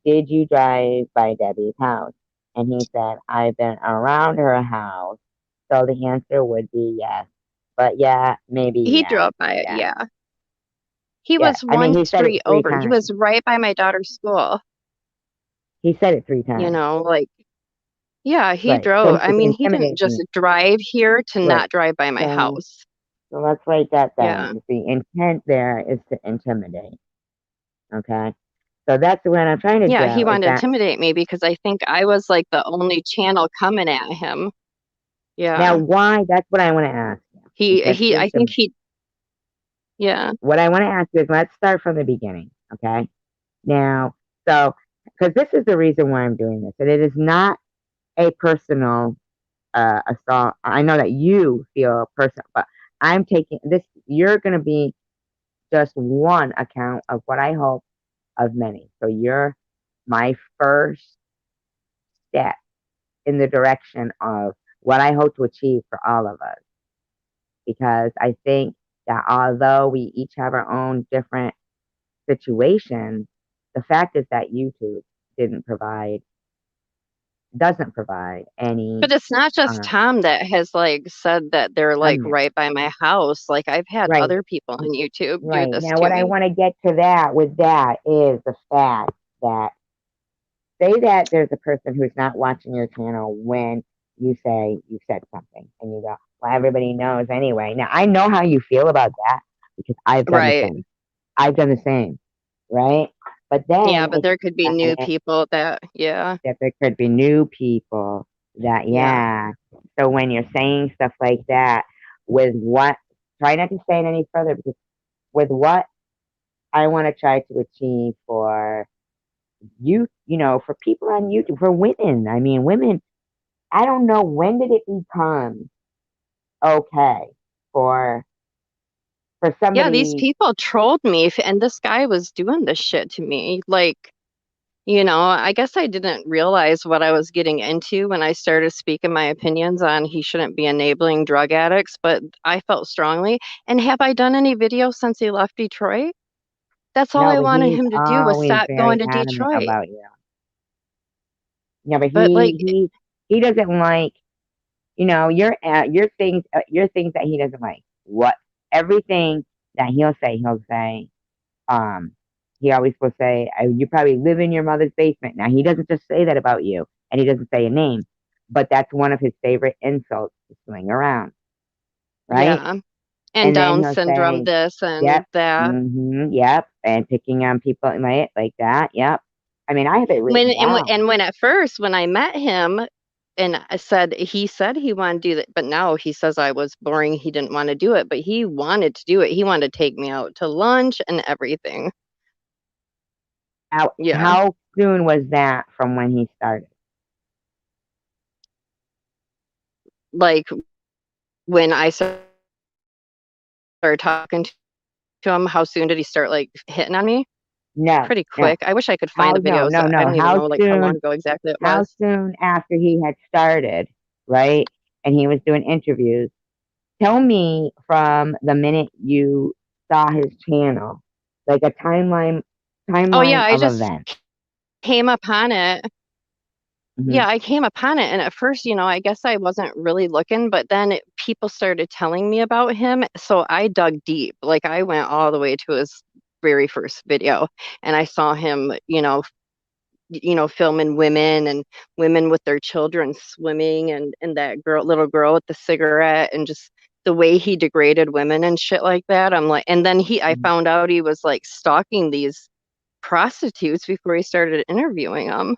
did you drive by Debbie's house? And he said, I've been around her house. So the answer would be yes. But yeah, maybe He yes. drove by it. Yeah. Yeah. He Yeah. was I mean, one he said it street three over. He times. was right by my daughter's school. He said it three times. Like, yeah, he Right. So drove. he I was mean, he didn't intimidating. just drive here to Right. not drive by my So, house. so let's write that Yeah. down. The intent there is to intimidate. Okay. So that's what I'm trying to Yeah, he do is wanted to that intimidate me because I think I was like the only channel coming at him. now Yeah. why that's what I want to ask you. Because here's I think the yeah. what I want to ask you is let's start from the beginning, okay? Now, so because this is the reason why I'm doing this, and it is not a personal assault. I know that you feel personal, but I'm taking this. You're going to be just one account of what I hope of many. So you're my first step in the direction of what I hope to achieve for all of us. Because I think that although we each have our own different situations, the fact is that YouTube didn't provide, doesn't provide any But it's not just um, Tom that has like said that they're like done that. right by my house. Like I've had Right, other people on YouTube do right. this Now, to what I me. want to get to that with that is the fact that say that there's a person who's not watching your channel when you say you said something and you go, well, everybody knows anyway. Now, I know how you feel about that because I've done the Right. same. I've done the same, right? But Yeah, then but there could be new people that, yeah. that there could be new people that, Yeah. yeah. So when you're saying stuff like that, with what, try not to say it any further because with what I want to try to achieve for you, for people on YouTube, for women. I mean, women, I don't know when did it become okay for for Yeah, these somebody, people trolled me and this guy was doing this shit to me. Like, I guess I didn't realize what I was getting into when I started speaking my opinions on he shouldn't be enabling drug addicts, but I felt strongly. And have I done any videos since he left Detroit? That's all No, I but wanted he's him to do was always stop going very to adamant Detroit. about you. Yeah, but But like, he doesn't like, your things that he doesn't like. What everything that he'll say. Um, he always will say, "You probably live in your mother's basement." Now he doesn't just say that about you, and he doesn't say a name, but that's one of his favorite insults to sling around, right? yeah, and And then Down he'll syndrome say, this and "Yep, that. yep," and picking on people like that. Yep. I mean, I have it When written down. and when at first when I met him and I said he said he wanted to do that, but now he says I was boring. He didn't want to do it, but he wanted to do it. He wanted to take me out to lunch and everything. Yeah. How soon was that from when he started? Like when I started talking to him, how soon did he start like hitting on me? No, Pretty no. quick. I wish I could find How? the No, videos. no, I no. don't even know like how long ago exactly it How was. soon after he had started, right? And he was doing interviews. Tell me from the minute you saw his channel, like a Oh yeah, timeline I of just events. came upon it. Hmm. Yeah, I came upon it, and at first, I guess I wasn't really looking, but then people started telling me about him, so I dug deep. Like I went all the way to his very first video, and I saw him, filming women and women with their children swimming, and that little girl with the cigarette, and just the way he degraded women and shit like that. I'm like, and then I found out he was like stalking these prostitutes before he started interviewing them.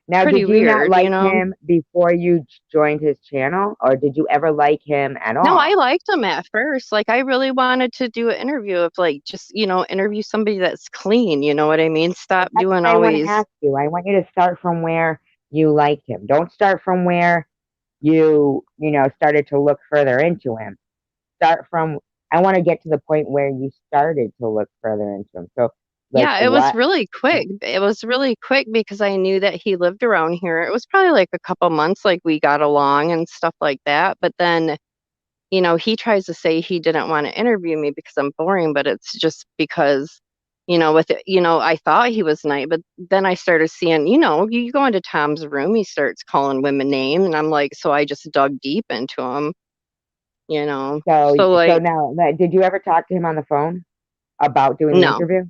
Now, Pretty did you not weird, you like know? him before you joined his channel, or did you ever like him at No, I all? liked him at first. Like I really wanted to do an interview of like just, interview somebody that's clean, you know what I mean? But Stop that's doing what I all want to these. ask you. I want you to start from where you liked him. Don't start from where you started to look further into him. Start from, I want to get to the point where you started to look further into him. So, like, Yeah, it was what? really quick. It was really quick because I knew that he lived around here. It was probably like a couple months like we got along and stuff like that. But then, he tries to say he didn't want to interview me because I'm boring, but it's just because with it, I thought he was nice, but then I started seeing, you go into Tom's room, he starts calling women names, and I'm like, so I just dug deep into him. So, So so like, now, did you ever talk to him on the phone about doing the no, interview?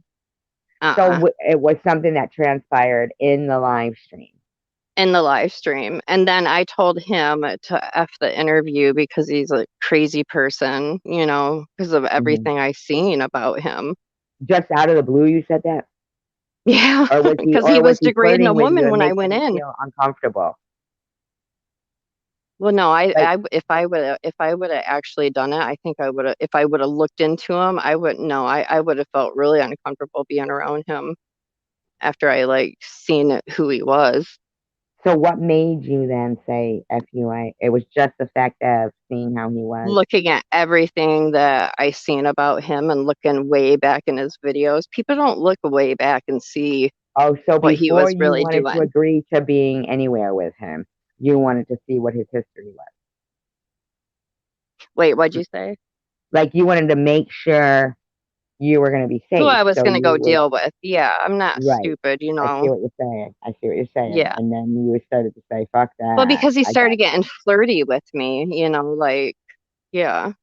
So, uh-uh, it was something that transpired in the live stream. in the live stream. And then I told him to F the interview because he's a crazy person, because of Hmm. everything I seen about him. Just out of the blue, you said that, Yeah, because he or was was he degrading a flirting with you woman and when I making went you in. feel uncomfortable? Well, no, Like, if I would have actually done it, I think I would have. If I would have looked into him, I wouldn't know. I would have felt really uncomfortable being around him after I like seen who he was. so what made you then say FUA? It was just the fact of seeing how he was. Looking at everything that I seen about him and looking way back in his videos, people don't look way back and see Oh, so what he before was you really wanted to doing. agree to being anywhere with him, you wanted to see what his history was. Wait, what'd you say? Like you wanted to make sure you were going to be Who safe. I was So gonna you go would, deal with. Yeah, I'm not right. stupid, I see what you're saying. I see what you're saying. Yeah. And then you started to say, fuck Well, that. because he I got started you. getting flirty with me, like, yeah.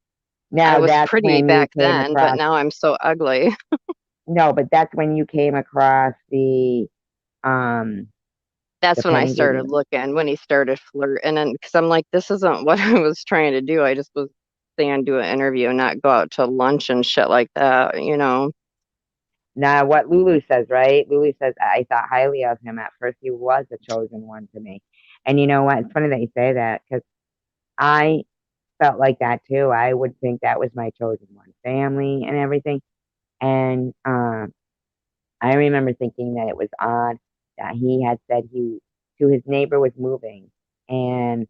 I Now was that's pretty when you back came then, but across, now I'm so ugly. no, but that's when you came across um, the That's when I petting started video. looking, when he started flirting, and because I'm like, this isn't what I was trying to do. I just was saying do an interview, not go out to lunch and shit like that. Now, what Lulu says, right? Lulu says, I thought highly of him at first. He was a chosen one to me. And you know what? It's funny that you say that because I felt like that too. I would think that was my chosen one, family and everything. And I remember thinking that it was odd that he had said he to his neighbor was moving and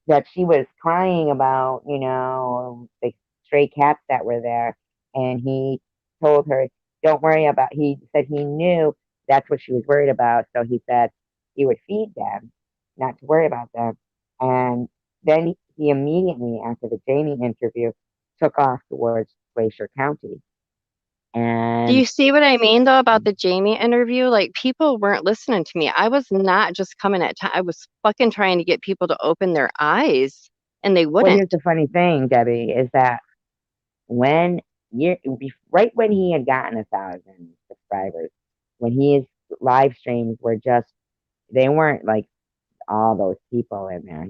that she was crying about, the stray cats that were there. And he told her, don't worry about, he said he knew that's what she was worried about. So he said he would feed them, not to worry about them. And then he immediately, after the Jamie interview, took off towards Glacier County. Do And you see what I mean though about the Jamie interview? Like people weren't listening to me. I was not just coming at time. I was fucking trying to get people to open their eyes and they well, here's wouldn't. the funny thing, Debbie, is that when right when he had gotten 1,000 subscribers, when his live streams were just, they weren't like all those people in there,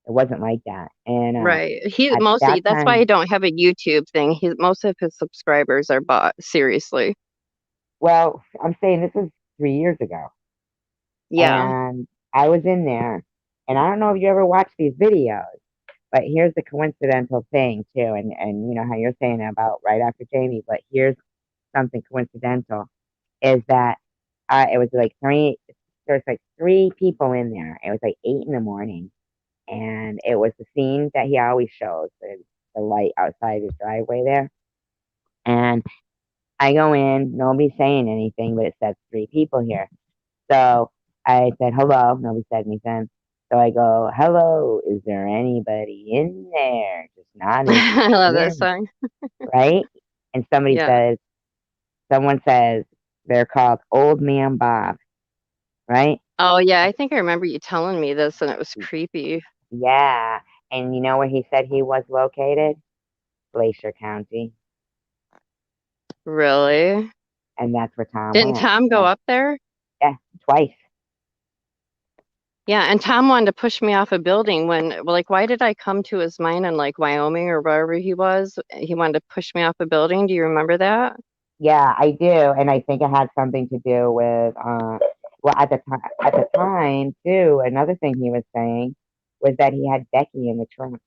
it wasn't like that. And Right. He at that mostly that's why I time, don't have a YouTube thing. He most of his subscribers are bought. Seriously. well, I'm saying this was 3 years ago, Yeah. and I was in there, and I don't know if you ever watched these videos, but here's the coincidental thing too, and you know how you're saying about right after Jamie, but here's something coincidental is that it was like there's like three people in there. It was like 8 in the morning, and it was the scene that he always shows, the light outside his driveway there. And I go in, nobody's saying anything, but it says three people here. So I said hello. Nobody said anything. So I go, hello, is there anybody in there? Just nodded. You I can love hear that me, song. right? And Yeah. someone says they're called Old Man Bob, right? Oh yeah, I think I remember you telling me this and it was creepy. Yeah. And you know where he said he was located? Glacier County. Really? And that's where Tom Didn't went. Tom go Yeah. up there? Yeah. Twice. Yeah, and Tom wanted to push me off a building when, like, why did I come to his mine in like Wyoming or wherever he was? He wanted to push me off a building. Do you remember that? Yeah, I do. And I think it had something to do with, well, at the time, too, another thing he was saying was that he had Becky in the trunk.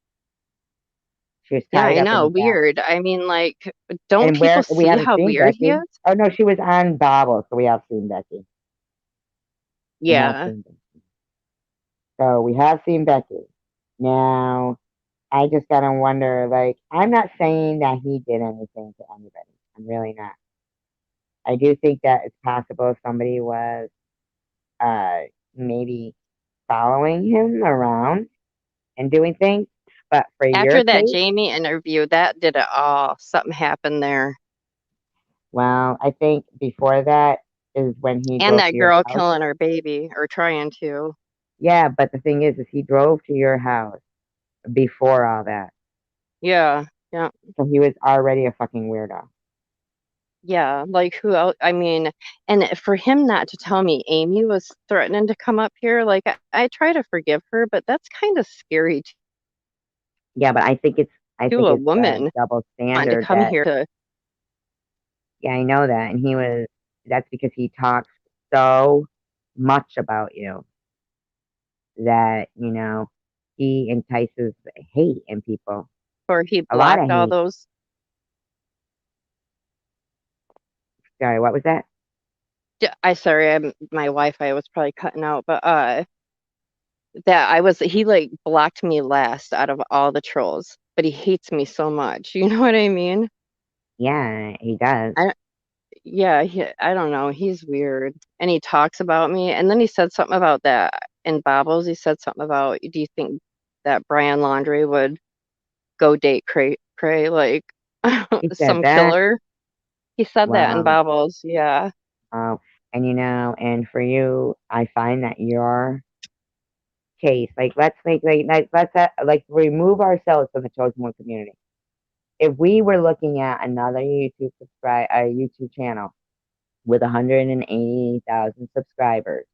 She was Yeah, tied I up in know. the back. Weird. I mean, like, don't And people where we see haven't how seen weird he Becky. is? Oh, no, she was on Bobble. So we have seen Becky. We have Yeah. seen Becky. So we have seen Becky. Now, I just gotta wonder, like, I'm not saying that he did anything to anybody. I'm really not. I do think that it's possible somebody was uh maybe following him around and doing things. But for your After that case, Jamie interview, that did it all. Something happened there. well, I think before that is when he And drove that to your girl house. killing her baby or trying to. Yeah, but the thing is he drove to your house before all that. Yeah. Yeah. So he was already a fucking weirdo. Yeah, like who else? I mean, and for him not to tell me Amy was threatening to come up here, like I try to forgive her, but that's kind of scary Yeah, but I to think a it's a woman double wanting to standard come that, here to, yeah, I know that. And that's because he talks so much about you that, he entices hate in people, or he a lot of blocked all hate. those. Sorry, what was that? Sorry, my Wi-Fi was probably cutting out, but that I was he like blocked me last out of all the trolls, but he hates me so much. You know what I mean? Yeah, he does. I Yeah, I don't know. He's weird. And he talks about me. And then he said something about that in Babbles. He said something about, do you think that Brian Laundrie would go date Cray like He said some that. killer? He said that in Wow. Babbles. Yeah. Oh, and and for you, I find that your case, like, let's make, let's like remove ourselves from the chosen one community. If we were looking at another YouTube channel with 180,000 subscribers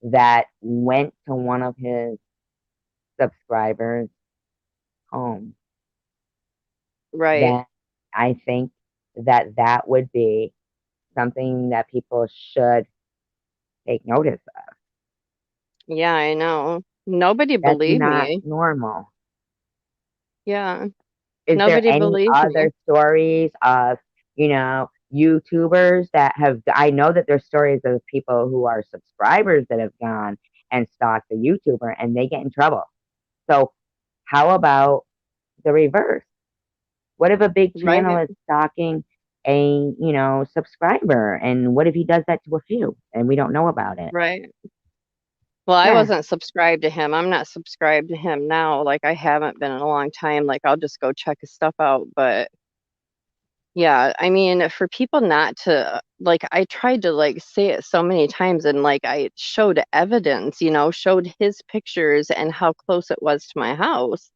that went to one of his subscribers' home, Right. then I think that that would be something that people should take notice of. Yeah, I know. Nobody That's believed not me. normal. Yeah. Is there Nobody any believed me. other stories of, YouTubers that have, I know that there's stories of people who are subscribers that have gone and stalked the YouTuber and they get in trouble. So how about the reverse? What if a big channel Right. is stalking? a subscriber. And what if he does that to a few and we don't know about it? Right. Well, I Yeah, wasn't subscribed to him. I'm not subscribed to him now. Like I haven't been in a long time. Like I'll just go check his stuff out. But yeah, I mean, for people not to like, I tried to like say it so many times and like I showed evidence, showed his pictures and how close it was to my house,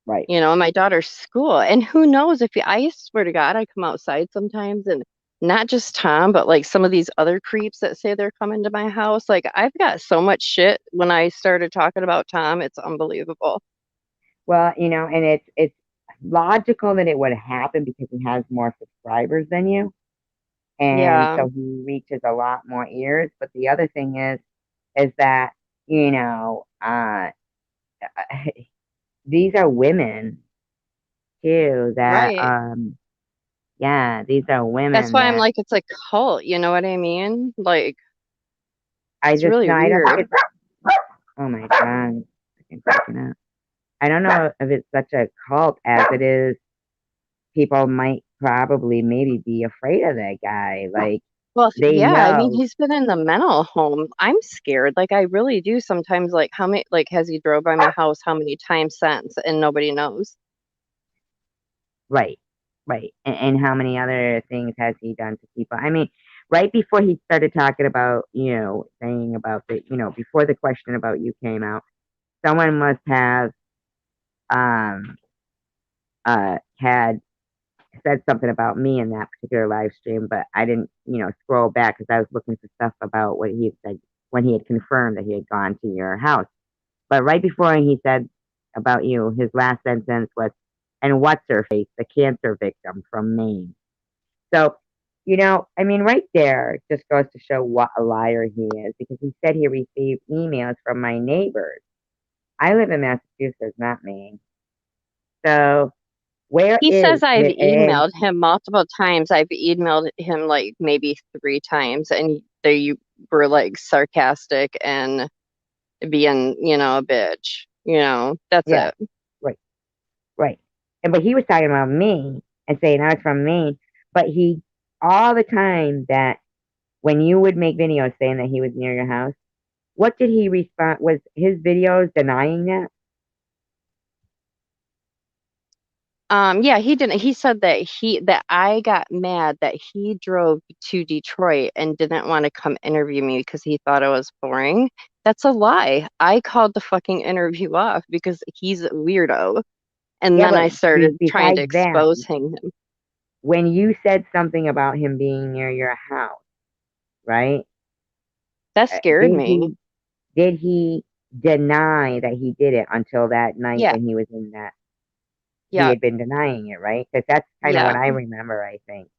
right. my daughter's school. And who knows if I swear to God, I come outside sometimes and not just Tom, but like some of these other creeps that say they're coming to my house. Like I've got so much shit when I started talking about Tom, it's unbelievable. Well, and it's logical that it would happen because he has more subscribers than you, and Yeah, so he reaches a lot more ears. But the other thing is that you know, these are women too. That right. yeah, these are That's women why I'm that like, it's a cult, you know what I mean? Like, I it's just really I don't think weird. it's. Oh my god, freaking cracking up. I don't know if it's such a cult as it is. People might probably maybe be afraid of that guy. Like Well, they yeah, I mean, know, he's been in the mental home. I'm scared. Like, I really do sometimes, like, how many, like, has he drove by my house how many times since, and nobody knows? right, right, and how many other things has he done to people? I mean, right before he started talking about, saying about before the question about you came out, someone must have um had said something about me in that particular live stream, but I didn't, scroll back because I was looking for stuff about what he had said when he had confirmed that he had gone to your house. But right before he said about you, his last sentence was, "And what's her face, the cancer victim from Maine." So, I mean, right there just goes to show what a liar he is because he said he received emails from my neighbors. I live in Massachusetts, not Maine. So, where He is says I've the, and emailed him multiple times. I've emailed him like maybe 3 times, and they were like sarcastic and being, a bitch. That's yeah, it. right, right. But he was talking about me and saying I was from Maine, but he, all the time that when you would make videos saying that he was near your house, what did he respond? Was his videos denying that? Yeah, he didn't. He said that I got mad that he drove to Detroit and didn't want to come interview me because he thought I was boring. That's a lie. I called the fucking interview off because he's a weirdo. And Yeah, then but I started trying to besides that, expose him. when you said something about him being near your house, right? That scared Did me. he deny that he did it until that night Yeah, when he was in that? He yeah, had been denying it, right? Because that's kind of yeah. what I remember. I think.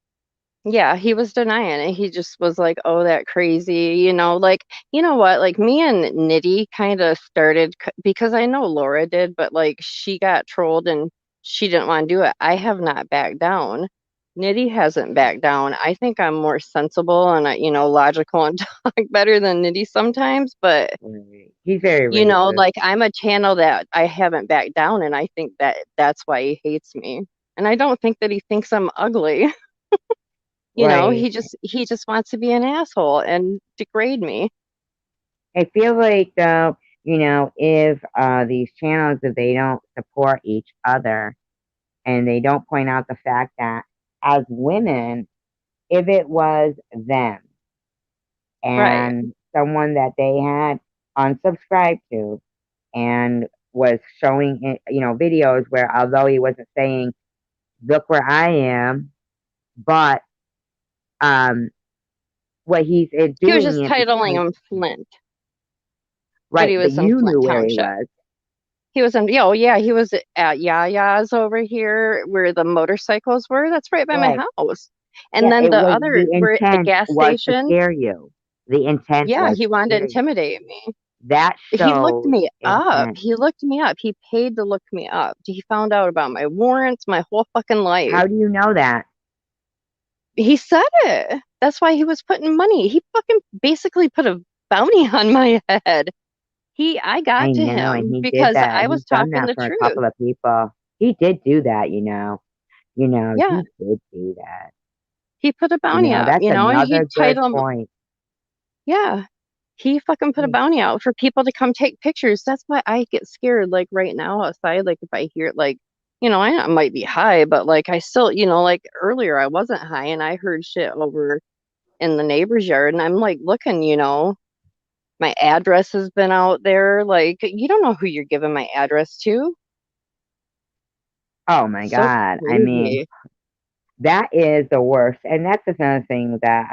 Yeah, he was denying it. He just was like, "Oh, that crazy," like, you know what? Like me and Nitty kind of started because I know Laura did, but like she got trolled and she didn't want to do it. I have not backed down. Nitty hasn't backed down. I think I'm more sensible and logical and talk better than Nitty sometimes, but Right. He's very racist. like I'm a channel that I haven't backed down and I think that that's why he hates me. And I don't think that he thinks I'm ugly. Right. He just wants to be an asshole and degrade me. I feel like though, if these channels if they don't support each other and they don't point out the fact that as women, if it was them Right. and someone that they had unsubscribed to and was showing it, videos where although he wasn't saying, "Look where I am," but um, what he's He was doing just it titling because him Flint, but right, he but was in you Flint knew where he Township. was, He was in, oh yeah, he was at Yaya's over here where the motorcycles were. That's right by my right? house. And Yeah, then it the was other, the we're at the intent gas was to station. scare you. The intent Yeah, was he to wanted to scare you. intimidate me. That He looked shows me up. intent. He looked me up. He paid to look me up. He found out about my warrants, my whole fucking life. How do you know that? He said it. That's why he was putting money. He fucking basically put a bounty on my head. I I got to know, and him he did because that. I He's was done talking that the for a truth. couple of people. He did do that. Yeah. He did do that. He put a You bounty know, out, that's and another he good titled him, point. yeah, he fucking put a Hey, bounty out for people to come take pictures. That's why I get scared, like right now outside, like if I hear like, I might be high, but like I still, like earlier I wasn't high and I heard shit over in the neighbor's yard and I'm like looking, my address has been out there. Like, you don't know who you're giving my address to. oh my So God. I mean, crazy. that is the worst. And that's another thing that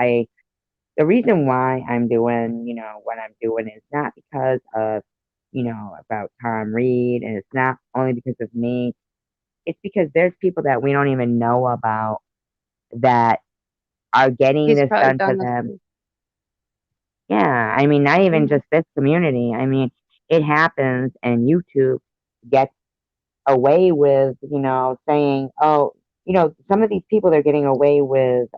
the reason why I'm doing, what I'm doing is not because of, about Tom Reed, and it's not only because of me. It's because there's people that we don't even know about that are getting He's this probably done to done this. them. Yeah, I mean, not even Yeah. just this community. I mean, it happens, and YouTube gets away with, saying, oh, some of these people are getting away with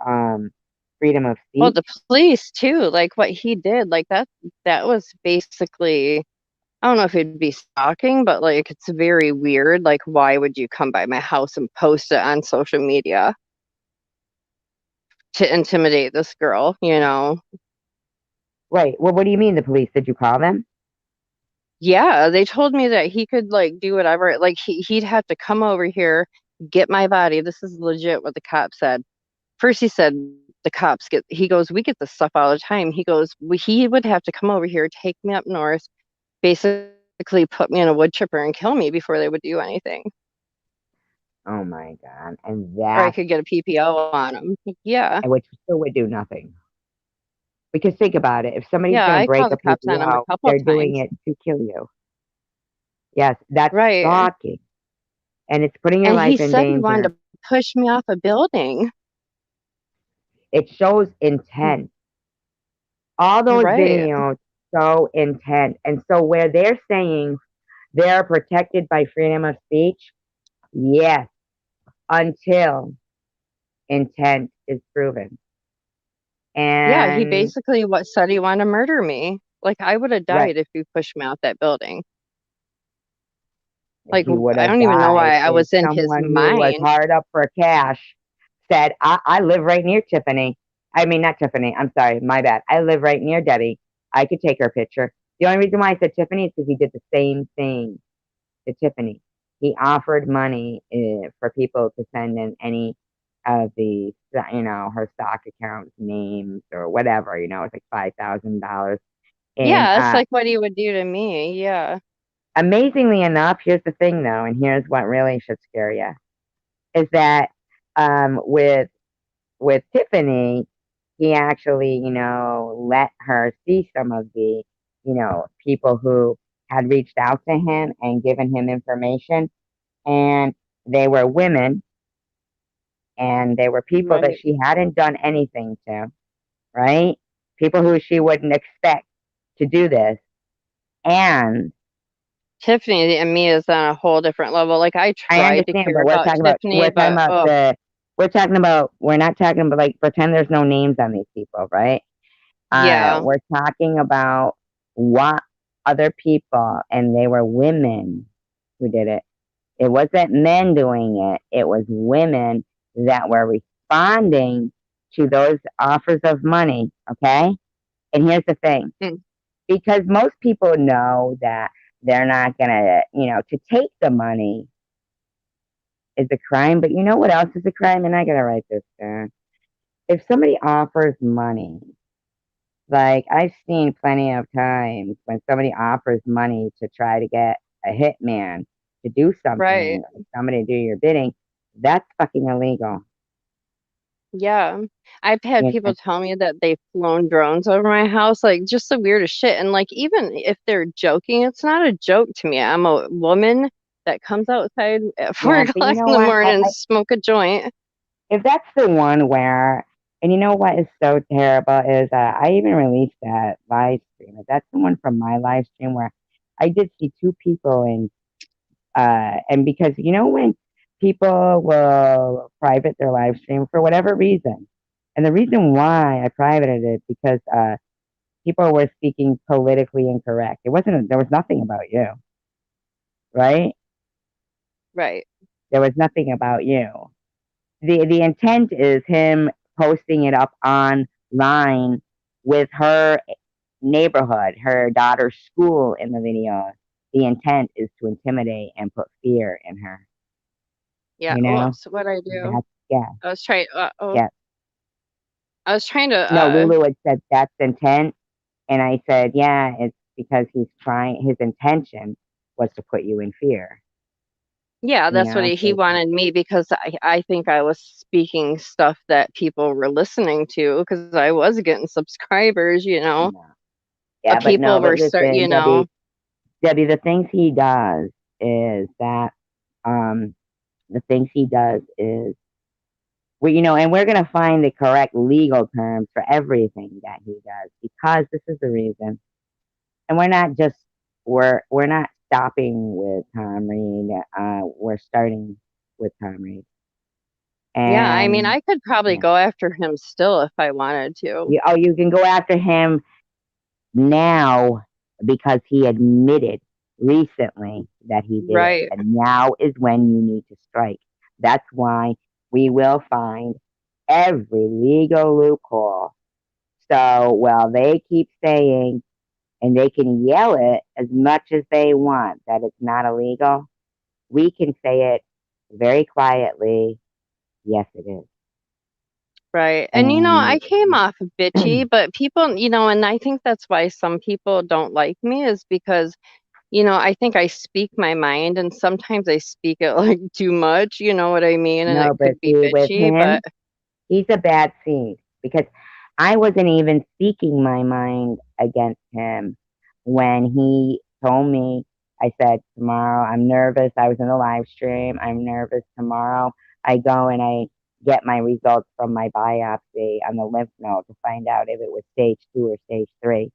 freedom of Well, speech. the police too, like what he did, like that was basically, I don't know if it'd be stalking, but like it's very weird. Like, why would you come by my house and post it on social media to intimidate this girl? Right. Well, what do you mean the police? Did you call them? Yeah, they told me that he could like do whatever. Like he'd have to come over here, get my body. This is legit what the cop said. First he said the cops he goes, we get this stuff all the time. He goes, he would have to come over here, take me up north, basically put me in a wood chipper and kill me before they would do anything. Oh my God. And Or I that's, could get a PPO on him. Yeah. which still would do nothing. Because think about it. If somebody's Yeah, going to I break called a the cops on him a PPO, couple they're of doing times. it to kill you. Yes, that's Right. stalking. And it's putting your And he life in said he wanted danger. to push me off a building. It shows intent. All those Right. videos show intent. And so where they're saying they're protected by freedom of speech, yes, until intent is proven. Yeah, he And basically what said he wanted to murder me. Like I would have right, died if you pushed me out that building. if Like you would I have don't even know died why I if was in his someone who was mind. hard up for cash said, I live right near Tiffany. I mean, not Tiffany. I'm sorry. My bad. I live right near Debbie. I could take her picture. The only reason why I said Tiffany is because he did the same thing to Tiffany. He offered money for people to send in any of the, her stock account names or whatever. It's like $5,000. And Yeah, it's like what he would do to me. Yeah. amazingly enough, here's the thing though, and here's what really should scare you, is that with Tiffany, he actually, let her see some of the, people who had reached out to him and given him information. And they were women, and they were people that Right. she hadn't done anything to, right? People who she wouldn't expect to do this. And Tiffany and me is on a whole different level. Like I I tried to understand, care but about Tiffany, but oh, we're not talking about, like, pretend there's no names on these people, right? yeah. We're talking about what other people, and they were women who did it. It wasn't men doing it. It was women that were responding to those offers of money. Okay. And here's the thing, Mm. because most people know that they're not going to, to take the money is a crime. But you know what else is a crime? And I got to write this down. If somebody offers money, like, I've seen plenty of times when somebody offers money to try to get a hitman to do Right. something, or somebody to do your bidding, that's fucking illegal. Yeah. I've had You people know, tell me that they've flown drones over my house, like just the weirdest shit. And like even if they're joking, it's not a joke to me. I'm a woman that comes outside at four yeah, but you o'clock know in the what? morning and smoke a joint. If that's the one where, and you know what is so terrible is I even released that live stream. If that's the one from my live stream where I did see two people in. And because when people will private their live stream for whatever reason, and the reason why I privated it because people were speaking politically incorrect. There was nothing about you, right? Right. There was nothing about you. The intent is him posting it up online with her neighborhood, her daughter's school in the video. The intent is to intimidate and put fear in her. Yeah. You know, Whoops. What I do? that's yeah, I was trying. Oh, yeah. I was trying to. No, Lulu had said that's intent, and I said, yeah, it's because he's trying. His intention was to put you in fear. Yeah, You that's what know, he wanted me because I think I was speaking stuff that people were listening to because I was getting subscribers, no. Yeah, but no, people but were listen, you know. Debbie, the things he does is that, um, the things he does is, and we're going to find the correct legal terms for everything that he does because this is the reason. And we're not stopping with Tom Reed. We're starting with Tom Reed. Yeah, I mean, And I could probably yeah, go after him still if I wanted to. you can go after him now because he admitted recently that he did it. Right, And now is when you need to strike. That's why we will find every legal loophole. So while they keep saying, and they can yell it as much as they want that it's not illegal, we can say it very quietly. Yes, it is. right. And I And came off bitchy, but people, and I think that's why some people don't like me is because I think I speak my mind and sometimes I speak it like too much, you know what I mean? And no, it but could be see, with bitchy, but him, he's a bad seed because I wasn't even speaking my mind against him when he told me. I said, tomorrow, I'm nervous. I was in a live stream. I'm nervous tomorrow. I go and I get my results from my biopsy on the lymph node to find out if it was stage 2 or stage 3.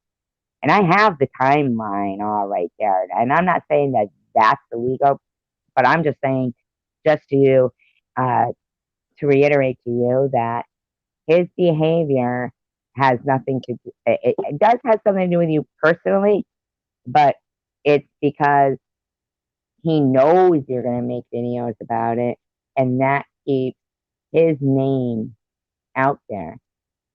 And I have the timeline all right there. And I'm not saying that that's illegal, but I'm just saying, just uh, to reiterate to you that his behavior has nothing to do, it does have something to do with you personally, but it's because he knows you're going to make videos about it, and that keeps his name out there.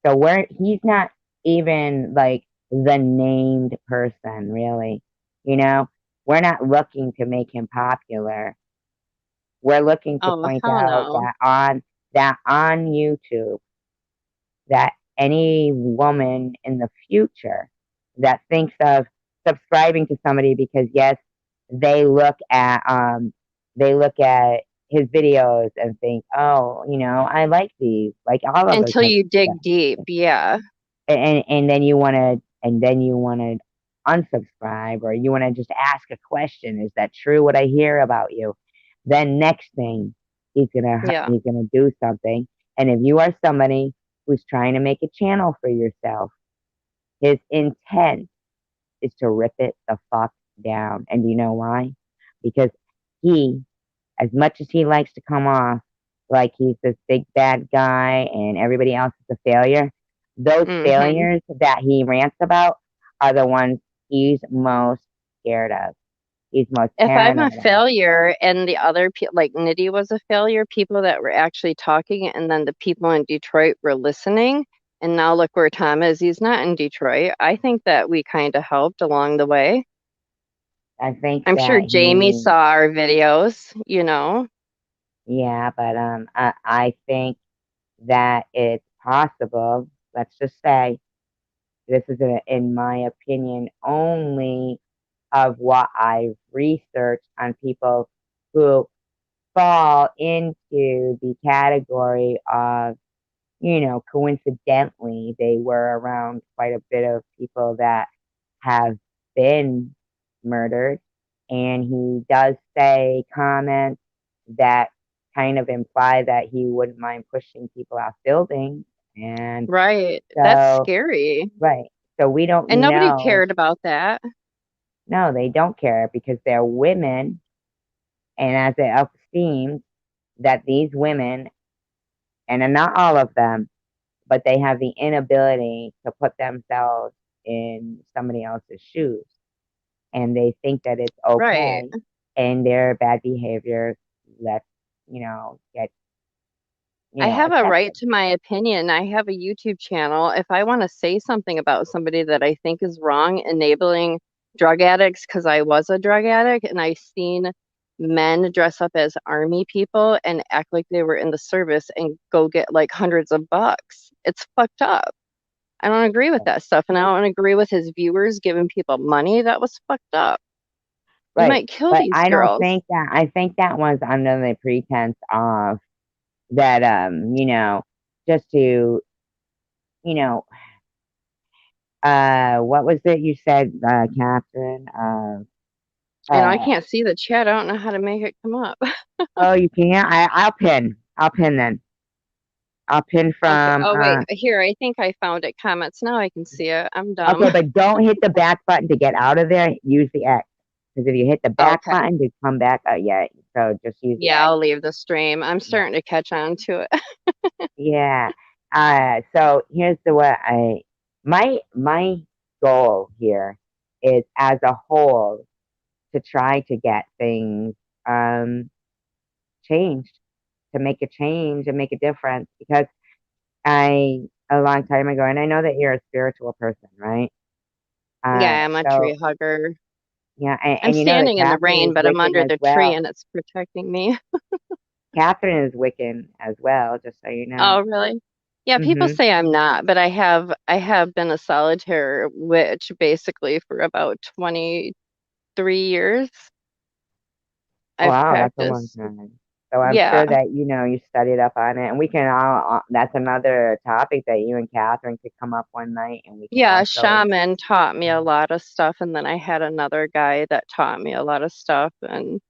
So he's not even like the named person, really. You know, we're not looking to make him popular. We're looking to oh, point hell out no. that on YouTube, that any woman in the future that thinks of subscribing to somebody because yes, they look at they look at his videos and think, oh, I like these, like all of us Until have you done. dig deep, yeah. And then you want to unsubscribe, or you want to just ask a question, is that true what I hear about you? Then next thing, Yeah. he's gonna do something. And if you are somebody who's trying to make a channel for yourself, his intent is to rip it the fuck down. And do you know why? Because he, as much as he likes to come off like he's this big bad guy and everybody else is a failure, those Hmm. failures that he rants about are the ones he's most scared of. He's most If I'm a paranoid of. failure and the other people, like Nitty was a failure, people that were actually talking, and then the people in Detroit were listening, and now look where Tom is. He's not in Detroit. I think that we kind of helped along the way. I think I'm sure that Jamie he, saw our videos. yeah, but I think that it's possible. Let's just say this is, in my opinion, only of what I've researched on people who fall into the category of, coincidentally, they were around quite a bit of people that have been murdered. And he does say comments that kind of imply that he wouldn't mind pushing people off buildings. And Right. That's so, scary. right. So we And don't nobody know. cared about that. No, they don't care because they're women. And as it seems that these women, and not all of them, but they have the inability to put themselves in somebody else's shoes. And they think that it's Right. okay. And their bad behavior lets, get I have a right accepted. to my opinion. I have a YouTube channel. If I want to say something about somebody that I think is wrong, enabling drug addicts, because I was a drug addict and I've seen men dress up as army people and act like they were in the service and go get like hundreds of bucks. It's fucked up. I don't agree with that stuff. And I don't agree with his viewers giving people money. That was fucked up. You Right. might kill But these I don't girls. think that, I think that was under the pretense of that, just to, you know, what was it you said, Catherine? I Uh, can't see the chat. I don't know how to make it come up. oh, you can't? I'll pin. I'll pin then. I'll pin Okay. from, Oh, wait. Here, I think I found it. Comments. Now I can see it. I'm okay, dumb. but don't hit the back button to get out of there. Use the X. Because if you hit the back Okay. button to come back, yeah, so just use the Yeah, X. I'll leave the stream. I'm Yeah. starting to catch on to it. Yeah. So here's the way my goal here is as a whole to try to get things um changed, to make a change and make a difference because a long time ago, and I know that you're a spiritual person, right? Yeah, I'm a So tree hugger. yeah, I'm and you know that standing in the Catherine rain, is but I'm Wiccan under as the tree well. and it's protecting me. Catherine is Wiccan as well, just so you know. Oh, really? Yeah, people Hmm. say I'm not, but I have been a solitaire witch basically for about 23 years. I've Wow, that's a long practiced. time. So I'm Yeah. sure that you studied up on it, and we can all. That's another topic that you and Catherine could come up one night, and we can Yeah, a also. shaman taught me a lot of stuff, and then I had another guy that taught me a lot of stuff, and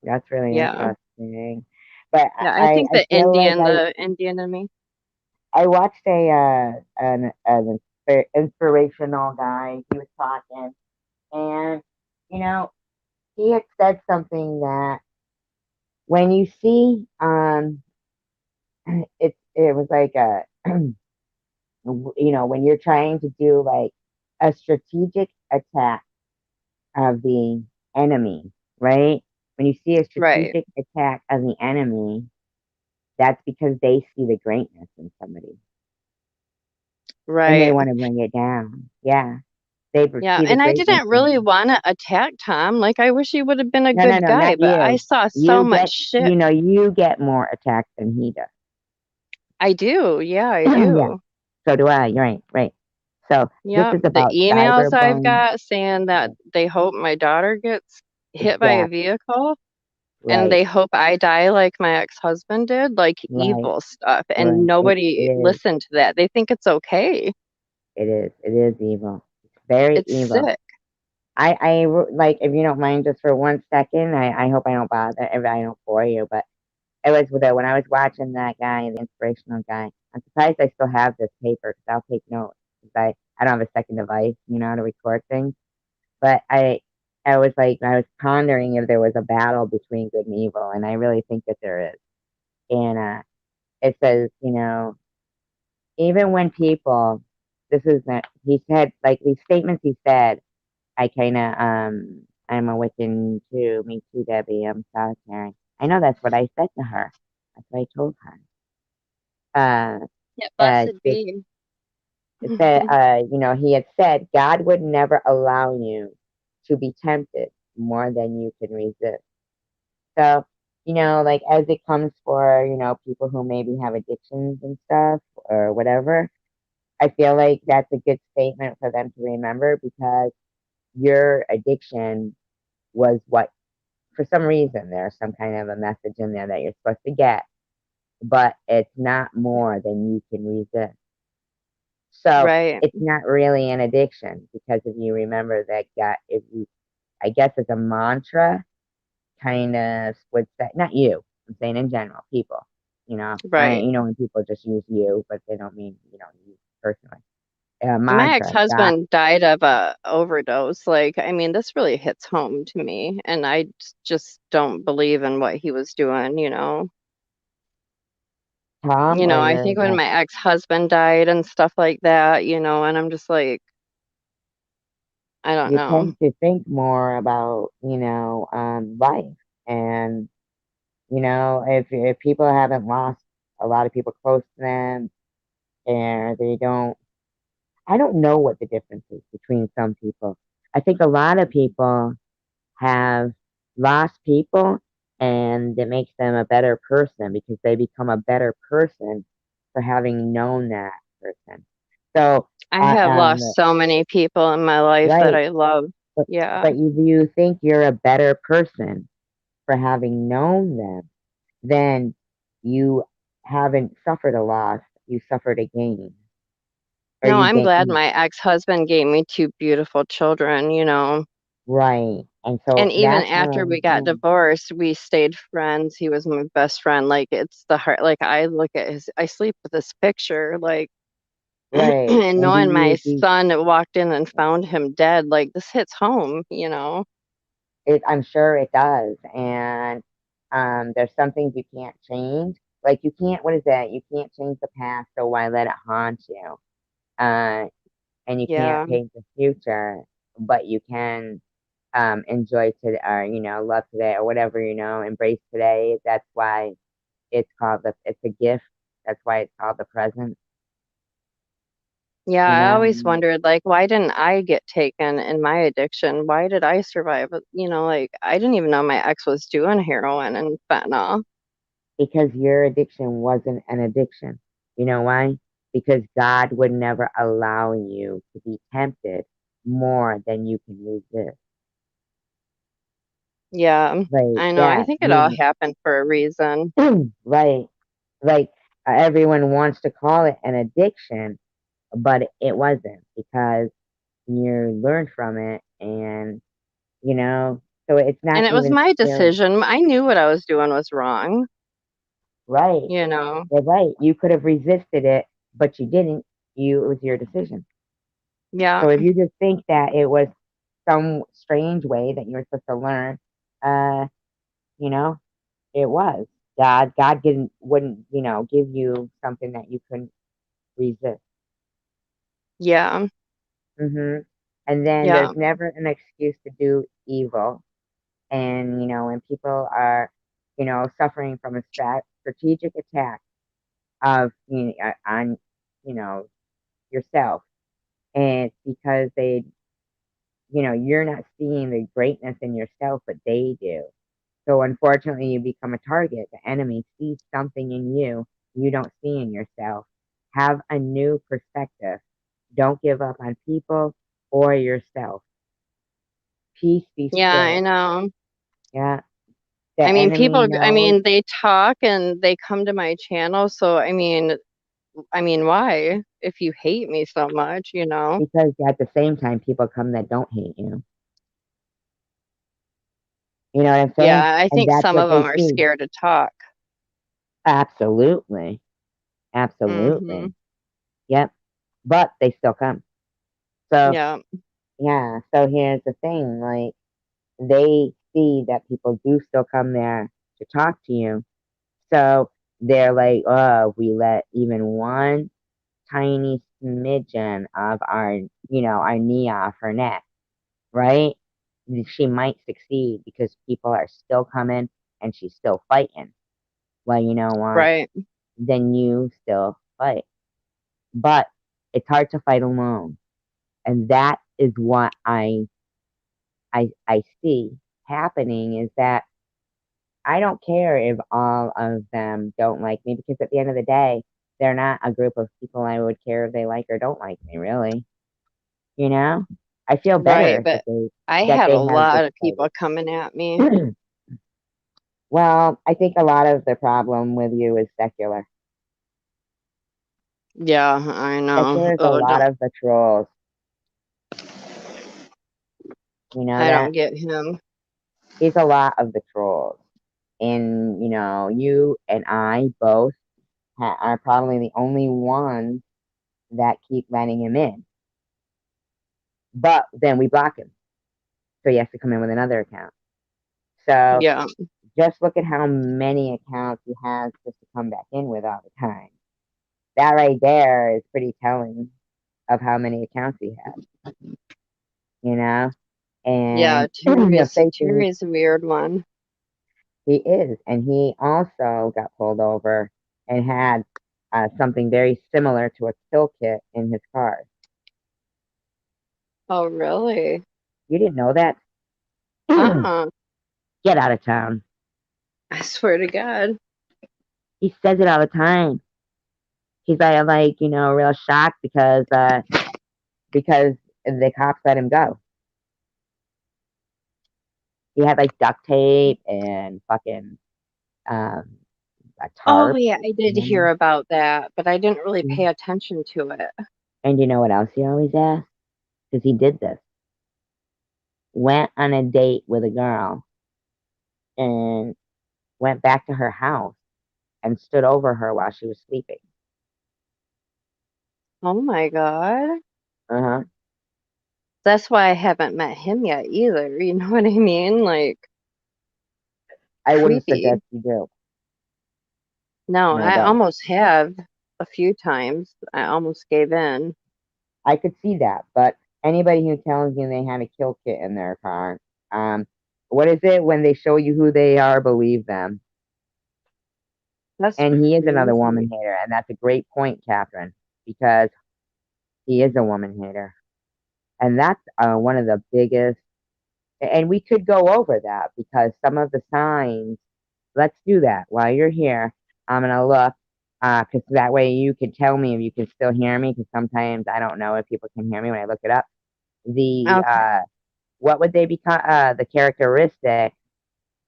That's really yeah. interesting. But Yeah, I think I feel like The Indian in me. I watched an inspirational guy. He was talking, and you know he had said something that when you see it was like a when you're trying to do like a strategic attack of the enemy, right? When you see a Right, strategic attack of the enemy, that's because they see the greatness in somebody and they right. want to bring it down. Yeah, they Yeah, see the and I greatness didn't in really you. want to attack Tom. Like, I wish he would have been a No, no, good no, guy, not but I you. saw so You much get, shit. you get more attacks than he does. I do. Yeah, I Yeah, do. so do I. You're right, right. So this Yeah, is the about emails I've cyberbullying. got saying that they hope my daughter gets hit by a Exactly. vehicle and Right, they hope I die like my ex-husband did, like right, evil stuff. And right. It nobody is. listened to that. They think it's okay. It is. It is evil. It's very It's evil. sick. Like, if you don't mind, just for 1 second, I hope I don't bother, if I don't bore you, but it was with when I was watching that guy, the inspirational guy. I'm surprised I still have this paper because I'll take notes. 'Cause I don't have a second device, to record things. But I was like, I was pondering if there was a battle between good and evil, and I really think that there is. And it says, even when people, this is not, he said, like these statements he said, I'm a Wiccan too. Me too, Debbie. I'm solitary. I know that's what I said to her. That's what I told her. Uh, Yeah, blessed it, be. it said, he had said God would never allow you to be tempted more than you can resist. So, like as it comes for, people who maybe have addictions and stuff or whatever, I feel like that's a good statement for them to remember because your addiction was what, for some reason, there's some kind of a message in there that you're supposed to get, but it's not more than you can resist. So Right, it's not really an addiction because if you remember that God, if you, I guess it's a mantra, kind of would say, not you, I'm saying in general, people, right. when people just use you, but they don't mean, you personally. A My mantra, God, ex-husband died of a overdose. Like, I mean, this really hits home to me, and I just don't believe in what he was doing. Tom, or I your think when ex. my ex-husband died and stuff like that, and I'm just like, I don't You know. tend to think more about, life. And, if people haven't lost a lot of people close to them, and they don't. I don't know what the difference is between some people. I think a lot of people have lost people, and it makes them a better person because they become a better person for having known that person. So, I have um, lost so many people in my life that right, I love. but Yeah. you think you're a better person for having known them, then you haven't suffered a loss, you suffered a gain, or No, you I'm glad gain, my ex-husband gave me two beautiful children, you know. right. And so And even that's after how, we got divorced, we stayed friends. He was my best friend. Like it's the heart, like I look at his, I sleep with this picture, like, right. and And knowing my do you, son walked in and found him dead, like this hits home, you know? I'm sure it does. And there's some things you can't change. Like you can't, what is that? You can't change the past, so why let it haunt you? Uh, and you can't Yeah. change the future, but you can enjoy today, or love today, or whatever, embrace today. That's why it's a gift. That's why it's called the present. Yeah, You I always know, wondered, like, why didn't I get taken in my addiction? Why did I survive? You know, like, I didn't even know my ex was doing heroin and fentanyl. because your addiction wasn't an addiction. You know why? Because God would never allow you to be tempted more than you can resist. Yeah, Like, I know. I yeah, think it all happened for a reason. right. Like everyone wants to call it an addiction, but it wasn't because you learned from it, and so it's not And it was even my scary. decision. I knew what I was doing was wrong, Right. you know? You're right. You could have resisted it, but you didn't. It was your decision. Yeah, So if you just think that it was some strange way that you were supposed to learn, uh, you know, it was. God didn't wouldn't, give you something that you couldn't resist. yeah, hmm And then yeah, there's never an excuse to do evil. And when people are, suffering from a strategic attack of on you know yourself, and it's because you're not seeing the greatness in yourself, but they do. So unfortunately, you become a target. The enemy sees something in you don't see in yourself. Have a new perspective. Don't give up on people or yourself. Peace, be yeah, I still. know. Yeah, the I mean, enemy people, I knows mean, they talk and they come to my channel. So, I mean, why? If you hate me so much, you know? because at the same time, people come that don't hate you. You know what I'm saying? Yeah, I And think that's some what of them they are see. scared to talk. Absolutely. Hmm. Absolutely. Yep. But they still come. So, Yeah, yeah. So here's the thing, like, they see that people do still come there to talk to you. So they're like, oh, we let even one tiny smidgen of our knee off her neck, right? She might succeed because people are still coming and she's still fighting. Well, you know what? right. Then you still fight. But it's hard to fight alone. And that is what I see happening, is that I don't care if all of them don't like me, because at the end of the day, they're not a group of people I would care if they like or don't like me, really. You know? I feel Right. better But I that had a they have lot of people decided. coming at me. Well, I think a lot of the problem with you is secular. Yeah, I know. Secular is a Oh, lot don't, of the trolls. You know I don't that? get him. He's a lot of the trolls. And, you and I both are probably the only ones that keep letting him in. But then we block him. So he has to come in with another account. So Yeah, just look at how many accounts he has just to come back in with all the time. That right there is pretty telling of how many accounts he has, you know? yeah. And the fake thing, Terry's a weird one. he is. And he also got pulled over and had something very similar to a kill kit in his car. Oh, really? You didn't know that? Uh-uh. Get out of town. I swear to God. He says it all the time. He's like real shocked because the cops let him go. He had like duct tape and fucking um, a Oh, tarp. yeah, I did hear And about that, but I didn't really pay attention to it. you know what else he always asks? Because he did this. Went on a date with a girl and went back to her house and stood over her while she was sleeping. Oh my God. Uh-huh. That's why I haven't met him yet either. You know what I mean? Like, I wouldn't creepy. suggest you do. No, No, I don't. almost have a few times. I almost gave in. I could see that, but anybody who tells you they had a kill kit in their car, um, what is it when they show you who they are, believe them. That's And he is another crazy. woman hater, and that's a great point, Catherine, because he is a woman hater, and that's one of the biggest. And we could go over that because some of the signs. Let's do that while you're here. I'm gonna look, because that way you can tell me if you can still hear me. Because sometimes I don't know if people can hear me when I look it up. The Okay. what would they become? The characteristic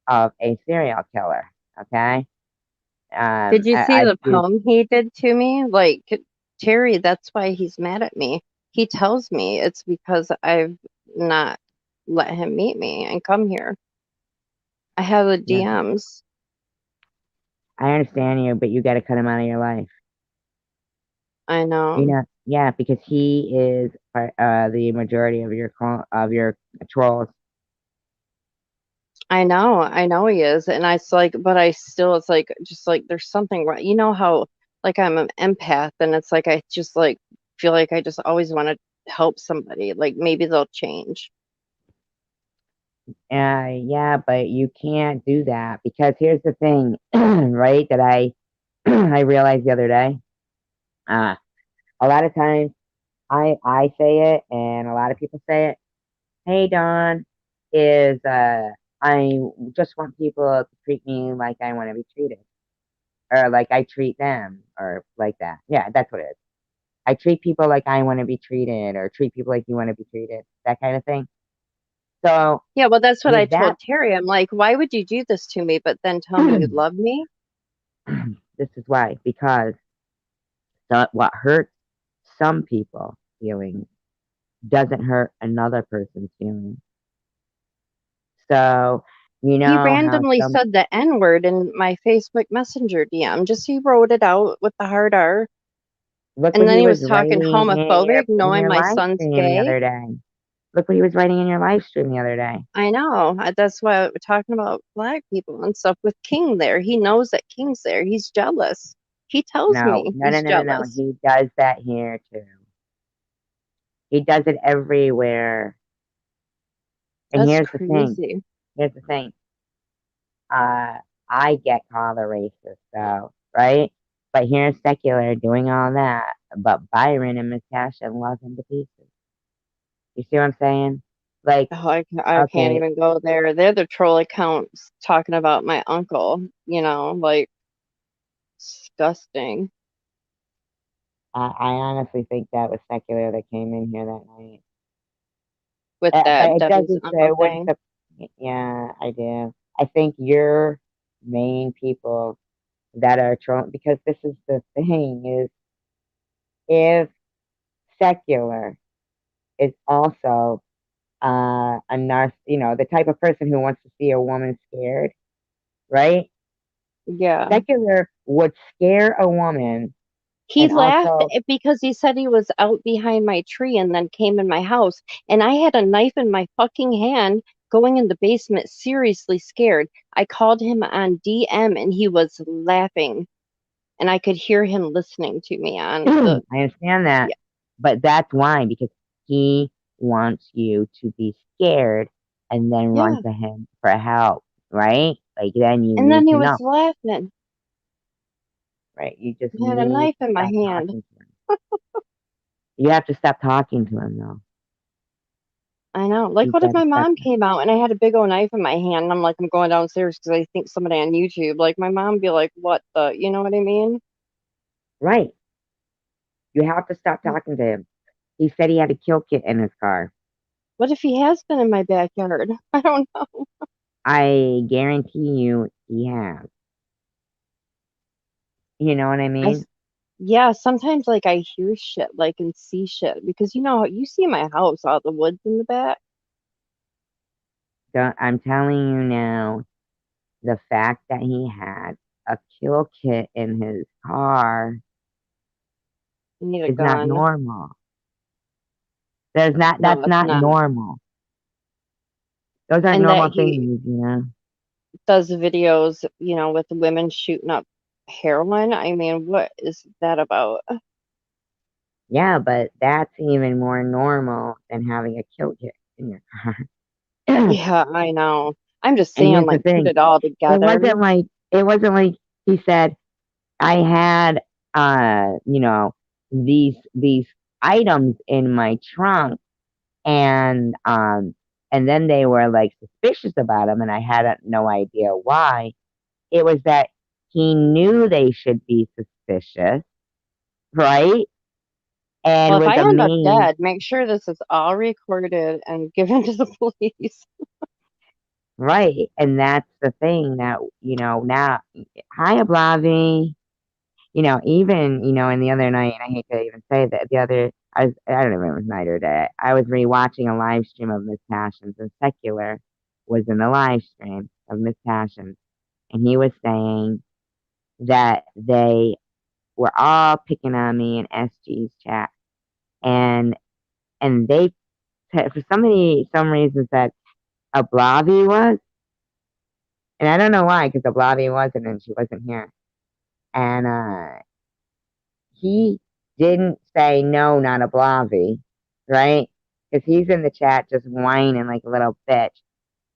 of a serial killer. Okay. Did you see I the do. poem he did to me? Like, Terry, that's why he's mad at me. He tells me it's because I've not let him meet me and come here. I have the Yeah, DMs. I understand you, but you got to cut him out of your life. I You know. know, yeah, because he is the majority of of your trolls. I know he is. And I, it's like, but I still, it's like, just like, there's something wrong. You know how, like, I'm an empath and it's like, I just like feel like I just always want to help somebody. Like, maybe they'll change. Yeah, but you can't do that because here's the thing, right? That I I realized the other day. Uh, a lot of times I say it, and a lot of people say it. Hey, Don, is I just want people to treat me like I want to be treated, or like I treat them, or like that. Yeah, that's what it is. I treat people like I want to be treated, or treat people like you want to be treated, that kind of thing. So Yeah, well, that's what I with that, told Terry. I'm like, why would you do this to me, but then tell me you love me? this is why, because what hurts some people feelings doesn't hurt another person's feelings. So you He know how randomly some said the N word in my Facebook Messenger DM. Just he wrote it out with the hard R. look what And then he he was was talking writing in homophobic, in knowing your my live son's stream the gay. other day. Look what he was writing in your live stream the other day. I know. That's why we're talking about black people and stuff with King there. He knows that King's there. He's jealous. He tells No, me no, no, he's no, no, no. jealous. He does that here too. He does it everywhere. And That's here's the thing. crazy. Here's the thing. Uh, I get called a racist, though, right? But here's secular doing all that. But Byron and Miss Tasha love him to pieces. You see what I'm saying? Like, Oh, I can't okay, even go there. They're the troll accounts talking about my uncle, like disgusting I honestly think that was secular that came in here that night. with But that it Debbie's doesn't say uncle it wouldn't. thing. Yeah, I do. I think your main people that are trolling, because this is the thing, is if secular is also a the type of person who wants to see a woman scared, right? Yeah. Secular would scare a woman He and laughed also, because he said he was out behind my tree and then came in my house. And I had a knife in my fucking hand going in the basement, seriously scared. I called him on DM and he was laughing. And I could hear him listening to me on I the, understand that, yeah. but that's why, because he wants you to be scared and then run Yeah. to him for help, right? Like then you And need then he to know. was laughing. right? You just I had a need knife to in my stop hand. talking to him. You have to stop talking to him, though. I know. Like, You what if got to my stop. mom came out and I had a big old knife in my hand and I'm like, I'm going downstairs because I think somebody on YouTube. Like, my mom be like, what the, you know what I mean? Right. You have to stop talking to him. He said he had a kill kit in his car. What if he has been in my backyard? I don't know. I guarantee you he has. You know what I I, mean? s- yeah, sometimes like I hear shit, like and see shit because you see my house, all the woods in the back. I'm telling you now, the fact that he had a kill kit in his car You need a is not gun. normal. No, That's it's not not. normal. Those aren't And that normal he things, you know? does videos, with women shooting up heroin. I mean, what is that about? Yeah, but that's even more normal than having a kill kit in your car. Yeah, I know. I'm just And saying, here's the like, put thing. it all It together. wasn't like it wasn't like he said, I had you know, these items in my trunk and then they were like suspicious about him and I had no idea why. It was that he knew they should be suspicious, right? Well, And if was I end up amazed, dead, make sure this is all recorded and given to the police. right? And that's the thing that, now, hi, Ablavi, even, and the other night, and I hate to even say that, I don't remember if it was night or day, I was rewatching a live stream of Miss Passions, and Secular was in the live stream of Miss Passions, and he was saying that they were all picking on me in SG's chat, and they for some reason said Ablavi was, and I don't know why, because Ablavi wasn't, and she wasn't here, and he didn't say no, not Ablavi, right? Because he's in the chat just whining like a little bitch.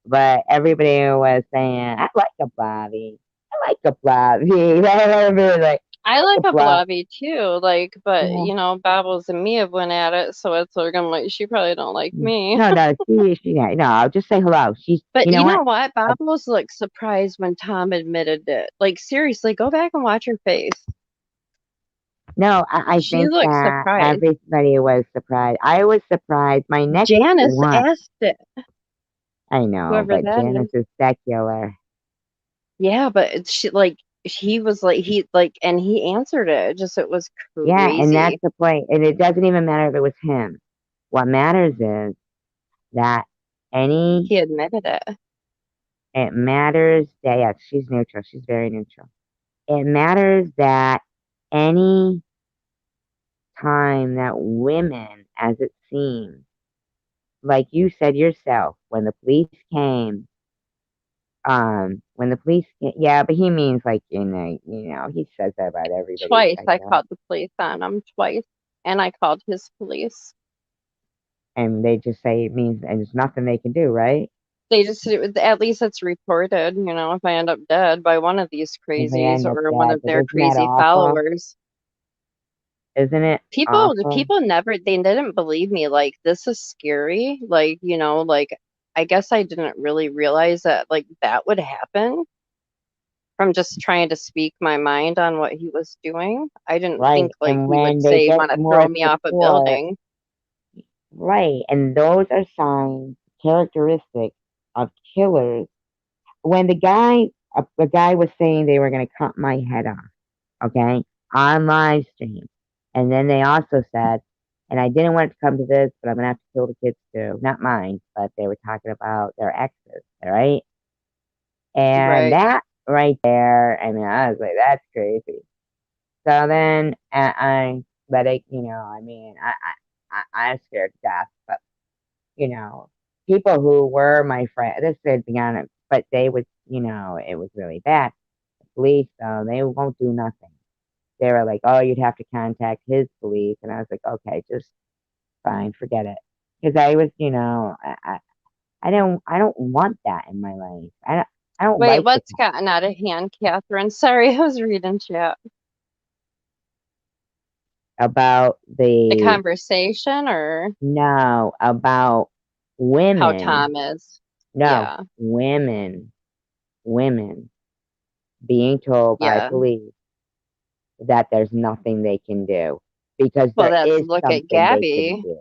But everybody was saying, I like Ablavi. I like Ablavi. Everybody was like, I I like like a Ablavi. blobby too, like, but Yeah. Babbles and Mia went at it, so it's like I'm like, she probably don't like me. No, no, yeah, no, I'll just say hello. But You know you know what? what? Uh, Babbles looked surprised when Tom admitted it. Like, seriously, go back and watch her face. no, I She think looked that surprised. everybody was surprised. I was surprised. My next Janice one, asked it, I know, whoever but that is. Janice is secular. Yeah, but she like he was like he like and he answered it. Just it was Yeah, and that's crazy. the point. And it doesn't even matter if it was him. What matters is that any, He admitted it. it matters that, yeah, she's neutral. She's very neutral. It matters that any time that women, as it seems, like you said yourself, when the police came, yeah, but he means like, he says that about everybody, Twice I I guess. called the police on him twice. And I called his police. And they just say it means, and there's nothing they can do, right? They just at least it's reported, if I end up dead by one of these If they crazies end up or one dead. of But their isn't that crazy awful? followers. Isn't it awful? People never they didn't believe me. Like, this is scary. Like, like I guess I didn't really realize that like that would happen from just trying to speak my mind on what he was doing. I didn't Right. think like And he would when they say get want to throw more me off a support, building. right. And those are signs, characteristics of killers. When the guy was saying they were going to cut my head off, okay, on live stream. And then they also said, and I didn't want it to come to this, but I'm going to have to kill the kids too. Not mine, but they were talking about their exes, right? And Right. that right there, I mean, I was like, that's crazy. So then but I mean, I'm scared to death, but, you know, people who were my friend, this is be honest, but they would, it was really bad. The police, though, they won't do nothing. They were like, oh, you'd have to contact his police. And I was like, okay, just fine, forget it. Because I was, I don't want that in my life. I don't Wait, like the what's cop. gotten out of hand, Catherine? Sorry, I was reading chat. about The the conversation or no, about how women. Tom is. No, Yeah. women being told by Yeah. police that there's nothing they can do because Well, there that's is look at something they can Gabby. do.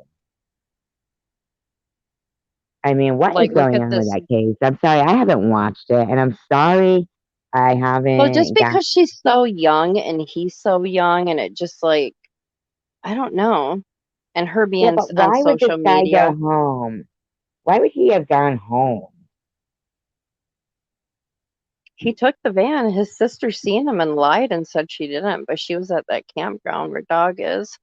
I mean, what is Like, look going at on with this. that case? I'm sorry, I haven't watched it, and I'm sorry I Well, just haven't got. because she's so young and he's so young, and it just like, I don't know. And her Yeah, being but on why would this social guy go media, home? Why would he have gone home? he took the van. His sister seen him and lied and said she didn't, but she was at that campground where dog is.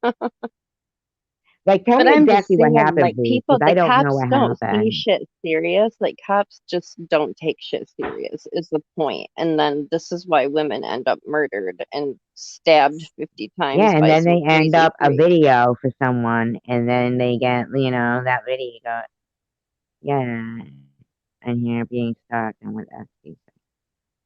Like, tell But me I'm just exactly what saying, happened, like, please, people, because I the don't know cops what don't see happened. shit serious. Like, cops just don't take shit serious, is the point. And then this is why women end up murdered and stabbed 50 Yeah, times and by then some they end crazy up a freak. video for someone, and then they get, that video. Yeah, and here being stuck and with SB.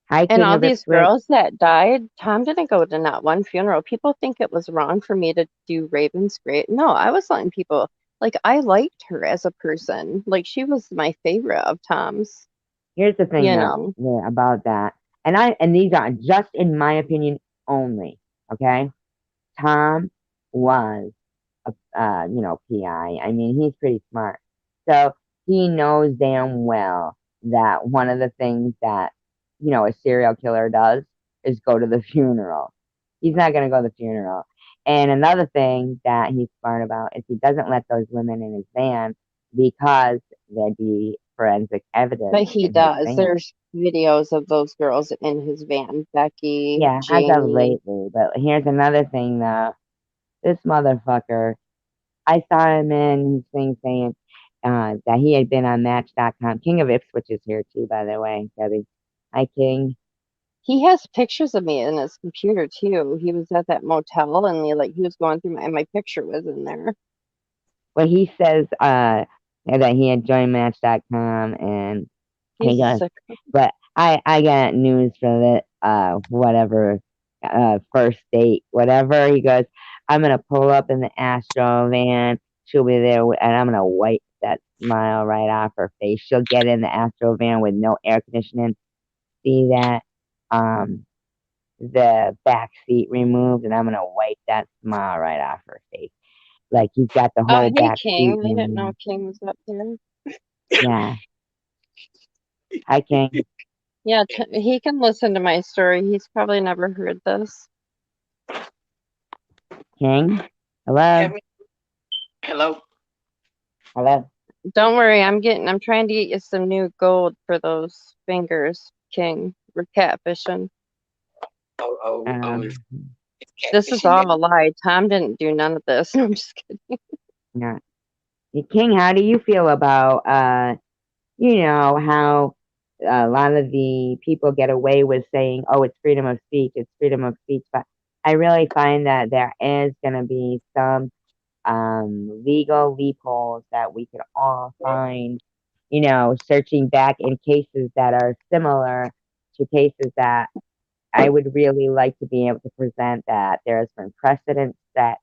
Hi, And King all of these Ipswich. girls that died, Tom didn't go to not one funeral. People think it was wrong for me to do Raven's grave. No, I was letting people, like, I liked her as a person. Like, she was my favorite of Tom's, Here's the thing, you though, know. yeah, about that, and these are just in my opinion only. Okay, Tom was a PI. I mean, he's pretty smart, so he knows damn well that one of the things that a serial killer does is go to the funeral. He's not gonna go to the funeral. And another thing that he's smart about is he doesn't let those women in his van because there'd be forensic evidence But he in his does. van. There's videos of those girls in his van, Becky, Yeah, as of Jamie. lately. But here's another thing though. This motherfucker, I saw him in his thing saying that he had been on Match.com. King of Ipswich is here too, by the way, Debbie. Hi, King. He has pictures of me in his computer too. He was at that motel and he was going through and my picture was in there. Well, he says that he had joined Match.com and he He's goes, sick. but I got news for the whatever first date, whatever. He goes, I'm gonna pull up in the Astro van. She'll be there, and I'm gonna wipe that smile right off her face. She'll get in the Astro van with no air conditioning. See that the back seat removed, and I'm gonna wipe that smile right off her face. Like he's got the Oh, whole hey back seat King. I didn't know removed. King was up there. Yeah. Hi, King. Yeah, he can listen to my story. He's probably never heard this. King. Hello. Hello. Hello. Don't worry, I'm trying to get you some new gold for those fingers, King. We're catfishing. It's This is catfishing. all a lie. Tom didn't do none of this. I'm just kidding. Yeah. Hey, King, how do you feel about how a lot of the people get away with saying, "Oh, it's freedom of speech, it's freedom of speech," but I really find that there is going to be some legal loopholes that we could all find, searching back in cases that are similar to cases that I would really like to be able to present that there's been precedent set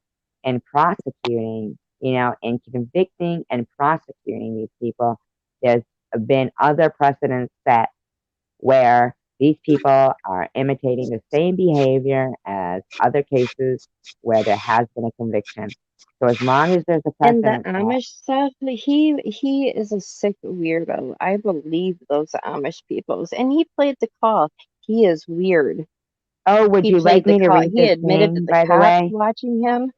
in prosecuting, in convicting and prosecuting these people. There's been other precedents set where these people are imitating the same behavior as other cases where there has been a conviction. So as long as there's a And the precedent set, Amish stuff, like, he is a sick weirdo. I believe those Amish peoples. And he played the call. He is weird. oh, would He you like played the me to call. read He this admitted that thing, the by the cops way? watching him.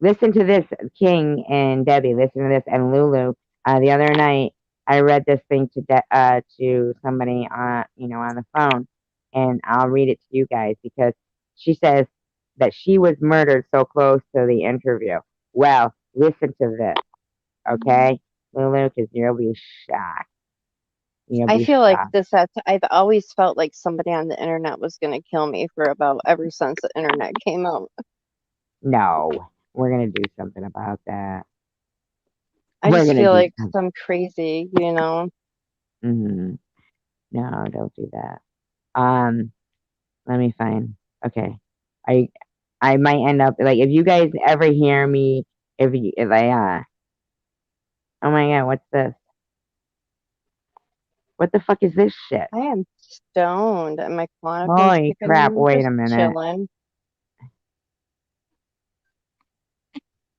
Listen to this, King and Debbie. Listen to this, and Lulu. The other night, I read this thing to somebody on the phone, and I'll read it to you guys because she says that she was murdered so close to the interview. Well, listen to this, okay, Lulu, because you'll be shocked. You'll I be feel like shocked. I've always felt like somebody on the internet was going to kill me for about ever since the internet came out. No, we're gonna do something about that. I We're just gonna feel do like something. some crazy. No, don't do that. Um, Let me find. Okay. I I might end up like if you guys ever hear me, if I oh my god, what's this? What the fuck is this shit? I am stoned and my Klonopin's Holy kicking crap! in, Wait just a minute. chilling.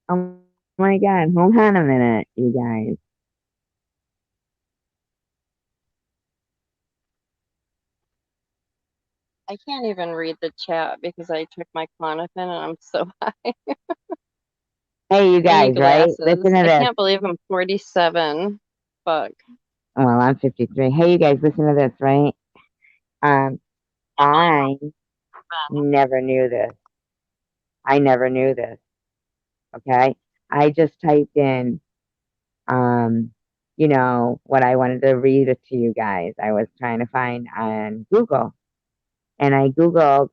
Oh my god, hold on a minute, you guys. I can't even read the chat because I took my Klonopin and I'm so high. Hey, you I need guys, right? glasses. Listen to I this. can't believe I'm 47. Fuck. Well, I'm 53. Hey, you guys, listen to this, right? I never knew this. I never knew this. Okay, I just typed in, you know, what I wanted to read it to you guys. I was trying to find on Google, and I Googled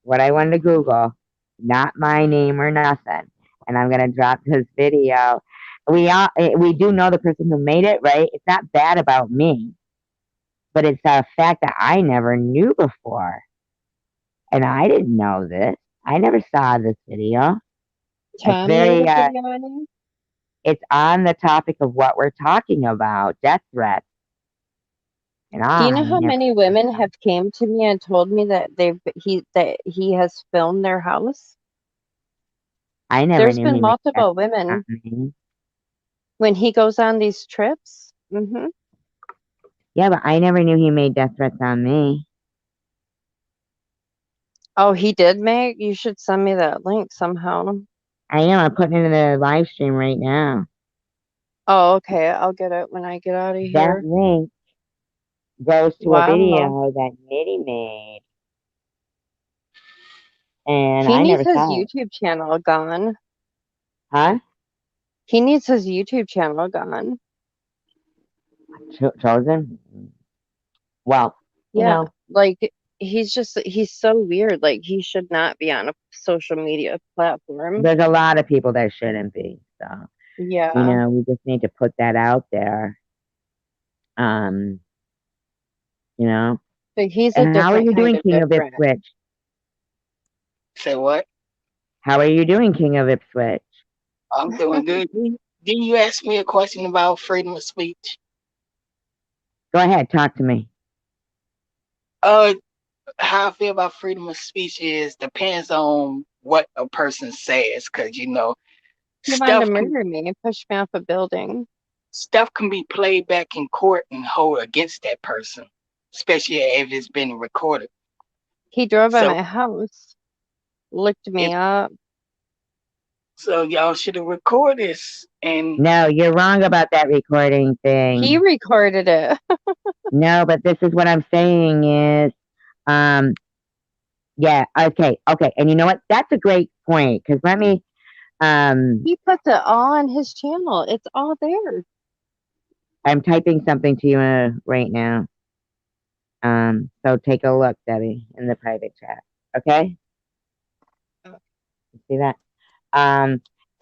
what I wanted to Google, not my name or nothing. And I'm gonna drop this video. We do know the person who made it, right? It's not bad about me, but it's a fact that I never knew before, and I didn't know this. I never saw this video. It's Tell me very what video it is. it's on the topic of what we're talking about, death threats, and Do you I know how never many women have came to me and told me that he has filmed their house? I never There's knew been he made death multiple threats on women me. when he goes on these trips. Yeah, but I never knew he made death threats on me. Oh, he did make? You should send me that link somehow. I am. I'm putting it in the live stream right now. Oh, okay. I'll get it when I get out of That here. link goes to a Wow. video that Nitty made, and He I needs never his saw it. YouTube channel gone. Huh? He needs his YouTube channel gone. Chosen? Well, you Yeah, know, like he's so weird. Like he should not be on a social media platform. there's a lot of people that shouldn't be. So, you Yeah, know, we just need to put that out there. Um, you know. but he's a And how are different you kind doing, of King of different. Ipswich? Say what? How are you doing, King of Ipswich? I'm doing good. Did you ask me a question about freedom of speech? Go ahead, talk to me. Uh, how I feel about freedom of speech is depends on what a person says, because He wanted to stuff can murder me and push me off a building. stuff can be played back in court and hold against that person, especially if it's been recorded. He drove by So my house, looked if me up. so, y'all should have recorded this. And No, you're wrong about that recording He thing. recorded it. No, but this is what I'm saying is, um, yeah, okay, okay. And you know what? That's a great point because let me, He puts it all on his channel. It's all there. I'm typing something to you right now. So take a look, Debbie, in the private chat. Okay? You see that?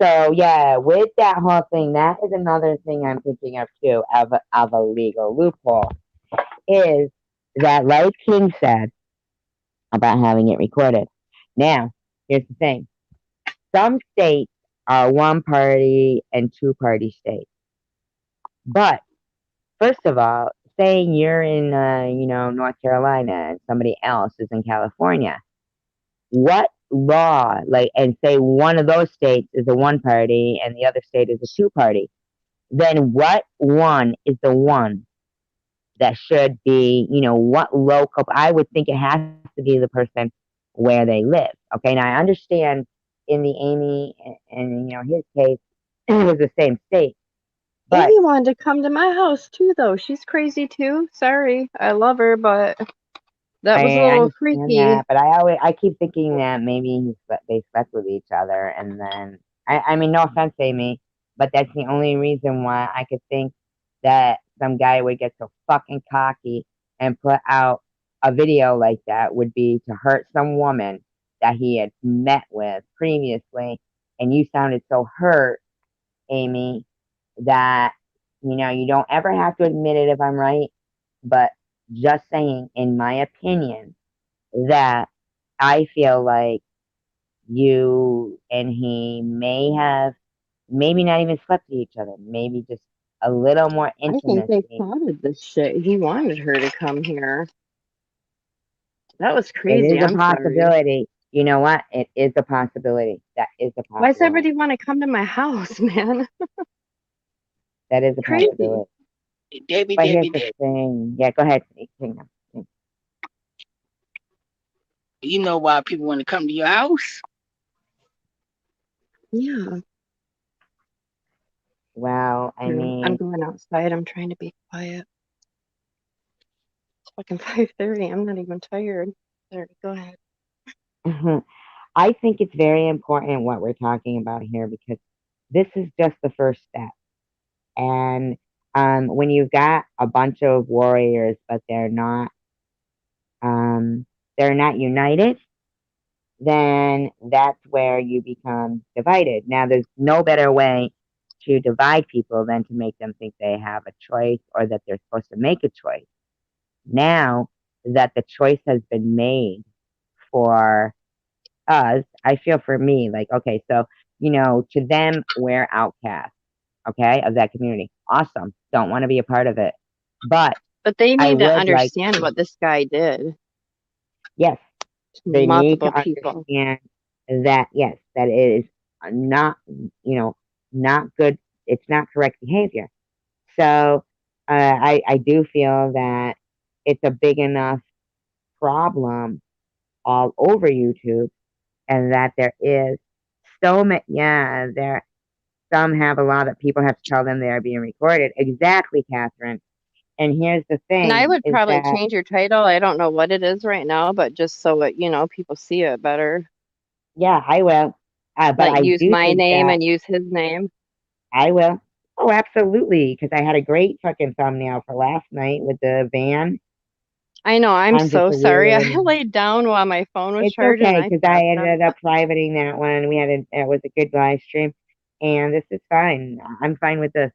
So yeah, with that whole thing, that is another thing I'm thinking of too, of a legal loophole, is that like King said about having it recorded. Now, here's the thing. Some states are one party and two party states. But first of all, saying you're in you know, North Carolina and somebody else is in California, what law, like, and say one of those states is a one party and the other state is a two party, then what one is the one that should be, you know, what local? I would think it has to be the person where they live. Okay, now I understand in the Amy and you know his case, it was the same state, but Amy wanted to come to my house too, though. She's crazy too. Sorry. I love her, but that was a I little understand freaky. that. But I keep thinking that maybe they slept with each other, and then I mean, no offense, Amy, but that's the only reason why I could think that some guy would get so fucking cocky and put out a video like that would be to hurt some woman that he had met with previously, and you sounded so hurt, Amy, that you know you don't ever have to admit it if I'm right, but just saying, in my opinion, that I feel like you and he may have maybe not even slept with each other, maybe just a little more I think they intimacy. plotted this shit. He wanted her to come here. That was It crazy. is a I'm sorry. possibility. You know what? It is a possibility. That is a Why does possibility. everybody want to come to my house, man? That is a Crazy. possibility. Debbie, But here's Debbie, the Debbie. thing. Yeah, go ahead, Kingdom. You know why people want to come to your house? Yeah. Well, I I'm mean, going outside. I'm trying to be quiet. It's fucking 5:30. I'm not even tired. There, go ahead. I think it's very important what we're talking about here because this is just the first step. And when you've got a bunch of warriors, but they're not united, then that's where you become divided. Now, there's no better way to divide people than to make them think they have a choice or that they're supposed to make a choice. Now that the choice has been made for us, I feel for me, like, okay, so, to them, we're outcasts, okay, of that community. Awesome. Don't want to be a part of it. But But they I need to would like, understand what this guy did yes, to they need to multiple people. understand that, yes, that it is not, not good. It's not correct behavior. So I do feel that it's a big enough problem all over YouTube and that there is so many, yeah, some have a lot of people have to tell them they are being recorded. Exactly, Catherine. And here's the And I thing would is probably that, change your title. I don't know what it is right now, but just so it, people see it better. yeah, I will. But Like I use do my think name that and use his name. I will. Oh, absolutely. Because I had a great fucking thumbnail for last night with the van. I know, I'm I'm just so a sorry. I weird. laid down while my phone was It's charging and okay I because I passed out. ended up privating that one. It was a good live stream, and this is fine. I'm fine with this.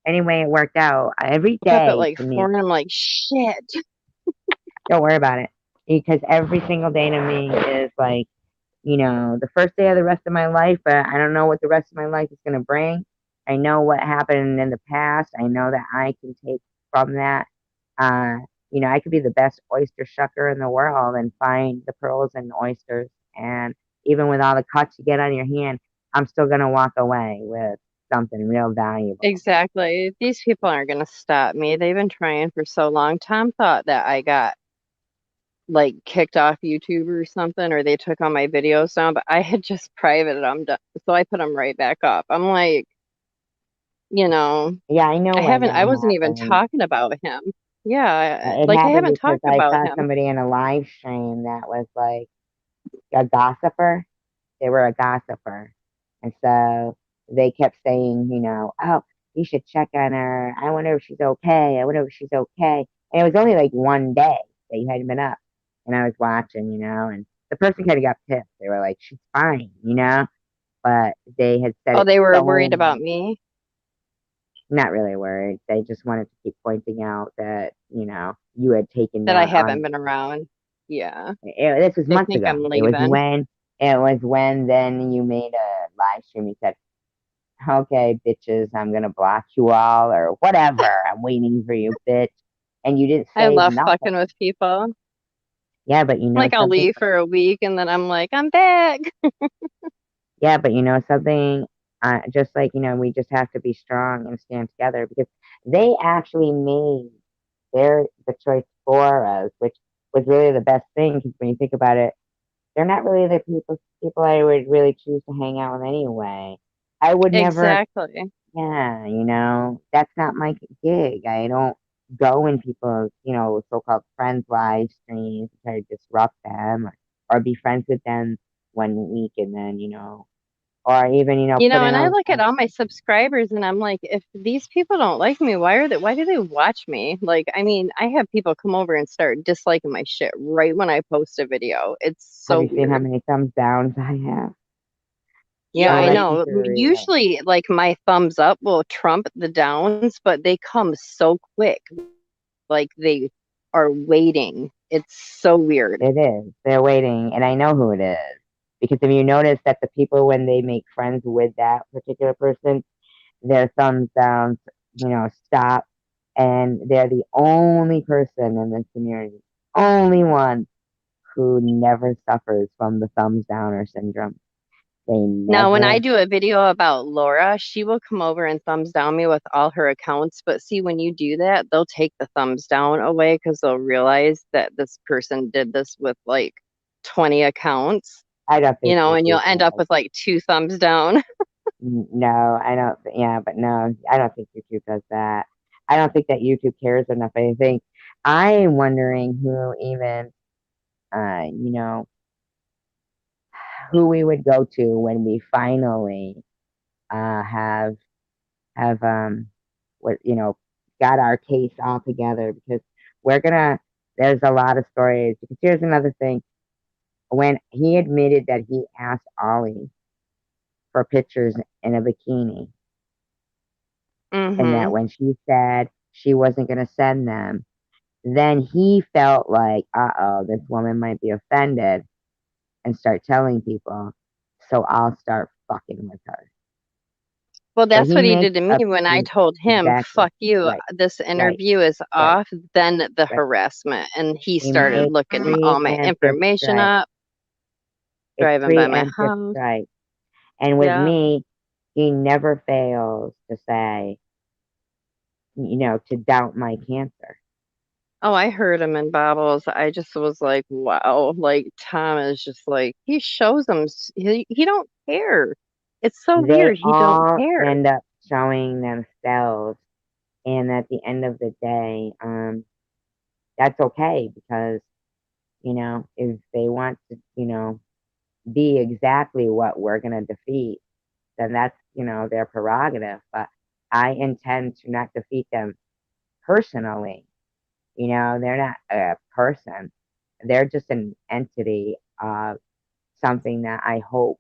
Anyway, it worked out. Every Woke up at day like to 4 me, and I'm like, shit. don't worry about it because every single day to me is like, the first day of the rest of my life, but I don't know what the rest of my life is going to bring. I know what happened in the past. I know that I can take from that. Uh, I could be the best oyster shucker in the world and find the pearls in oysters. And even with all the cuts you get on your hand, I'm still going to walk away with something real valuable. Exactly. These people aren't going to stop me. They've been trying for so long. Tom thought that I got like kicked off YouTube or something, or they took all my videos down, but I had just privated them, so I put them right back up. I'm like, you know, Yeah, I know when I that wasn't even happened. talking about him. Yeah, It like I happened haven't because talked I about saw him. somebody in a live stream that was like a gossiper. They were a gossiper. And so they kept saying, oh, you should check on her. I wonder if she's okay. I wonder if she's okay. And it was only like one day that you hadn't been up. And I was watching, and the person kind of got pissed. They were like, she's fine, but they had said Oh, it they were so worried about much. me. Not really worried. They just wanted to keep pointing out that, you had taken That I down haven't on been around. Yeah, this was they months think ago. I'm It was leaving. when then you made a live stream. You said, okay, bitches, I'm gonna block you all or whatever. I'm waiting for you, bitch. And you didn't I say love nothing. fucking with people. Yeah, but Like I'll something. leave for a week and then I'm like, I'm back. Yeah, but something. Just like we just have to be strong and stand together because they actually made the choice for us, which was really the best thing. Because when you think about it, they're not really the people I would really choose to hang out with anyway. I would never. Exactly. Yeah, that's not my gig. I don't go in people's, so-called friends' live streams to try to disrupt them or be friends with them 1 week and then, or even, put in And I look a at all my subscribers and I'm like, if these people don't like me, why do they watch me? Like, I mean, I have people come over and start disliking my shit right when I post a video. It's have so you seen how weird. many thumbs downs I have? Yeah, Yo, Oh, I that's know. for real. Usually, like my thumbs up will trump the downs, but they come so quick. Like they are waiting. It's so weird. It is. They're waiting, and I know who it is Because if you notice that the people, when they make friends with that particular person, their thumbs down, stop, and they're the only person in this community, only one who never suffers from the thumbs downer syndrome. They Now, when I never. do a video about Laura, she will come over and thumbs down me with all her accounts. But see, when you do that, they'll take the thumbs down away because they'll realize that this person did this with like 20 accounts, I don't think and you'll YouTube end up does. with like 2 thumbs down. No, I don't. Yeah, but no, I don't think YouTube does that. I don't think that YouTube cares enough. I think I'm wondering who even, uh, you know, who we would go to when we finally have what got our case all together, because we're gonna. There's a lot of stories. Because here's another thing: when he admitted that he asked Ollie for pictures in a bikini, and that Hmm. when she said she wasn't gonna send them, then he felt like, uh-oh, this woman might be offended and start telling people, so I'll start fucking with her. Well, So that's he what he makes did to me up when I told him, exactly fuck you, right, this right, interview is right, off, then the right. harassment. And he He started makes looking all my preemptive information strike. up, It's driving by my preemptive house. strike. And with Yeah. me, he never fails to say, to doubt my cancer. Oh, I heard him in Babbles. I just was like, wow. Like Tom is just like he shows them. He don't care. It's so They weird. He don't all care. end up showing themselves. And at the end of the day, that's okay, because, if they want to, be exactly what we're going to defeat, then that's, their prerogative. But I intend to not defeat them personally. They're not a person. They're just an entity of something that I hope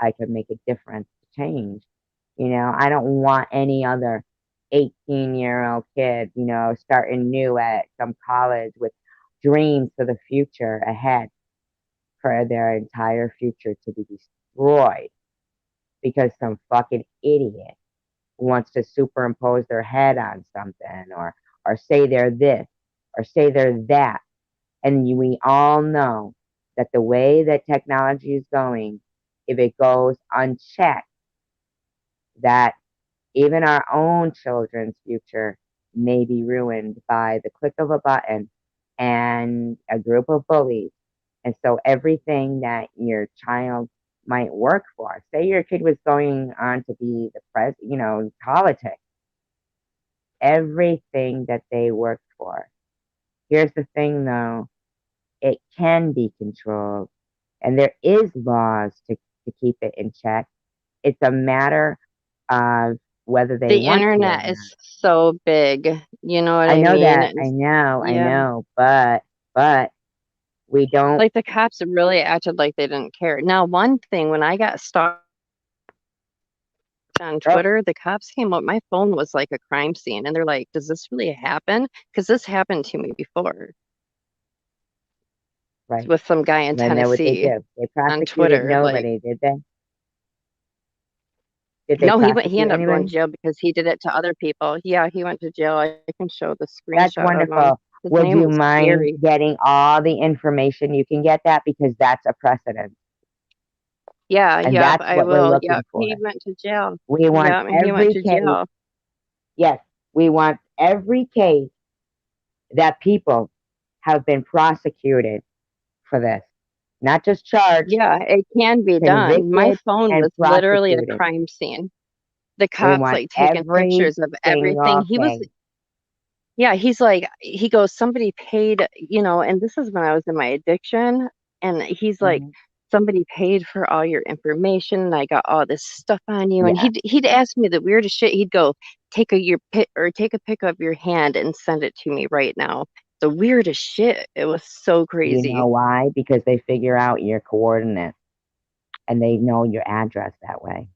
I could make a difference to change. I don't want any other 18-year-old kid, starting new at some college with dreams for the future ahead, for their entire future to be destroyed because some fucking idiot wants to superimpose their head on something, or say they're this or say they're that. And we all know that the way that technology is going, if it goes unchecked, that even our own children's future may be ruined by the click of a button and a group of bullies. And so everything that your child might work for, say your kid was going on to be the president, politics, everything that they worked for. Here's the thing though, it can be controlled, and there is laws to keep it in check. It's a matter of whether they The want to or internet not. is so big. You know what I I know mean? that. I Yeah. know, but we don't. Like the cops really acted like they didn't care. Now, one thing, when I got stalked on Oh, Twitter, the cops came up. My phone was like a crime scene, and they're like, "Does this really happen?" Because this happened to me before right. with some guy in And I know what they Tennessee do. They on prosecuted Twitter. Like, nobody, did they? Did they no, he prosecute ended up going anybody? to jail because he did it to other people. Yeah, he went to jail. I can show the That's screenshot of him. wonderful. His Would name you was mind Gary. getting all the information you can get, that, because that's a precedent, Yeah, and yep, that's I what we're will. Yep, looking he for. went to jail. We want Yep, and he went every to case. jail. Yes, we want every case that people have been prosecuted for this, not just charged, Yeah, it can be done. My convicted phone and was literally a prosecuted. crime scene. The We cops want like taking every pictures of everything. single He was, case. yeah, he's like, he goes, somebody paid, and this is when I was in my addiction. And he's like, Mhm. somebody paid for all your information. And I got all this stuff on you. And Yeah, he'd ask me the weirdest shit. He'd go, take a pic of your hand and send it to me right now. The weirdest shit. It was so you crazy. know why? Because they figure out your coordinates and they know your address that way.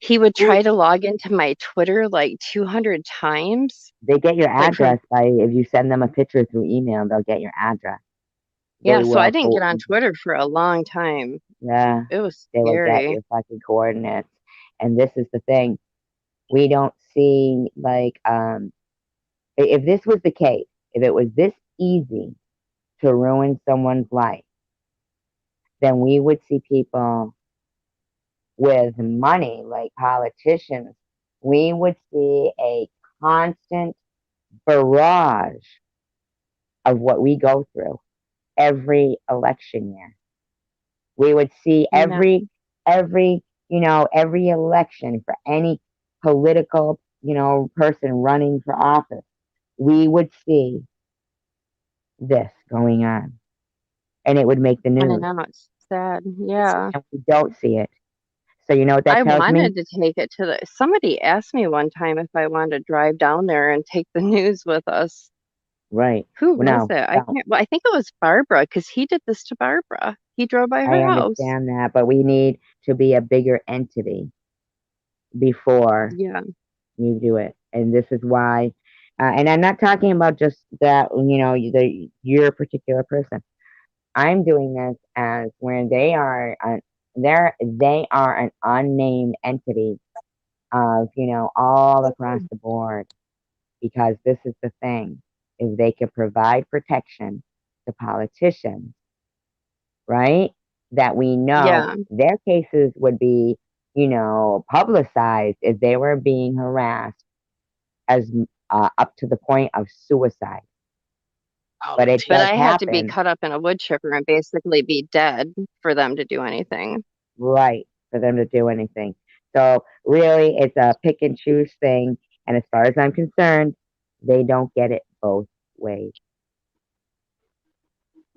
He would try to log into my Twitter like 200 times. They get your Like from address by, if you send them a picture through email, they'll get your address. Yeah, they so I will didn't get go on into, Twitter for a long time. yeah, It was they will get scary. your fucking coordinates. And this is the thing. We don't see like if this was the case, if it was this easy to ruin someone's life, then we would see people with money like politicians. We would see a constant barrage of what we go through every election year. We would see Yeah. every election for any political, person running for office. We would see this going on and it would make the I news. know, it's sad. Yeah. And we don't see it. So you know what that I tells me? wanted to take it to the somebody asked me one time if I wanted to drive down there and take the news with us. Right. Who Well, was no, it? I don't. can't, well, I think it was Barbara because he did this to Barbara. He drove by I her house. understand that, but we need to be a bigger entity before Yeah. you do it. And this is why, and I'm not talking about just that, your particular person. I'm doing this as where they are an unnamed entity of, all across the board. Because this is the thing. If they could provide protection to politicians, right? That we know Yeah. their cases would be, publicized if they were being harassed as up to the point of suicide. But it But does Politician. I had to be happen, cut up in a wood chipper and basically be dead for them to do anything. right, for them to do anything. So really, it's a pick and choose thing. And as far as I'm concerned, they don't get it both ways.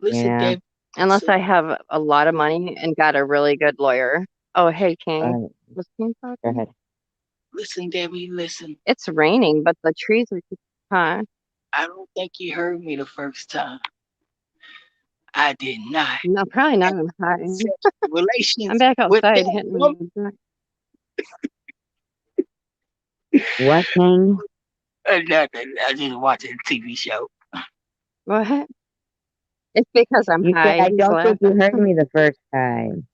You Listen, know, Deb. Unless Listen, I have a lot of money and got a really good lawyer. Oh, hey, King. go Was King talking? ahead. listen, Debbie. Listen. It's raining, but the trees are, huh? I don't think you heard me the first time. I did not No, probably not. have I'm high. sexual I'm relations back with outside that woman. hitting my What, King? Nothing. I just watching a TV show. what? It's because I'm You said, high. I He's don't think you laughing. heard me the first time.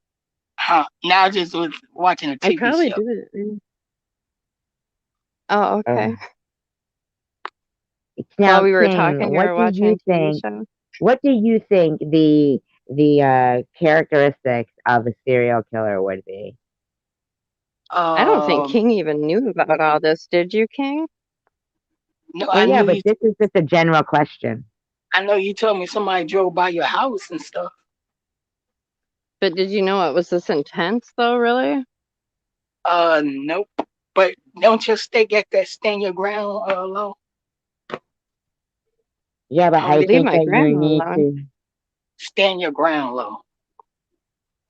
Huh. Now I just was watching a I TV probably show. did it. Oh, okay. Oh. While Now, we were King, talking, you were watching a TV show. what do you think the characteristics of a serial killer would be? I don't think Um, King even knew about all this, did you, King? no, Well, yeah, but this is just a general question. I know you told me somebody drove by your house and stuff. But did you know it was this intense, though, really? Nope. But don't you stand your ground low? Yeah, but I Leave think my that you grandma need alone. to. Stand your ground low.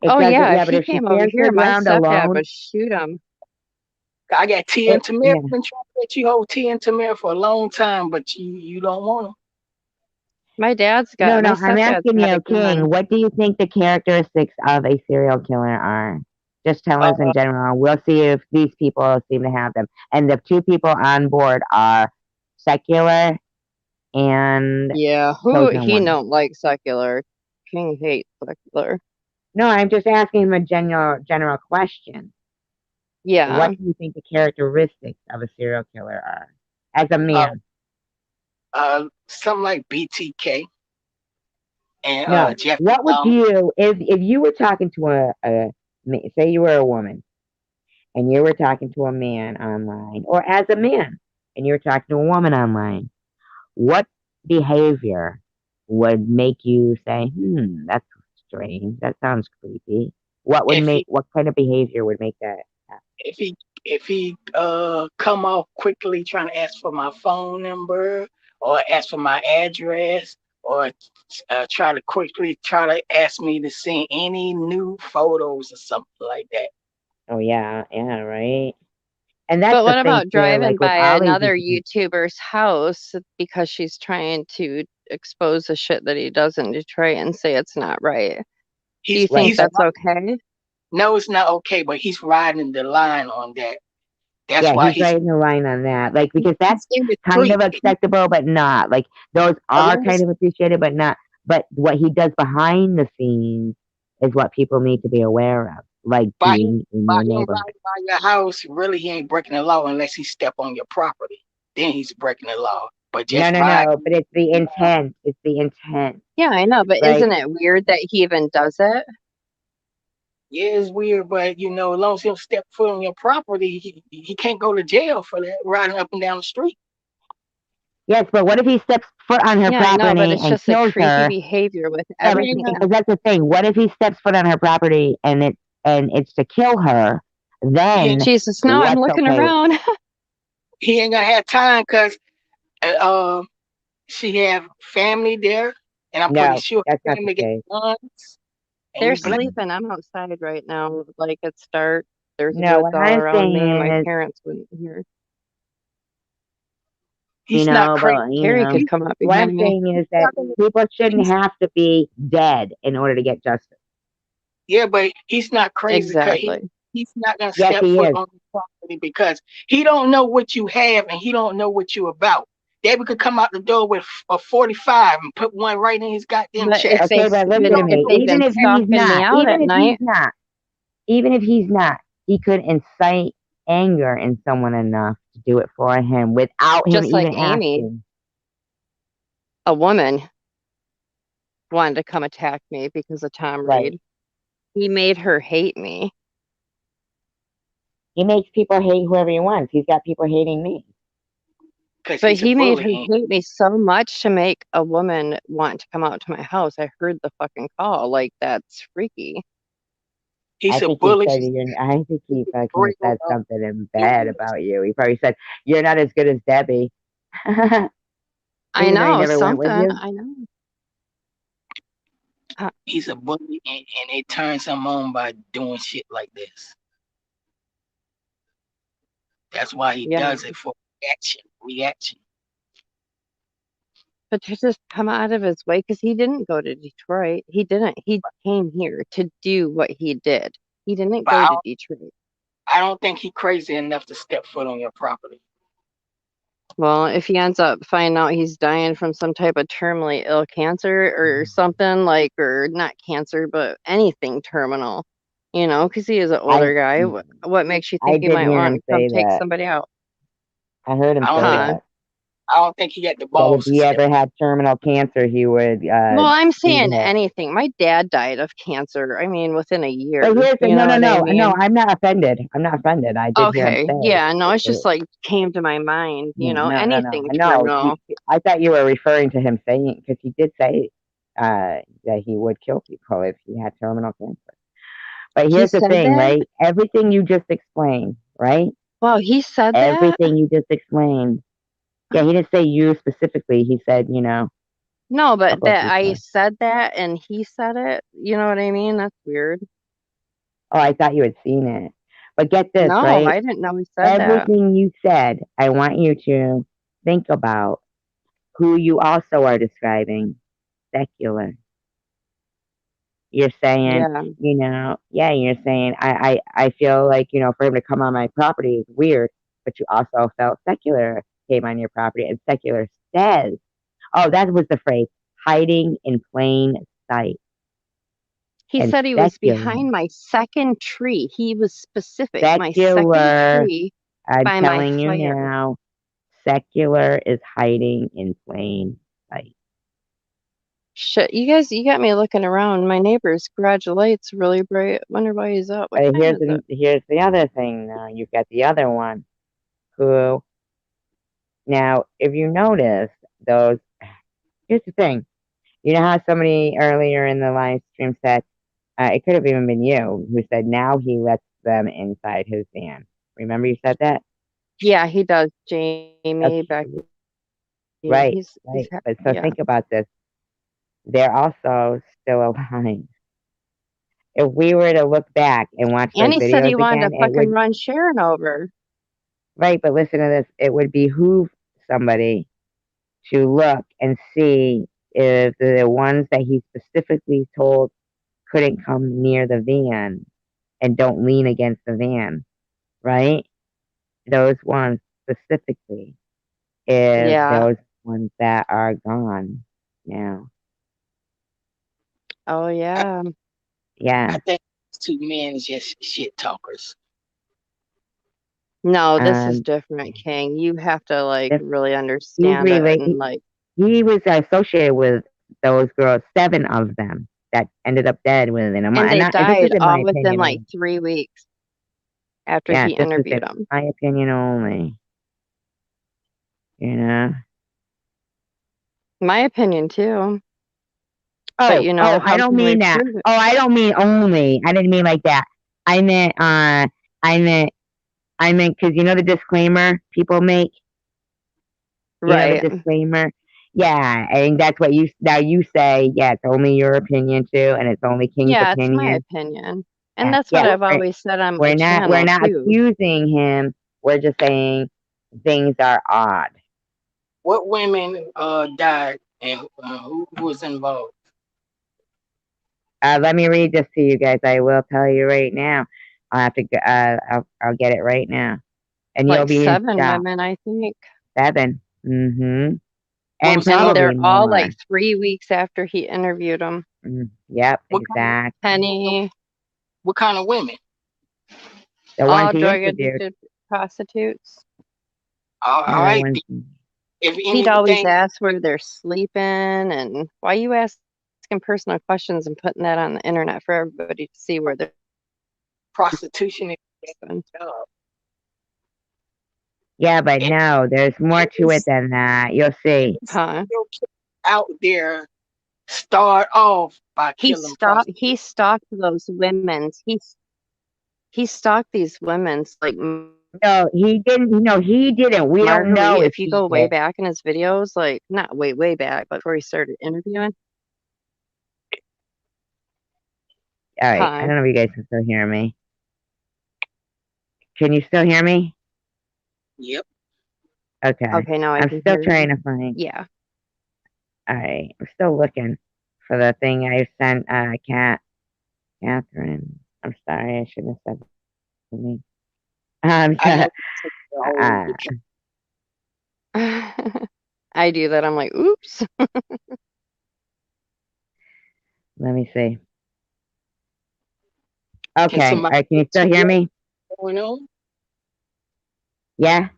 It Oh, doesn't. yeah, if Yeah, but he if she came over stands her here, my ground stepdad alone, would shoot him. I got T and it Tamara no, been trying to get you hold T and Tamara for a long time, but you don't want them. My no. I'm stepdad's asking got a you, gun. King. What do you think the characteristics of a serial killer are? Just tell us in Uh, general. We'll see if these people seem to have them. And the two people on board are secular and Yeah, chosen he one. don't like secular. King hates secular. No, I'm just asking him a general question. Yeah. What do you think the characteristics of a serial killer are? As a uh, man. something like BTK and No. Jeffrey What would Dahmer. you if you were talking to say you were a woman and you were talking to a man online, or as a man and you were talking to a woman online, what behavior would make you say, that's strange. That sounds creepy. If he What kind of behavior would make that happen? if he come off quickly trying to ask for my phone number or ask for my address or try to ask me to send any new photos or something like that. Oh yeah, right. And that's But the what thing about too, driving like with by all these another YouTuber's house because she's trying to expose the shit that he does in Detroit and say it's not right? Do you He's right, think he's but that's okay? No, it's not okay, but he's riding the line on that. That's yeah, why he's riding the line on that. Like because that's he's in kind of between. acceptable, but not. Like those As are long kind as of appreciated, but not. But what he does behind the scenes is what people need to be aware of, like By him, being in by your him neighborhood. riding by your house, really he ain't breaking the law unless he step on your property. Then he's breaking the law. But No, just no, riding no. But it's the around, intent. It's the intent, Yeah, I know, but right? isn't it weird that he even does it? yeah, it's weird, but as long as he don't step foot on your property, he can't go to jail for that riding up and down the street. Yes, but what if he steps foot on her Yeah, I know, but property it's and just a kills creepy her? behavior with Yeah, but He ain't everything. because that's the thing. What if he steps foot on her property and it's to kill her? he ain't Then Jesus, now I'm what's looking okay with? around. he ain't gonna have time because uh, she have family there, and I'm pretty No, sure that's her not the family got case. guns. And They're you black, Mm-mm. sleeping. I'm outside right now. Like it's dark. There's No, woods what all I'm around me. My saying is, parents wouldn't hear. he's not crazy. but Carrie could come up what I'm behind me. saying is that people shouldn't He's, have to be dead in order to get justice. yeah, but he's not crazy because Exactly. he's not gonna Yes, step he foot is. on your property because he don't know what you have and he don't know what you about. David could come out the door with a 45 and put one right in his goddamn But if chest. they Okay, but You listen to don't if me. know they've what been you have. stalking me out at night, Even if he's not, he could incite anger in someone enough to do it for him without him just like even Amy, asking. a woman, wanted to come attack me because of Tom Right. Reed. He made her hate me. He makes people hate whoever he wants. He's got people hating me. Because But he's a he made her bully. hate me so much to make a woman want to come out to my house. I heard the fucking call. Like, that's freaky. He's a bully. I think he fucking Real, said something in it bad was. about you. He probably said, "You're not as good as Debbie." I Even though he know never went with something. you. I know. Uh, He's a bully, and it turns him on by doing shit like this. That's why he yeah. does it for reaction. Reaction. But to just come out of his way, because he didn't go to Detroit. He didn't. He came here to do what he did. He didn't But go to Detroit. I don't think he's crazy enough to step foot on your property. Well, if he ends up finding out he's dying from some type of terminally ill cancer or something like, or not cancer, but anything terminal, because he is an I older guy. What makes you I think he did might hear want him to come say take that. somebody out? I heard him I don't say think Huh? that. I don't think he got the That if balls to he step. ever had terminal cancer, he would Well, I'm be saying hit. anything. My dad died of cancer. I mean, within a But year. here's the You no, know no, what I no, no. mean? I'm not offended. I'm not offended. I did hear him Okay. say. Yeah. No, it's just like came to my mind. No, no, no, no. Anything No, terminal. I thought you were referring to him saying because he did say that he would kill people if he had terminal cancer. But He here's the said thing, that? right? Everything you just explained, right? Wow, he said that? Everything you just explained. Yeah, he didn't say you specifically. He said, a No, but couple of that I people. said that and he said it. You know what I mean? That's weird. Oh, I thought you had seen it. But get this, No, right? I didn't know he said that. Everything you said, I want you to think about who you also are describing, secular. You're saying, Yeah. yeah, you're saying, I feel like, for him to come on my property is weird, but you also felt secular came on your property, and secular says, oh, that was the phrase, hiding in plain sight. He And said he was secular, behind my second tree. He was specific. My second secular, tree I'm by my telling you fire. now, secular is hiding in plain sight. Shit, you guys, you got me looking around. My neighbor's garage light's really bright. Wonder why he's up. What But time is it? here's the other thing now. You've got the other one who, now, if you notice those, here's the thing. You know how somebody earlier in the live stream said, it could have even been you, who said now he lets them inside his van. Remember you said that? Yeah, he does. Jamie, Okay, Becky. right, He's right. But so yeah. think about this. They're also still alive. If we were to look back and watch And those he said he videos wanted again, to it fucking would, run Sharon over. right, but listen to this, it would behoove somebody to look and see if the ones that he specifically told couldn't come near the van and don't lean against the van, right? Those ones specifically, if Yeah. those ones that are gone now. Oh yeah. Yeah. I think two men is just shit talkers. No, this is Um, different, King. You have to like if really he's understand it and related, like he was associated with those girls, 7 of them that ended up dead within a month. and And they not, this is died in my all within opinion like only. 3 weeks after Yeah, he this is interviewed in them. my opinion only. You know. My opinion too. But Oh, you know, oh, I how don't can we mean that. prove it? Oh, I don't mean only. I didn't mean like that. I meant, I meant, because you know the disclaimer people make. You know the Right. disclaimer. Yeah, I think that's what you now you say. Yeah, it's only your opinion too, and it's only King's Yeah, it's my opinion. opinion. And Yeah, that's what yeah. I've always said on my We're channel not too. accusing him. We're just saying things are odd. What women died and who was involved? Let me read this to you guys. I will tell you right now. I'll have to. I'll get it right now, and you'll Like be in 7 shock. women, I think. 7. Mm-hmm. What And was the And other? probably they're all more. like 3 weeks after he interviewed them. Yep, What kind exact. Penny, what kind of women? The ones all he drug interviewed. addicted prostitutes. All Yeah, the right. ones. If He'd always anything, ask where they're sleeping and why you asking personal questions and putting that on the internet for everybody to see where they're prostitution is sleeping. a job. Yeah, but And no, there's more to it than that. You'll see. Huh? out there start off by killing He prostitutes. stalked those women's. He stalked these women's like No, he didn't. No, he didn't. We don't know Marguerite. if If you he go way did. back in his videos, like not way back, but before he started interviewing. All right. I Huh? don't know if you guys can still hear me. Can you still hear me? Yep. Okay. Okay, now I I'm can still hear trying you. to find. Yeah. All right. I'm still looking for the thing I sent. Catherine. I'm sorry. I shouldn't have said the name. I know the whole Uh, I do that. I'm like, oops. let me see. can Okay. All somebody right. Can you get still you hear what's me? going on? Yeah.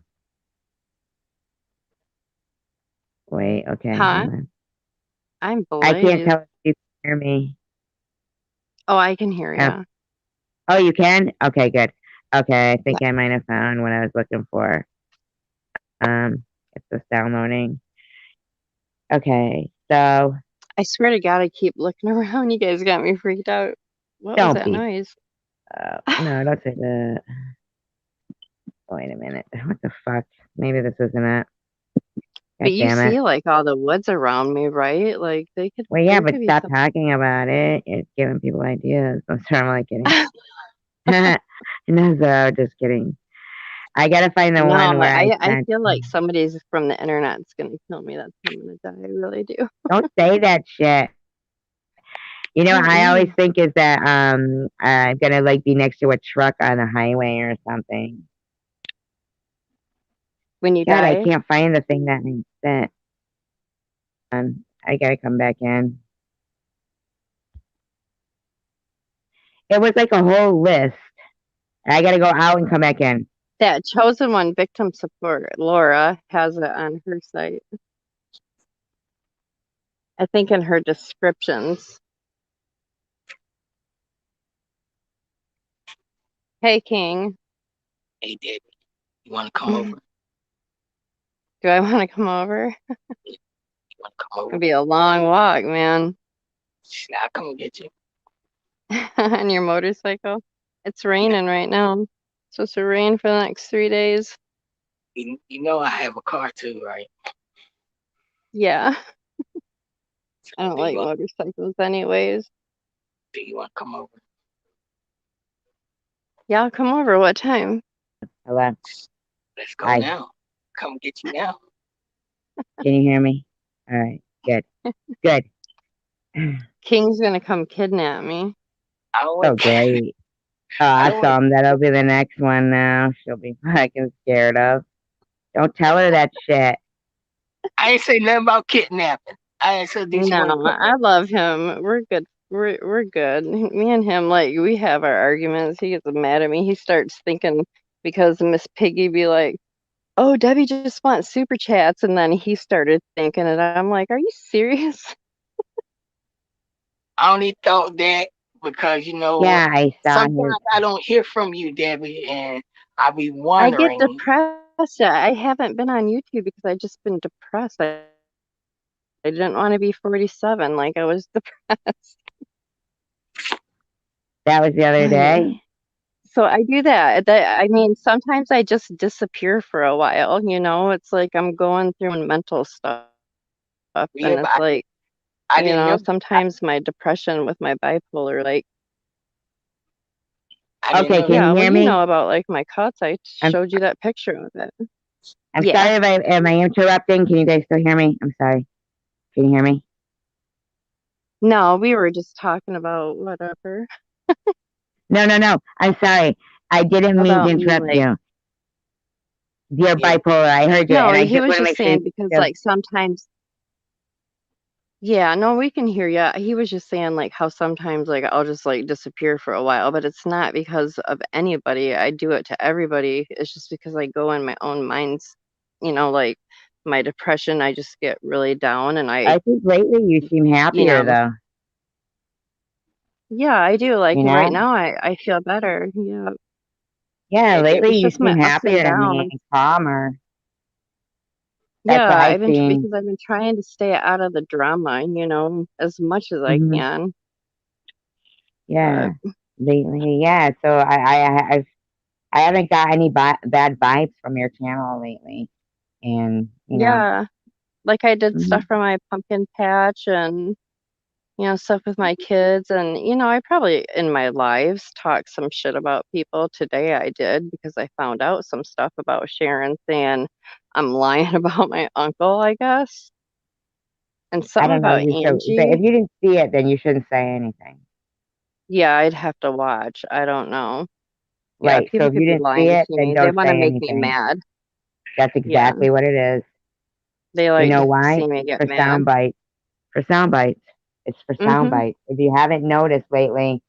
Wait. Okay. Huh? Hold on. I'm I can't blazed. tell if you can hear me. Oh, I can hear Uh, you. oh, you can? Okay, good. Okay, I Yeah. think I might have found what I was looking for. It's just downloading. Okay, so I swear to God, I keep looking around. You guys got me freaked out. What was don't that be. noise? No, don't say that. Wait a minute. What the fuck? Maybe this isn't it. But God you damn it. see like all the woods around me, right? Like Well, yeah, there but could be stop some. talking about it. It's giving people ideas. I'm sorry, I'm like kidding. No, so just kidding. I gotta find the No, one where I I sent. feel like somebody's from the internet's gonna kill me. That's how I'm gonna die. I really do. Don't say that shit. You know, I always Mm-mm. think is that I'm gonna like be next to a truck on the highway or something. When you God, I die, can't find the thing that I sent. I gotta come back in. It was like a whole list. I gotta go out and come back in. that chosen one victim support, Laura has it on her site. I think in her descriptions. Hey King, Hey, Debbie, you want to come do over? I want to come over? You want to come It'll over? be a long walk, man. I'll come get you. On your motorcycle. It's raining right now. It's supposed to rain for the next 3 days. You know I have a car too, right? Yeah, I don't Do like you want, motorcycles anyways. do you want to come over? Yeah, I'll come over. What time? Hello. Let's go Hi. now. Come get you now. Can you hear me? All right. Good. Good. King's gonna come kidnap me. I don't Oh, want. great. I don't want. Awesome. That'll be the next one now. She'll be fucking scared of. Don't tell her that shit. I ain't say nothing about kidnapping. I ain't said did you No, want to come over? I love him. We're good we're good. Me and him, like, we have our arguments. He gets mad at me. He starts thinking because Miss Piggy be like, "Oh, Debbie just wants super chats," and then he started thinking it. I'm like, "Are you serious?" I only thought that because Yeah, I saw his. sometimes I don't hear from you, Debbie, and I be I get wondering. depressed. I haven't been on YouTube because I just been depressed. I didn't want to be 47. Like I was depressed. That was the other day. So I do that. I mean, sometimes I just disappear for a while, you know? It's like I'm going through mental stuff, Yeah, and but it's like, I didn't know. sometimes my depression with my bipolar, like, I didn't Okay, know can that. yeah, you well, hear you me? know about like my cuts. I I'm showed you that picture of it. I'm Yeah. sorry if I am I interrupting. Can you guys still hear me? I'm sorry. Can you hear me? No, we were just talking about whatever No, no, no. I'm sorry. I didn't mean to about me, interrupt like, you. You're Yeah, bipolar. I heard you, no, and I he just was want to just make sure you saying because still. like sometimes, yeah, no, we can hear you. He was just saying like how sometimes like I'll just like disappear for a while, but it's not because of anybody. I do it to everybody. It's just because I go in my own minds, like my depression, I just get really down and I think lately you seem you happier, know, though. yeah, I do. Like You right know? now I feel better. Yeah. Yeah, lately It's you just my seem ups and happier to me downs. and calmer. That's Yeah, what I've seen. because I've been trying to stay out of the drama, as much as I Hmm. can. Yeah, But lately, yeah. So I haven't got any bad vibes from your channel lately, and yeah, like I did stuff mhm. for my pumpkin patch and stuff with my kids and I probably in my lives talked some shit about people. Today I did because I found out some stuff about Sharon saying I'm lying about my uncle, I guess. And I something don't know. about You should, but Angie. if you didn't see it, then you shouldn't say anything. Yeah, I'd have to watch. I don't know. Yeah, Right. So people if you could be didn't see lying it, to then me. They don't want to say make me anything. mad. That's Yeah, exactly what it is. they You like know to why? see me get For sound mad. bites. For sound bites. It's for sound Mm-hmm. bites. If you haven't noticed lately,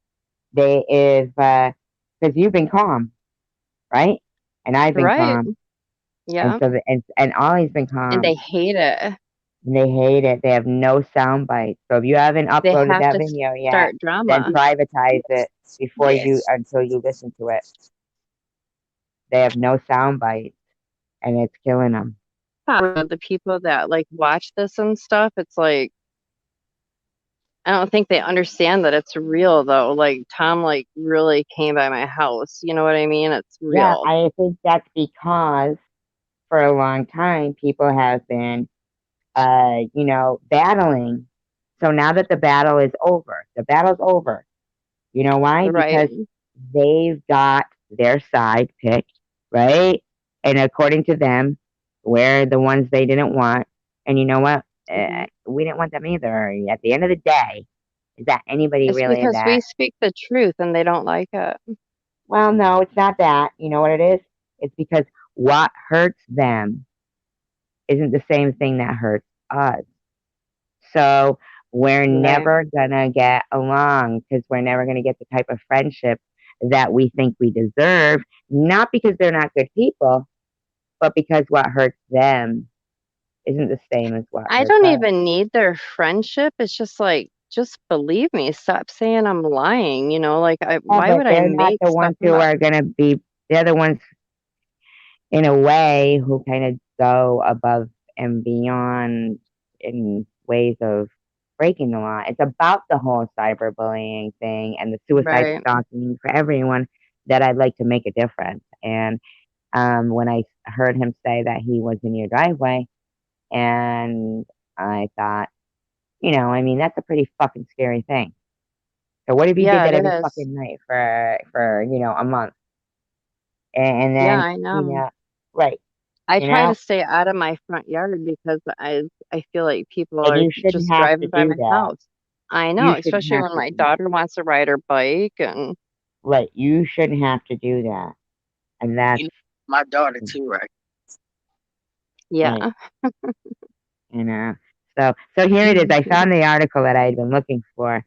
they is because you've been calm, right? And I've been Right. calm, and Yeah. so and Ollie's been And calm. they hate it. And they hate it. They have no sound bites. So if you haven't They uploaded have that to video yet, start then drama. privatize it before you yes. until you listen to it. They have no sound bites, and it's killing them. The people that like watch this and stuff, it's like I don't think they understand that it's real though. Like Tom like really came by my house. You know what I mean? It's Yeah, real. I think that's because for a long time people have been, battling. So now that the battle's over. You know why? Right. Because they've got their side picked, right? And according to them, we're the ones they didn't want. And you know what? Mhm. We didn't want them either. At the end of the day, is that anybody It's really because we that? speak the truth and they don't like it. Well, no, it's not that. You know what it is? It's because what hurts them isn't the same thing that hurts us. So we're Right. never gonna get along because we're never gonna get the type of friendship that we think we deserve, not because they're not good people, but because what hurts them isn't the same as what I hurts don't us. even need their friendship. It's just like, just believe me. Stop saying I'm lying. Like, Yeah, why but would I they're not make the stuff ones who up? are gonna be, they're the ones in a way who kind of go above and beyond in ways of breaking the law. It's about the whole cyberbullying thing and the suicide Right. stalking for everyone that I'd like to make a difference. And when I heard him say that he was in your driveway, and I thought, I mean, that's a pretty fucking scary thing. So what if you did Yeah, that it every is. fucking night for a month, and Yeah, then I know. right, I you try to know, stay out of my front yard because I feel like people and are you shouldn't just have to driving by do my that. house. I know, You shouldn't especially have when to my do that. daughter wants to ride her bike and Right. You shouldn't have to do that. And that's You know, my daughter too, right? right. yeah. You know. So here it is. I found the article that I had been looking for.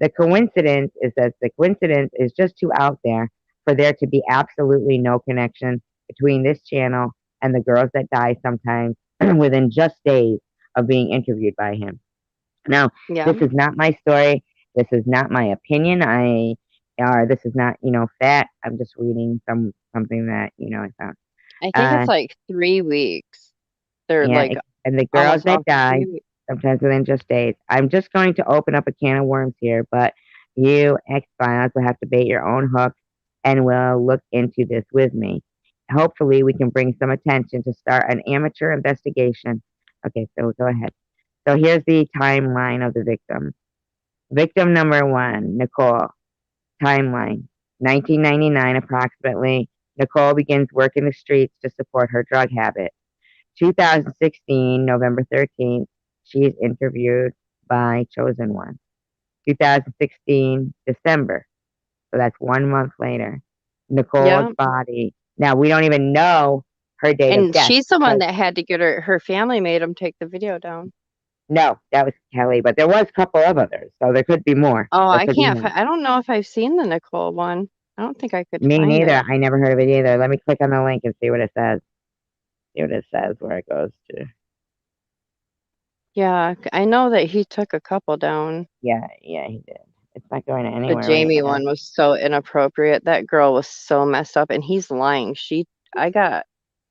The coincidence is just too out there for there to be absolutely no connection between this channel and the girls that die sometimes within just days of being interviewed by him. Now, Yeah. this is not my story. This is not my opinion. This is not, fact. I'm just reading something that, I found. I think Uh, it's like 3 weeks. They're yeah, like and the girls almost that off for die 3 weeks. sometimes within just days. I'm just going to open up a can of worms here, but you X-Files will have to bait your own hook and will look into this with me. Hopefully, we can bring some attention to start an amateur investigation. Okay, so go ahead. So here's the timeline of the victim. Victim number one, Nicole. Timeline 1999 approximately. Nicole begins working the streets to support her drug habit. 2016, November 13th, she is interviewed by CHOSENWON. 2016, December. So that's 1 month later. Nicole's Yeah. body. Now, we don't even know her date of And death she's the one because, that had to get her family made him take the video down. no, that was Kelly, but there was a couple of others. So there could be more. Oh, There could be more. I don't know if I've seen the Nicole one. I don't think I could Me find neither. it. I never heard of it either. Let me click on the link and see what it says. See what it says, where it goes to. Yeah, I know that he took a couple down. Yeah, he did. It's not going The anywhere right Jamie now. one was so inappropriate. That girl was so messed up, and he's lying. I got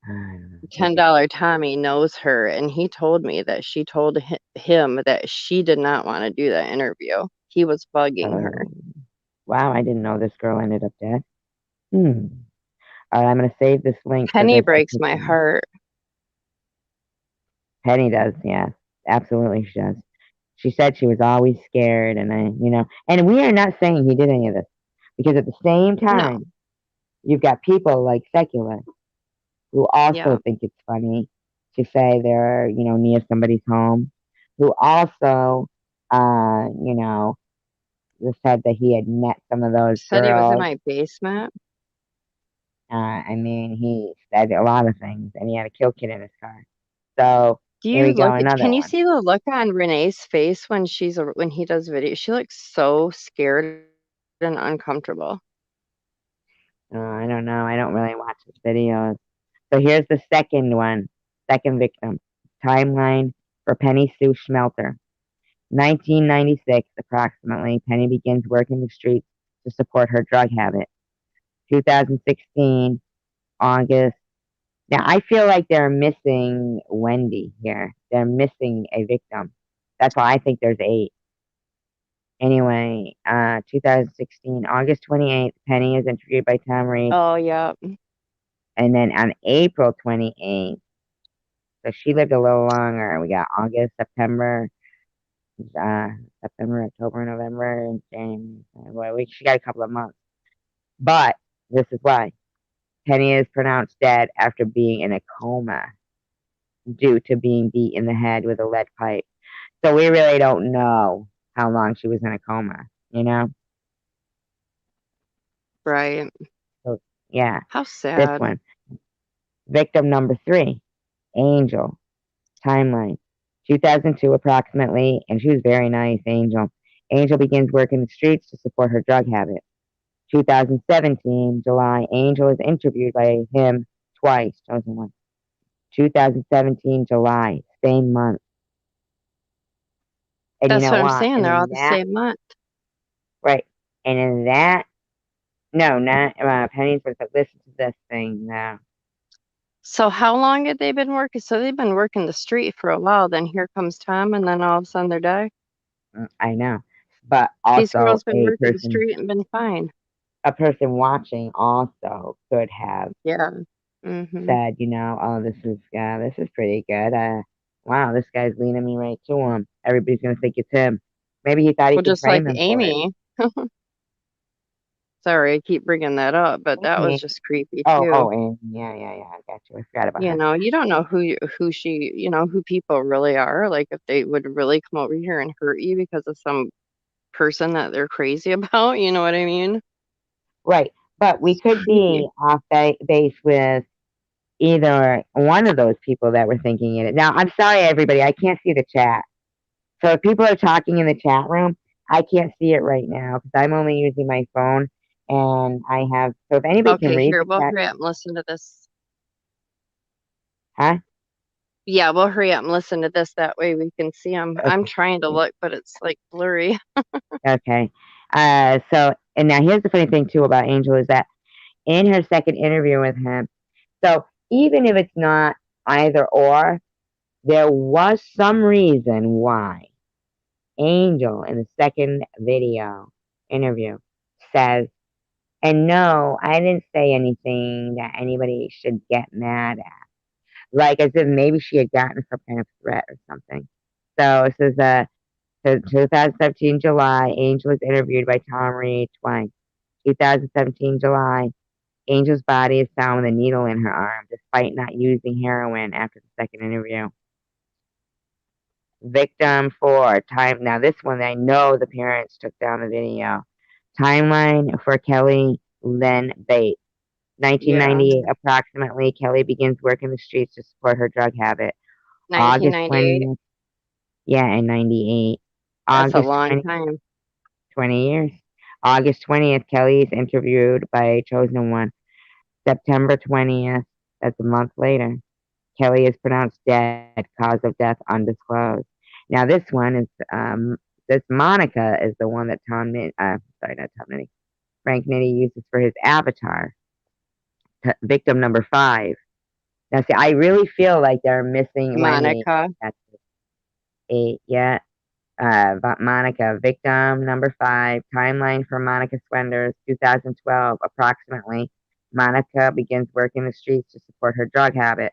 $10 Tommy knows her, and he told me that she told him that she did not want to do that interview. He was bugging her. Oh, wow, I didn't know this girl ended up dead. All right, I'm going to save this link for Penny this breaks my episode. heart. Penny does, yes. Absolutely, she does. She said she was always scared, and and we are not saying he did any of this because at the same No. time, you've got people like secular who Yeah. also think it's funny to say they're, near somebody's home, who also, said that he had met some of those Said he was in girls. my basement. I mean, he said a lot of things, and he had a kill kit in his car. So here we go, another Can you one. see the look on Renee's face when when he does video? She looks so scared and uncomfortable. I don't know. I don't really watch his videos. So here's the second one, second victim. Timeline for Penny Sue Schmelter. 1996, approximately, Penny begins working the streets to support her drug habit. 2016, August. Now, I feel like they're missing Wendy here. They're missing a victim. That's why I think there's 8. Anyway, 2016, August 28th, Penny is interviewed by Tom Reed. Oh, yeah. And then on April 28th, so she lived a little longer. We got August, September, October, November, and January. Well, she got a couple of months. But this is why Penny is pronounced dead after being in a coma due to being beat in the head with a lead pipe. So we really don't know how long she was in a coma, Right. So, yeah, How this sad. one. Victim number 3, Angel. Timeline 2002 approximately, and she was very nice, Angel. Angel begins working the streets to support her drug habit. 2017, July, Angel is interviewed by him twice, CHOSENWON. 2017, July, same month. And you That's know what I'm what? saying. And They're all in the that, same month. right, and in that, no, not Penny's, but listen to this thing now. So how long had they been working? So they've been working the street for a while. Then here comes Tom, and then all of a sudden they're dead. I know, but These also girls been working the street and been fine. a person watching also could have Yeah. Mm-hmm. said, oh, this is pretty good. Wow, this guy's leading me right to him. Everybody's gonna think it's him. Maybe he thought he Well, could just like frame him for it. Amy. Sorry, I keep bringing that up, but that was Okay. just creepy too. Oh, and yeah, I got you. I forgot about You her. know, you don't know who she, who people really are. Like if they would really come over here and hurt you because of some person that they're crazy about. You know what I mean? Right, but we It's could creepy. be off base with either one of those people that were thinking it. Now, I'm sorry, everybody, I can't see the chat. So if people are talking in the chat room, I can't see it right now because I'm only using my phone, and I have. So if anybody can Okay, read here, the we'll chat, hurry up and listen to this. huh? Yeah, we'll hurry up and listen to this. That way we can see them. I'm Okay. trying to look, but it's like blurry. Okay. So, and now here's the funny thing too about Angel is that in her second interview with him, so even if it's not either or, there was some reason why Angel in the second video interview says, and no, I didn't say anything that anybody should get mad at. Like as if maybe she had gotten some kind of threat or something. So this is so 2017 July, Angel was interviewed by Tom Reed twice. 2017 July, Angel's body is found with a needle in her arm despite not using heroin after the second interview. Victim 4, time. Now, this one, I know the parents took down the video. Timeline for Kelly Lynn Bates. Yeah, 1998, approximately, Kelly begins working the streets to support her drug habit. August 1998. 20th, yeah, in 98. That's a August long 20th, time. 20 years. August 20th, Kelly is interviewed by CHOSENWON. September 20th, that's a month later, Kelly is pronounced dead, cause of death undisclosed. Now, this one is, this Monica is the one that sorry, not Tom Nitty, Frank Nitty uses for his avatar, victim number 5. Now, see, I really feel like they're missing Wendy. Monica. That's 8, yeah. Monica, victim number 5, timeline for Monica Swenders, 2012, approximately. Monica begins working the streets to support her drug habit.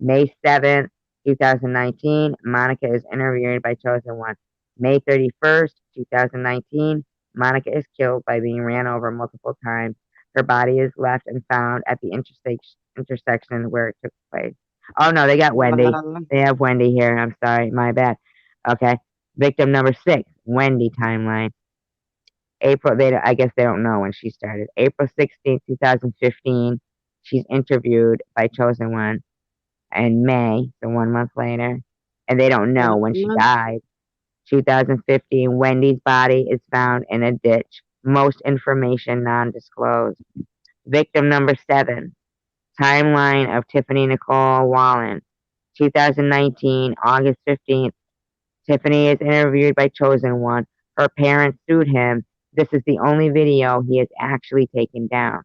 May 7th, 2019, Monica is interviewed by CHOSENWON. May 31st, 2019, Monica is killed by being ran over multiple times. Her body is left and found at the intersection where it took place. Oh no, they got Wendy. Wow. They have Wendy here. I'm sorry, my bad. Okay. Victim number 6, Wendy timeline. April, I guess they don't know when she started. April 16th, 2015, she's interviewed by CHOSENWON in May, so 1 month later, and they don't know when she Mhm. died. 2015, Wendy's body is found in a ditch. Most information non-disclosed. Victim number 7, timeline of Tiffany Nicole Wallen. 2019, August 15th, Tiffany is interviewed by CHOSENWON. Her parents sued him. This is the only video he has actually taken down.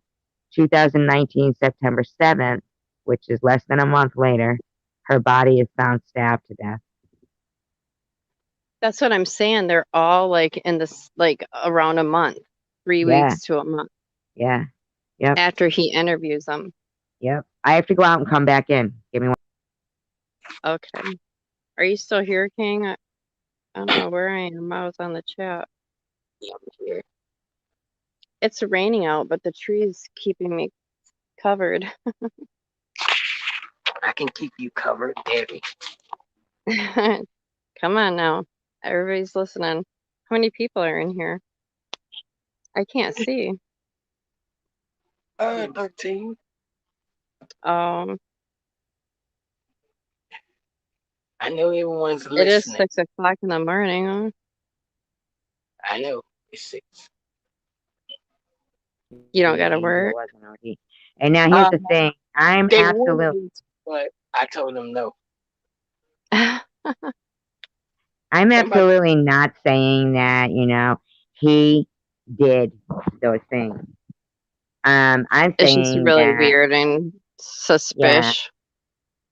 2019, September 7th, which is less than a month later, her body is found stabbed to death. That's what I'm saying. They're all like in this, like around a month, 3 Yeah, weeks to a month yeah, yep, after he interviews them. yep. I have to go out and come back in. Give me one. Okay. Are you still here, King? I don't know where I am. I was on the chat. Yeah, I'm here. It's raining out, but the tree's keeping me covered. I can keep you covered, Debbie. Come on now. Everybody's listening. How many people are in here? I can't see. 13. Um, I know everyone's it is listening. 6 o'clock in the morning. Huh? I know it's 6. You don't gotta Angel work. wasn't OD. And now here's Uh, the thing. I'm they absolutely, wanted, but I told them no. I'm Somebody, absolutely not saying that, he did those things. I'm It's just saying really that, weird and yeah, suspicious.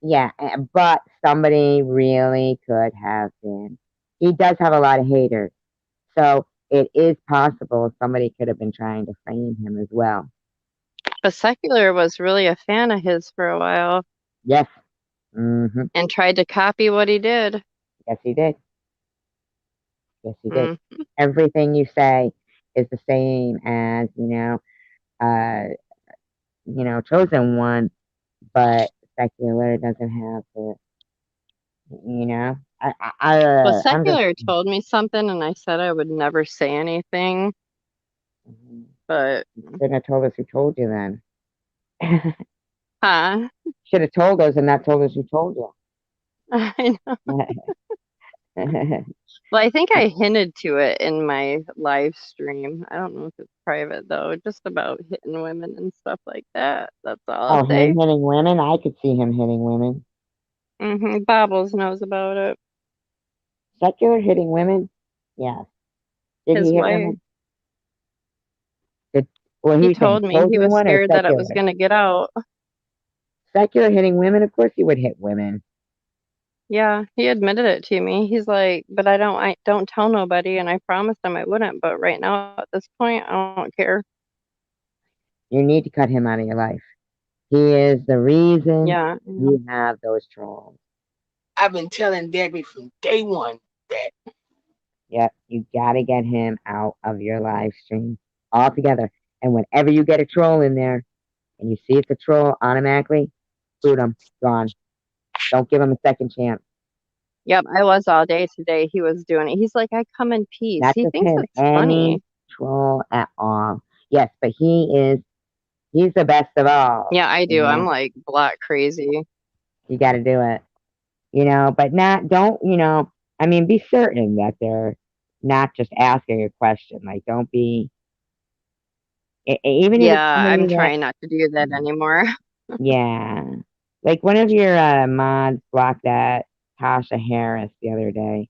yeah, but somebody really could have been. He does have a lot of haters. So it is possible somebody could have been trying to frame him as well. But Secular was really a fan of his for a while Yes. Mm-hmm. and tried to copy what he did. Yes, he did. Yes, he did. Mm. Everything you say is the same as, Chosen One, but Secular doesn't have the, you know. Well, I'm just. Secular told me something, and I said I would never say anything, You but shouldn't have told us who told you then. huh? Should have told us and not told us who told you. I know. Well, I think I hinted to it in my live stream. I don't know if it's private though, just about hitting women and stuff like that. That's all I'll Oh, him say. hitting women? I could see him hitting women. Bobbles knows about it. Secular hitting women? Yes. Did His he hit wife. women? Did, well, who He you think? told me he Chosen was one or scared that it was secular? gonna get out. Secular hitting women? Of course he would hit women. Yeah, he admitted it to me. He's like, but I don't tell nobody, and I promised him I wouldn't. But right now, at this point, I don't care. You need to cut him out of your life. He is the reason Yeah, yeah. you have those trolls. I've been telling Debbie from day one that Yep, you gotta get him out of your live stream altogether. And whenever you get a troll in there and you see it's a troll, automatically boot him. Gone. Don't give him a second chance. Yep, I was all day today. He was doing it. He's like, I come in peace. Not He just thinks him, it's any funny. troll at all. Yes, but he's the best of all. Yeah, I You do. I'm know, like black crazy. you gotta do it. But don't, I mean, be certain that they're not just asking a question. Like, don't be, even if Yeah, it's I'm somebody that, trying not to do that anymore. yeah, like one of your mods blocked that Tasha Harris the other day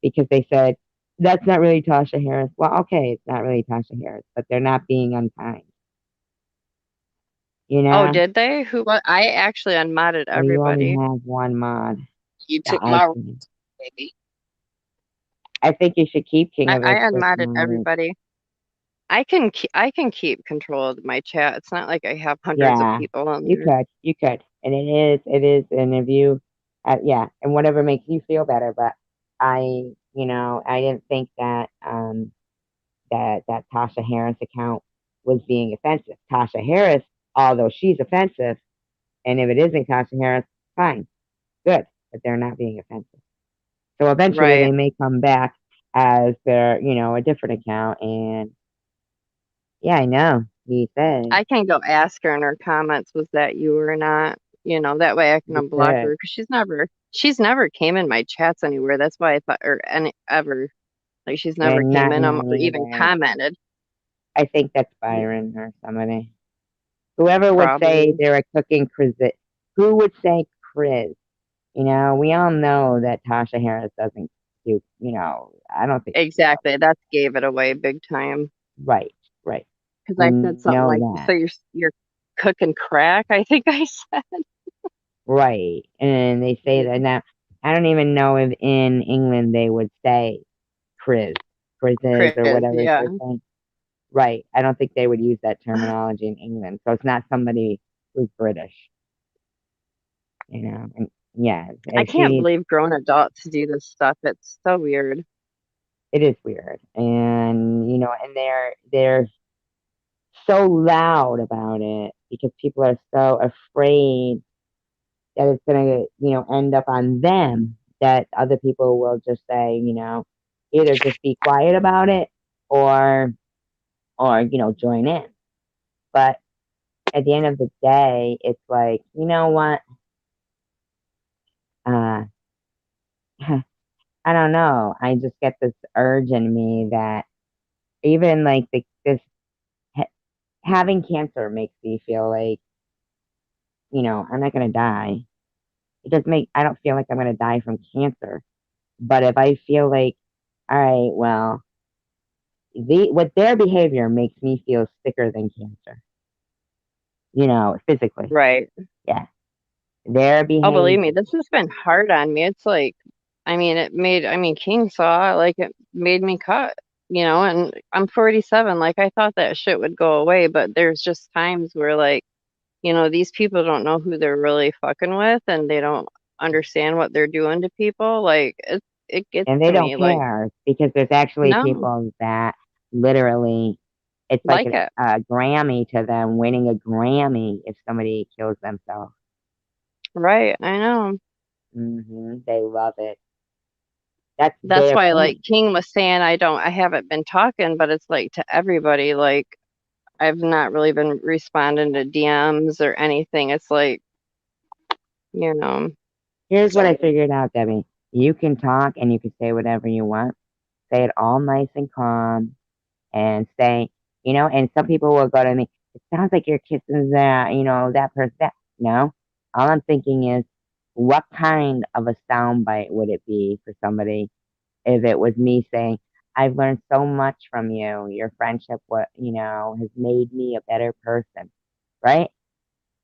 because they said, that's not really Tasha Harris. Well, okay, it's not really Tasha Harris, but they're not being unkind, you Oh, know? did they? Who? What? I actually unmodded Well, you only everybody. have one mod you that took I my see. baby. I think you should keep King I, of I Experts unmodded modded. everybody. I can keep control of my chat. It's not like I have hundreds of Yeah, people on there. you could, and it is an review. Yeah, and whatever makes you feel better. But I didn't think that that Tasha Harris account was being offensive. Tasha Harris, although she's offensive, and if it isn't Tasha Harris, fine, good, but they're not being offensive. So eventually Right. they may come back as their, a different account, and yeah, I know he said I can go ask her in her comments, was that you or not? That way I can you unblock her could. because she's never came in my chats anywhere. That's why I thought, or any ever, like she's never And came not in me or even either. commented. I think that's Byron or somebody. Whoever would say Probably. they're a cooking Chris, who would say Chris? We all know that Tasha Harris doesn't do, I don't think she does. Exactly. That gave it away big time. Right, right. Because We I said something know like, so that. you're cooking crack, I think I said. Right. And they say that now. I don't even know if in England they would say Chris, Chris's, or Chris, whatever yeah. they're saying. Right. I don't think they would use that terminology in England. So it's not somebody who's British, And yeah, I and can't believe grown adults do this stuff. It's so weird. it is weird. And and they're so loud about it because people are so afraid that it's gonna, end up on them, that other people will just say, either just be quiet about it or join in. But at the end of the day, it's like, you know what? Uh I don't know. I just get this urge in me that even like this ha- having cancer makes me feel like, I'm not gonna die. I don't feel like I'm gonna die from cancer. But if I feel like, all right, well, what their behavior makes me feel sicker than cancer, physically. Right. Yeah. Their Oh, believe me, behavior. this has been hard on me. It's like, King saw, like, it made me cut, and I'm 47. Like, I thought that shit would go away, but there's just times where, like, these people don't know who they're really fucking with and they don't understand what they're doing to people. Like, it gets And they to don't me. Like, care because there's actually no, people that literally, it's like like it. a Grammy to them, winning a Grammy if somebody kills themselves. Right. I know. They love it. That's That's their why, like, thing. King was saying, I haven't been talking, but it's like to everybody, like, I've not really been responding to DMs or anything. It's like, you know, Here's what I So figured out, Debbie. You can talk and you can say whatever you want. Say it all nice and calm and say, and some people will go to me, it sounds like you're kissing that, that person. No, all I'm thinking is, what kind of a sound bite would it be for somebody if it was me saying, I've learned so much from you. Your friendship, has made me a better person, right?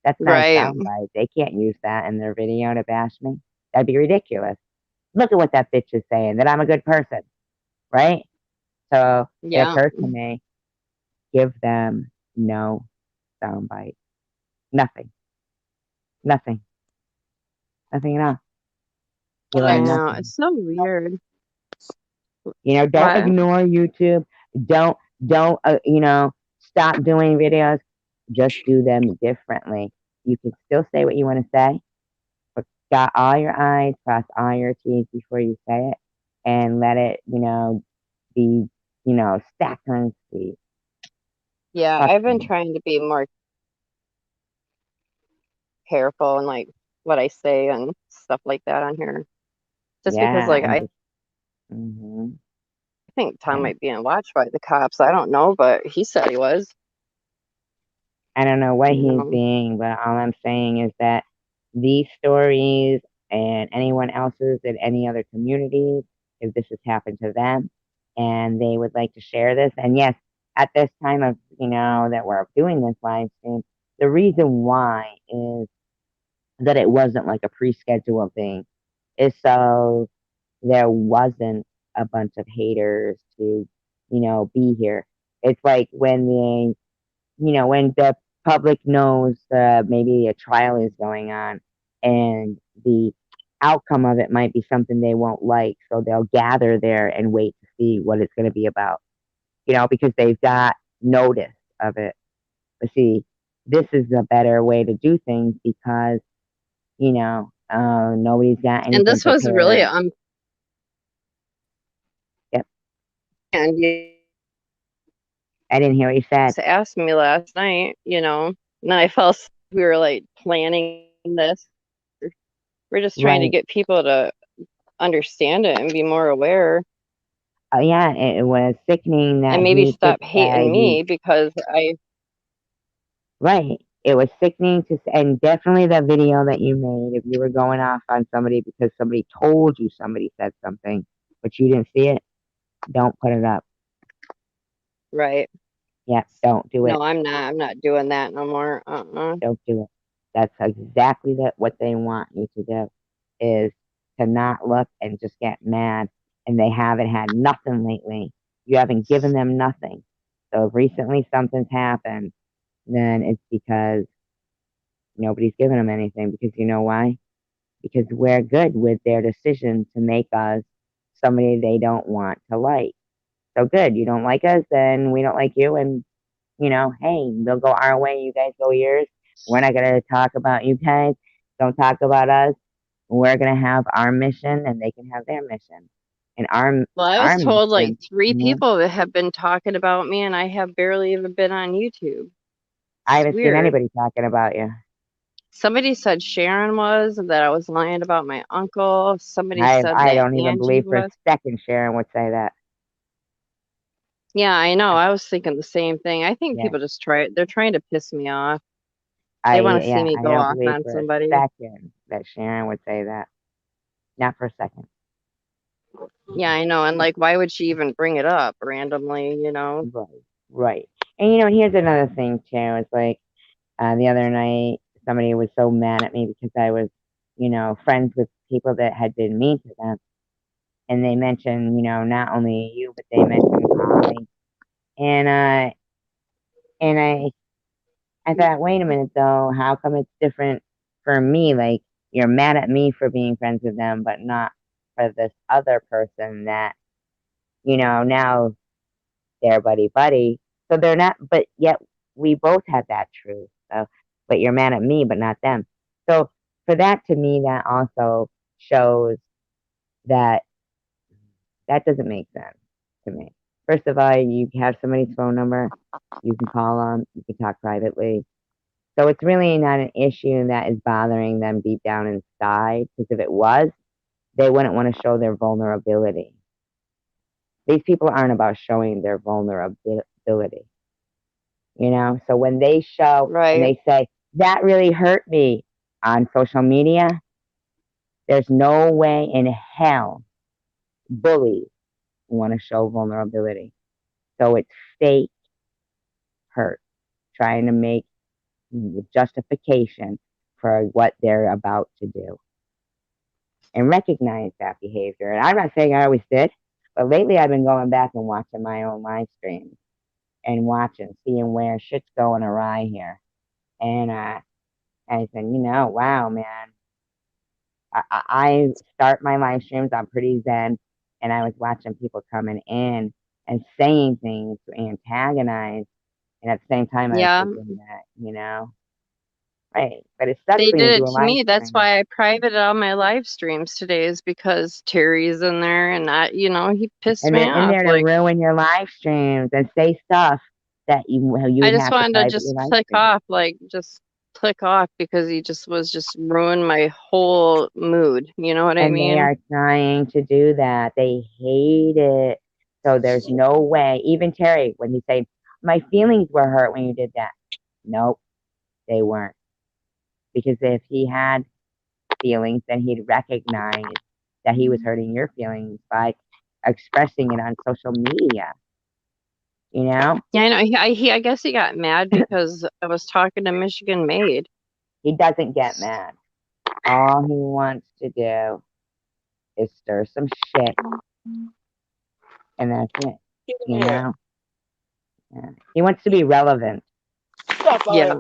That's not a Right. sound bite. They can't use that in their video to bash me. That'd be ridiculous. Look at what that bitch is saying, that I'm a good person, right? So it Yeah. occurs to me, give them no soundbite. Nothing. Nothing. Nothing at all. You I learn know. nothing. It's so weird. Don't What? ignore YouTube. Don't stop doing videos. Just do them differently. You can still say what you want to say, but dot all your I's, cross all your T's before you say it, and let it, be, stacked on sweet. Yeah, Trust I've been me. trying to be more careful and like what I say and stuff like that on here. Just because Yeah, like and I just, hmm think Tom might be being watched by the cops. I don't know, but he said he was. I don't know what You he's know. being, but all I'm saying is that these stories and anyone else's in any other communities, if this has happened to them and they would like to share this, and yes, at this time of, that we're doing this live stream, the reason why is that it wasn't like a pre-scheduled thing, is so there wasn't a bunch of haters to, be here. It's like when the public knows maybe a trial is going on and the outcome of it might be something they won't like, so they'll gather there and wait to see what it's going to be about, because they've got notice of it. But see, this is a better way to do things because, nobody's got And anything this was really prepared. Yep. and you I didn't hear what you said. asked me last night, and then I fell asleep. We were like planning this. We're just trying to Right. get people to understand it and be more aware Yeah, it was sickening that and maybe he took stop hating you. me because I Right. It was sickening and definitely that video that you made, if you were going off on somebody because somebody told you somebody said something, but you didn't see it, don't put it up. right. Yeah, don't do it. No, I'm not doing that no more. Don't do it. That's exactly what they want you to do, is to not look and just get mad. And they haven't had nothing lately. You haven't given them nothing. So if recently something's happened, then it's because nobody's given them anything. Because you know why? Because we're good with their decision to make us somebody they don't want to like. So good, you don't like us, then we don't like you, and hey, they'll go our way, you guys go yours. We're not gonna talk about you guys. Don't talk about us. We're gonna have our mission, and they can have their mission. And our Well, I was our told like mission. three Mhm. people that have been talking about me, and I have barely even been on YouTube. I It's haven't seen weird. anybody talking about you. Somebody said Sharon was, that I was lying about my uncle. Somebody said I that don't even Angie believe for a was. second Sharon would say that. Yeah, I know. I was thinking the same thing. I think Yeah, people just they're trying to piss me off. They want to see me I go don't off believe on for a somebody. second that Sharon would say that. Not for a second. Yeah, I know. And like, why would she even bring it up randomly? Right, right. And here's another thing too. It's like the other night, somebody was so mad at me because I was, friends with people that had been mean to them, and they mentioned, not only you, but they mentioned Holly, and and I thought, wait a minute though, how come it's different for me? Like you're mad at me for being friends with them, but not for this other person that, now they're buddy buddy. So they're not, but yet we both had that truth. So, but you're mad at me, but not them. So for that, to me, that also shows that that doesn't make sense to me. First of all, you have somebody's phone number, you can call them, you can talk privately. So it's really not an issue that is bothering them deep down inside. Because if it was, they wouldn't want to show their vulnerability. These people aren't about showing their vulnerability, you know? So when they show and Right. they say, that really hurt me on social media, there's no way in hell bullies want to show vulnerability. So it's fake hurt, trying to make justification for what they're about to do. And recognize that behavior. And I'm not saying I always did, but lately I've been going back and watching my own live streams and watching, seeing where shit's going awry here. And I said, you know, wow, man. I start my live streams, I'm pretty zen, and I was watching people coming in and saying things to antagonize. And at the same time, I was Yeah. thinking that, you know, right. But it sucks They when you did do it a to live me. That's stream. why I privated all my live streams today, is because Terry's in there and that, you know, he pissed And me they're in off. there to Like, ruin your live streams and say stuff that you I would just have to wanted to private your just live click stream. off, like, just click off because he just was just ruined my whole mood. You know what I And they mean? are trying to do that. They hate it. So there's no way. Even Terry, when he said, my feelings were hurt when you did that. Nope, they weren't. Because if he had feelings, then he'd recognize that he was hurting your feelings by expressing it on social media. You know, Yeah, I know. I guess he got mad because I was talking to Michigan Made. he doesn't get mad. All he wants to do is stir some shit, and that's it. You know, yeah. He wants to be relevant. Yeah.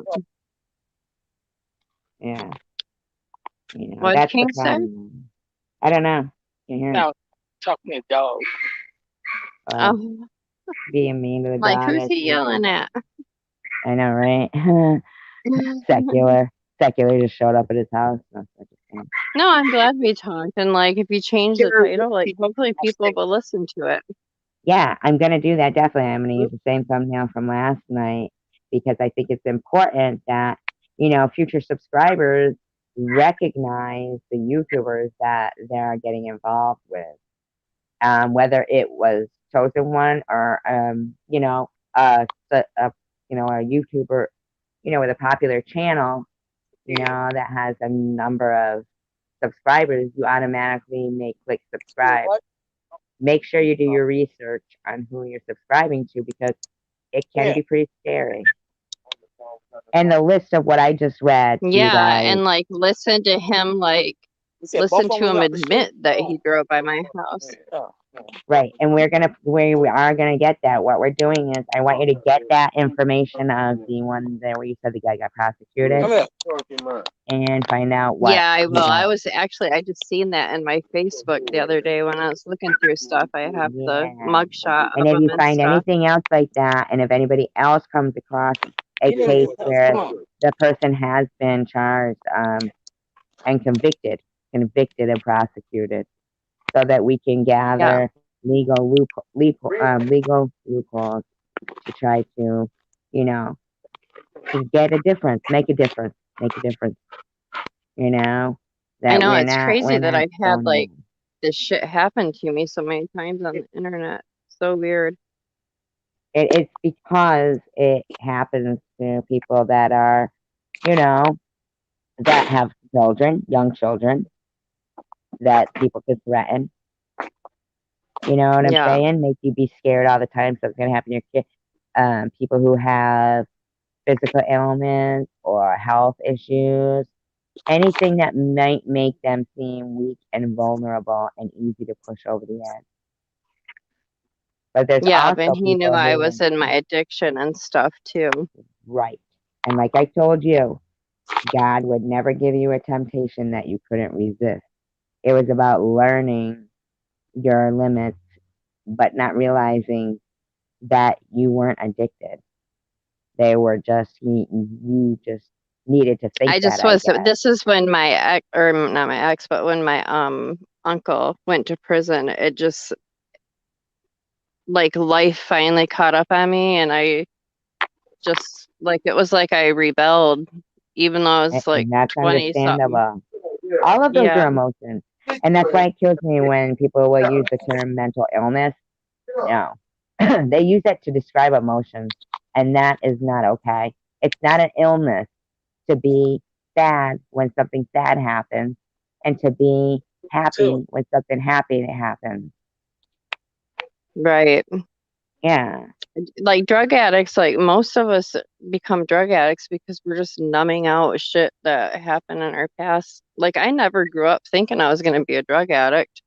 Yeah, you know, What that's the King said? problem. I don't know. You hear him? Now, talking to dog. Oh, Being mean to the like, dog. who's he yelling at? I know, right? Secular. Secular just showed up at his house. That's such a thing. No, I'm glad we talked. And like, if you change the title, like, hopefully people will listen to it. Yeah, I'm gonna do that definitely. I'm gonna use the same thumbnail from last night because I think it's important that, you know, future subscribers recognize the YouTubers that they're getting involved with. Whether it was CHOSENWON or you know, you know, a YouTuber, you know, with a popular channel, you know, that has a number of subscribers, you automatically may click subscribe. Make sure you do your research on who you're subscribing to because it can be pretty scary. And the list of what I just read to you Yeah, guys, and like, listen to him, like, listen to him admit that he drove by my house. right? And we are gonna get that. What we're doing is, I want you to get that information of the one there where you said the guy got prosecuted, and find out what. Yeah, I You will. know, I just seen that in my Facebook the other day when I was looking through stuff. I have the yeah. mugshot And of if him you and find stuff. anything else like that, and if anybody else comes across a case where the person has been charged and convicted and prosecuted, so that we can Yeah. gather legal loopholes to try to, you know, to get a difference, make a difference, you know, I that know we're it's not, crazy that I've had going like on. this shit happen to me so many times on the internet. So weird. It's because it happens to people that are, you know, that have children, young children, that people could threaten. You know what I'm Yeah. saying? Make you be scared all the time. So it's going to happen to your kid. People who have physical ailments or health issues, anything that might make them seem weak and vulnerable and easy to push over the edge. But there's Yeah, but also he knew people I who, was in my addiction and stuff too. right. And like I told you, God would never give you a temptation that you couldn't resist. It was about learning your limits, but not realizing that you weren't addicted. They were just, you just needed to think I that, just I was, guess. this is when my ex, or not my ex, but when my uncle went to prison, it just, like, life finally caught up on me, and I just, like, it was like I rebelled even though I was like And that's 20 something. understandable. All of those are Yeah. emotions. And that's why it kills me when people will use the term mental illness. No, they use that to describe emotions, and that is not okay. It's not an illness to be sad when something sad happens, and to be happy too. when something happy happens. Right. Yeah, Like drug addicts, like most of us become drug addicts because we're just numbing out shit that happened in our past. Like I never grew up thinking I was going to be a drug addict.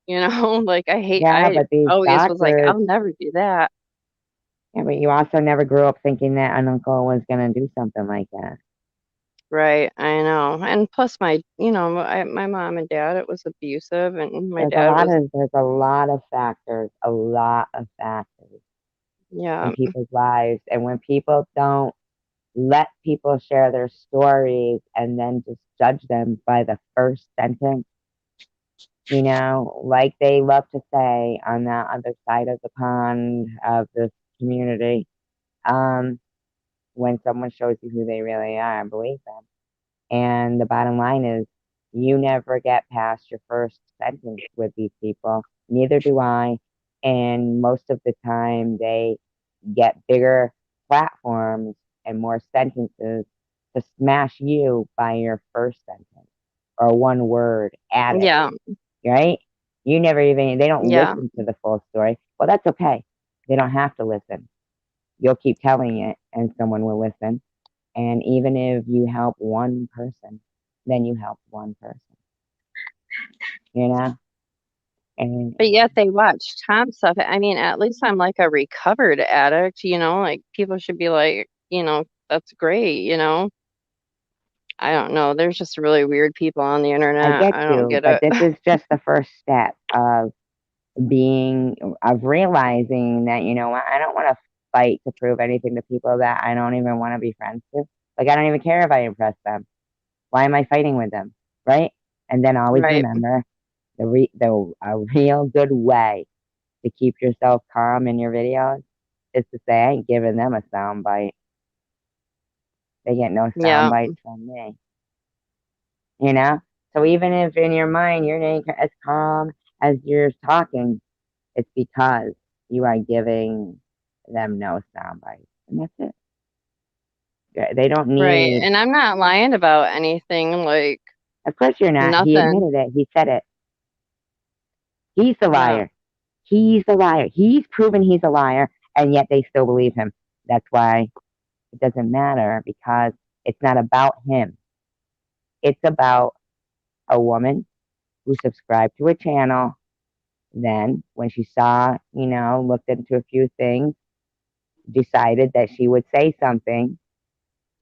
You know, like yeah, I but these always was like, doctors, I'll never do that. yeah, but you also never grew up thinking that an uncle was gonna do something like that. Right, I know. And plus my mom and dad, it was abusive and my dad was, There's a lot of factors, a lot of factors in yeah, people's lives, and when people don't let people share their stories and then just judge them by the first sentence, like they love to say on the other side of the pond of this community, um, when someone shows you who they really are, believe them. And the bottom line is, you never get past your first sentence with these people. Neither do I. And most of the time, they get bigger platforms and more sentences to smash you by your first sentence or one word added, yeah, right? They don't yeah, listen to the full story. Well, that's okay. They don't have to listen. You'll keep telling it, and someone will listen. And even if you help one person, then you help one person, you know? And but yet they watch Tom stuff. I mean, at least I'm like a recovered addict, like people should be like, that's great, I don't know. There's just really weird people on the I internet. get I don't you, get but it. this is just the first step of realizing that, you know what, I don't want to fight to prove anything to people that I don't even want to be friends with. Like, I don't even care if I impress them. Why am I fighting with them? Right? And then always Right. remember a real good way to keep yourself calm in your videos is to say, I ain't giving them a sound bite. They get no sound Yeah. bites from me, you know? So even if in your mind you're not as calm as you're talking, it's because you are giving them no sound bites. And that's it. They don't Right. need, And I'm not lying about anything, like of course you're not. He nothing. admitted it. He said it. He's the Yeah. liar. He's the liar. He's proven he's a liar, and yet they still believe him. That's why it doesn't matter, because it's not about him. It's about a woman who subscribed to a channel. Then, when she saw, looked into a few things, decided that she would say something.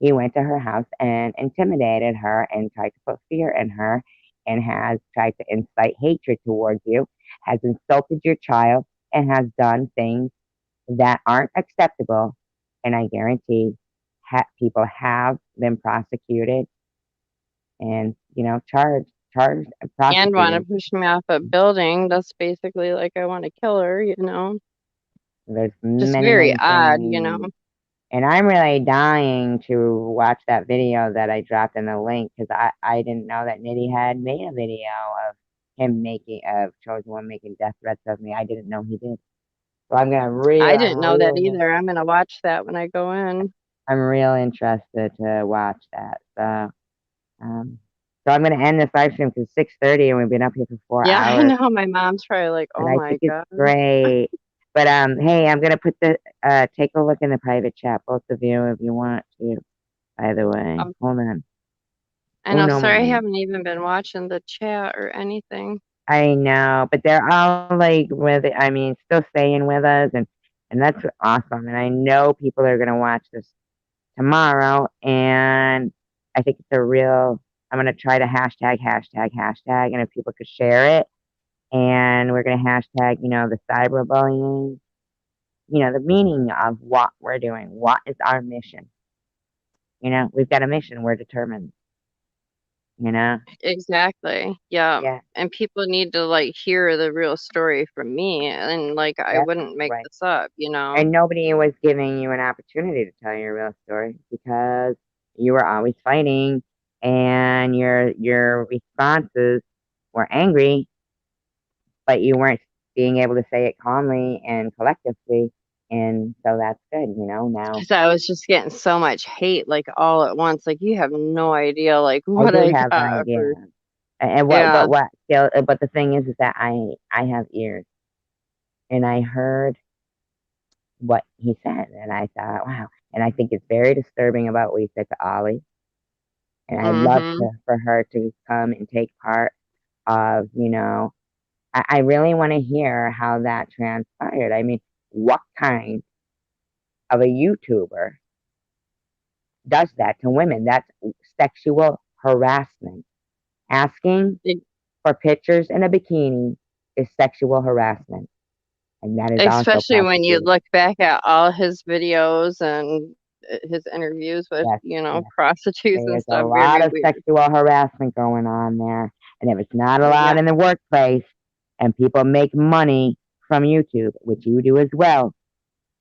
He went to her house and intimidated her and tried to put fear in her, and has tried to incite hatred towards you, has insulted your child, and has done things that aren't acceptable. And I guarantee people have been prosecuted and, charged and And want to prosecuted. push me off a building. That's basically like I want to kill her. There's Just many, very many odd. things. And I'm really dying to watch that video that I dropped in the link, because I didn't know that Nitty had made a video of of Chosen One making death threats of me. I didn't know he did. So I didn't know that either. I'm gonna watch that when I go in. I'm real interested to watch that. Um, so I'm gonna end this live stream because it's 6:30 and we've been up here for four Yeah, I hours, know. My mom's probably like, and oh I my think it's God. great. But hey, I'm gonna put take a look in the private chat, both of you, if you want to. By the way, Um, hold on. I know. Uno Sorry, I moment. haven't even been watching the chat or anything. I know, but they're all like still staying with us, and that's awesome. And I know people are gonna watch this tomorrow, and I think it's a real. I'm gonna try to hashtag, and if people could share it, and we're gonna hashtag, the cyberbullying, the meaning of what we're doing. What is our mission? We've got a mission. We're determined. You know, Exactly. Yeah. yeah, And people need to like hear the real story from me. And like, I that's wouldn't make right. this up. And nobody was giving you an opportunity to tell your real story, because you were always fighting, and your responses were angry, but you weren't being able to say it calmly and collectively. And so that's good, now. Because I was just getting so much hate like all at once. Like you have no idea like I what do I have an got idea. for And yeah. still, but the thing is that I have ears, and I heard what he said, and I thought, wow. And I think it's very disturbing about what he said to Ollie. And I'd love Mm-hmm. for her to come and take part of, I really want to hear how that transpired. I mean, what kind of a YouTuber does that to women? That's sexual harassment. Asking for pictures in a bikini is sexual harassment. And that is also Especially when you prostitution. look back at all his videos and his interviews with, Yes, yes. prostitutes and There's a stuff. lot Very of weird. sexual harassment going on there. And if it's not allowed Yeah. in the workplace and people make money from YouTube, which you do as well,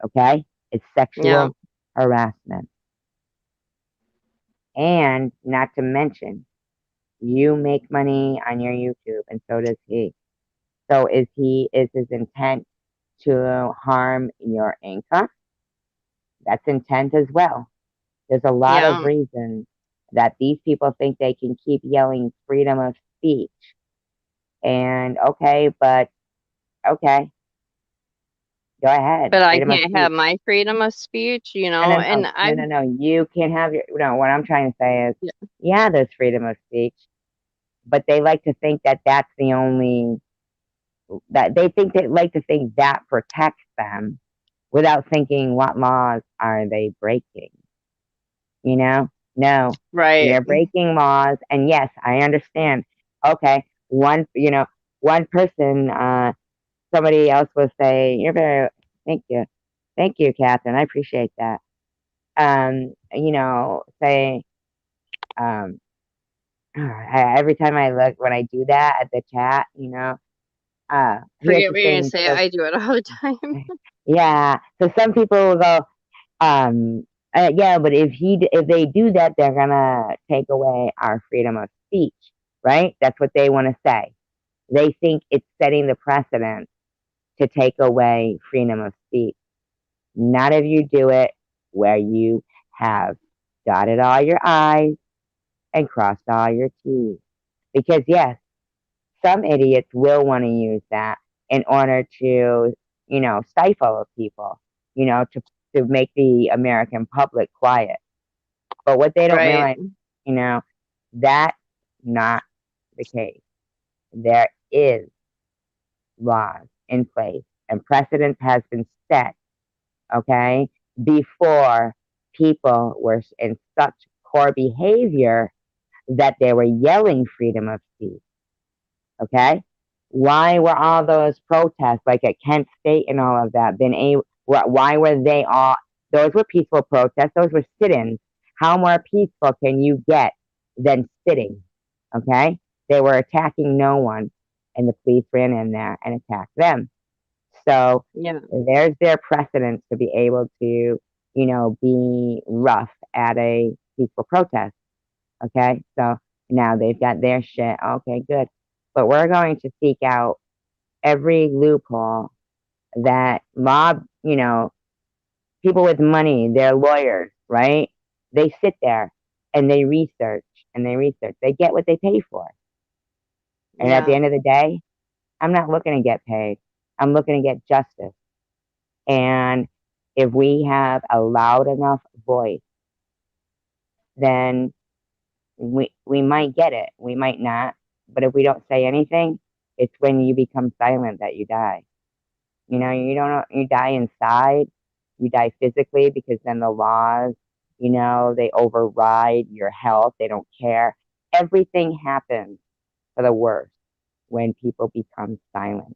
okay? It's Yeah. sexual harassment. And not to mention, you make money on your YouTube, and so does he. So is his intent to harm your income? That's intent as well. There's a lot of Yeah. reasons that these people think they can keep yelling freedom of speech. And okay, go ahead, But I freedom of can't have speech. my freedom of speech, No, no, and no, no, no, no. You can't have your. No, what I'm trying to say is, yeah, yeah, there's freedom of speech, but they like to think that that's the only that they like to think that protects them without thinking what laws are they breaking. No, right. you're breaking laws, and yes, I understand. Okay, one person, somebody else will say, "You're very, thank you, Catherine. I appreciate that." Say, um, every time I look when I do that at the chat, here's Forget the what you're gonna thing. say. So, I do it all the time. yeah, so some people will go, um, yeah, but if they do that, they're gonna take away our freedom of speech, right? That's what they want to say. They think it's setting the precedent to take away freedom of speech. Not if you do it where you have dotted all your I's and crossed all your T's. Because yes, some idiots will want to use that in order to, stifle people, to make the American public quiet. But what they don't Right. realize, you know, that's not the case. There is laws in place and precedent has been set, okay, before people were in such poor behavior that they were yelling freedom of speech. Okay? Why were all those protests, like at Kent State and all of that, why were they all, those were peaceful protests, those were sit ins. How more peaceful can you get than sitting? Okay? They were attacking no one, and the police ran in there and attacked them. So Yeah. there's their precedence to be able to, be rough at a peaceful protest. Okay, so now they've got their shit. Okay, good. But we're going to seek out every loophole that people with money, they're lawyers, right? They sit there and they research and they research. They get what they pay for. And at the Yeah. end of the day, I'm not looking to get paid. I'm looking to get justice. And if we have a loud enough voice, then we might get it. We might not. But if we don't say anything, it's when you become silent that you die. You don't you die inside. You die physically because then the laws, they override your health. They don't care. Everything happens for the worst when people become silent.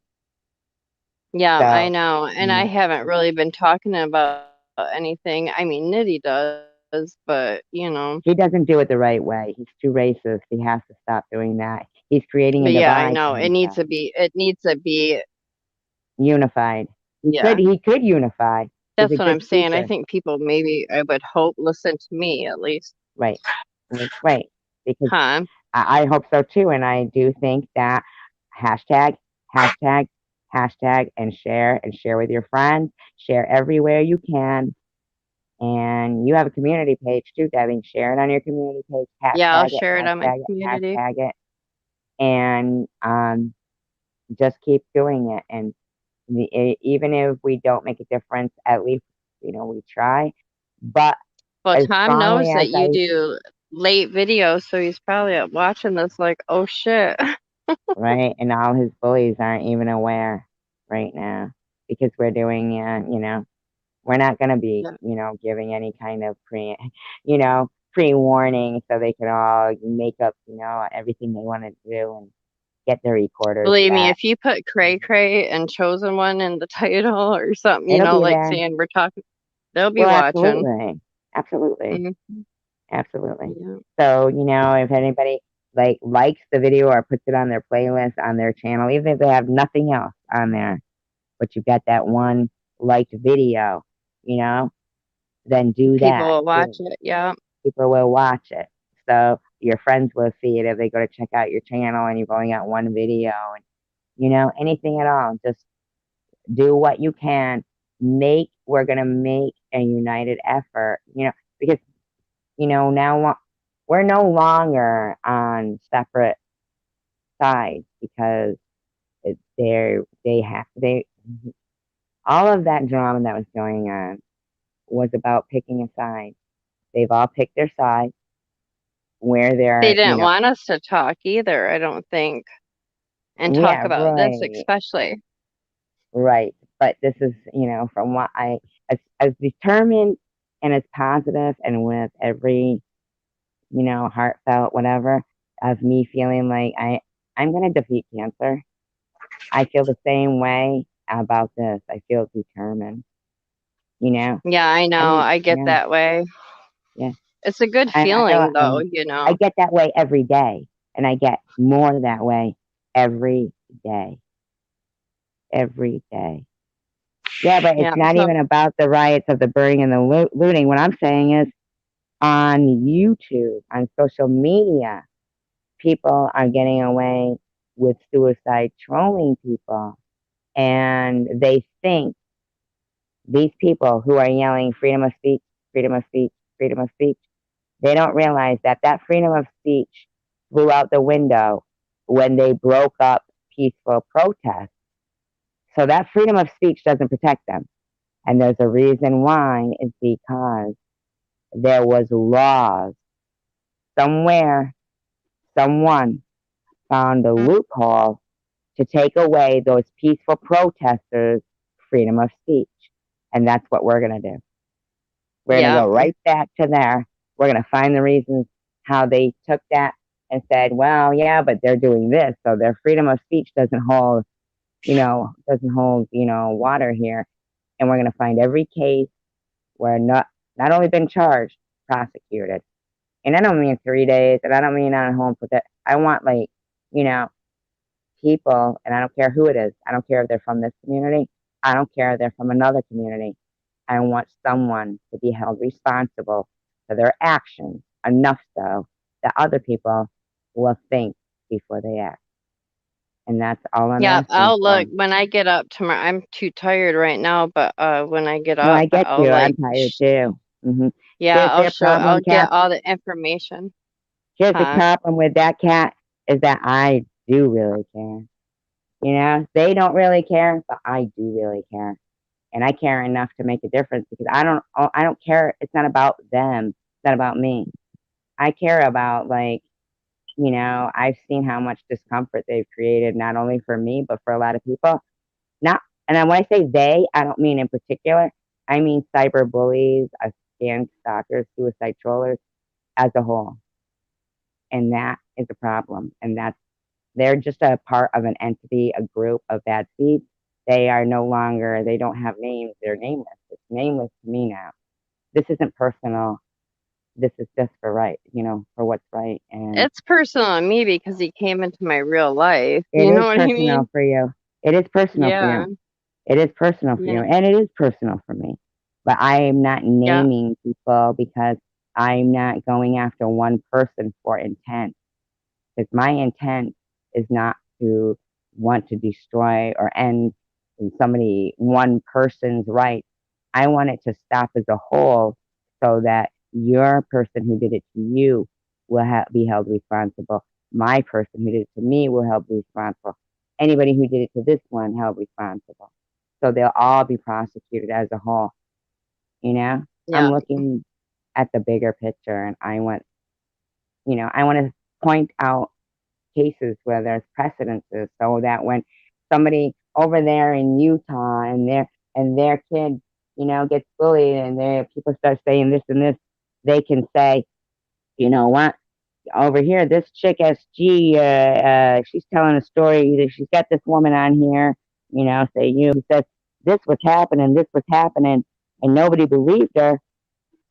Yeah, I So, know. And I mm, haven't really been talking about anything. I mean, Nitty does, but he doesn't do it the right way. He's too racist. He has to stop doing that. He's creating a but yeah, I divide for know. himself. It needs to be, Unified. yeah. He could unify. He's a That's what good I'm saying. I speaker. think people maybe I would hope listen to me at least. Right. Right. Because Huh? I hope so too. And I do think that hashtag, hashtag, hashtag, and share with your friends, share everywhere you can. And you have a community page too, Debbie. Share it on your community page. Yeah, I'll Hashtag it, share it on my hashtag it, community. hashtag it. And just keep doing it. And even if we don't make a difference, at least, we try. But Well, as Tom strongly knows as that you I, do late videos, so he's probably watching this like, oh shit. right, and all his bullies aren't even aware right now because we're doing, we're not going to be, Yeah. giving any kind of pre-warning so they can all make up, everything they want to do and get their recorders Believe me, back. if you put Cray Cray and Chosen One in the title or something, It'll be like there. saying we're talking, they'll be Well, watching. absolutely. Absolutely. Mhm. Absolutely. Yeah. So, if anybody likes the video or puts it on their playlist on their channel, even if they have nothing else on there, but you got that one liked video, then do People that will watch too. it. Yeah. People will watch it. So your friends will see it if they go to check out your channel and you've only got one video and anything at all. Just do what you can. We're gonna make a united effort, because now we're no longer on separate sides because they all of that drama that was going on was about picking a side. They've all picked their side where They they're, didn't want us to talk either, I don't think, and talk yeah, about this right, especially. right. But this is, from what as determined and as positive and with every, heartfelt whatever of me feeling like I'm gonna defeat cancer. I feel the same way about this. I feel determined, you know. Yeah, I I know. mean, I get that way. yeah. It's a good I feel feeling though, you I know. get that way every day, and I get more that way every day, every day. Yeah, but Yeah. it's not So even about the riots of the burning and the looting. What I'm saying is on YouTube, on social media, people are getting away with suicide trolling people, and they think these people who are yelling freedom of speech, freedom of speech, freedom of speech, they don't realize that that freedom of speech flew out the window when they broke up peaceful protests. So that freedom of speech doesn't protect them. And there's a reason why is because there was laws somewhere, someone found a loophole to take away those peaceful protesters' freedom of speech. And that's what we're going to do. We're going to yeah. go right back to there. We're going to find the reasons how they took that and said, well, yeah, but they're doing this. So their freedom of speech doesn't hold, water here. And we're going to find every case where not only been charged, prosecuted. And I don't mean 3 days, and I don't mean on home for that. I want you know, people, and I don't care who it is. I don't care if they're from this community. I don't care if they're from another community. I want someone to be held responsible for their actions enough so that other people will think before they act. And that's all I'm Yeah, asking I'll for. look when I get up tomorrow. I'm too tired right now, but when I get No, up, I get I'll you. I'm tired too. yeah, Here's their I'll problem, get Kat. all the information. Here's the Huh? problem with that cat is that I do really care. They don't really care, but I do really care. And I care enough to make a difference because I don't care. It's not about them. It's not about me. I care about I've seen how much discomfort they've created, not only for me, but for a lot of people. Not, and when I say they, I don't mean in particular. I mean cyber bullies, scam stalkers, suicide trollers as a whole. And that is a problem. And they're just a part of an entity, a group of bad seeds. They are no longer, they don't have names. They're nameless. It's nameless to me now. This isn't personal. This is just for what's right. And It's personal on me because he came into my real life. it You is know what I personal mean? for you. It is personal for Yeah. you. It is personal for you. Yeah. And it is personal for me. But I am not Yeah. naming people because I'm not going after one person for intent. Because my intent is not to want to destroy or end one person's rights. I want it to stop as a whole so that your person who did it to you will be held responsible. My person who did it to me will held responsible. Anybody who did it to this one held responsible. So they'll all be prosecuted as a whole. You know, I'm Yeah. looking at the bigger picture, and I want to point out cases where there's precedences so that when somebody over there in Utah and their kid, gets bullied and people start saying this and this, they can say, you know what, over here, this chick SG, she's telling a story that she's got this woman on here, says this was happening, and nobody believed her.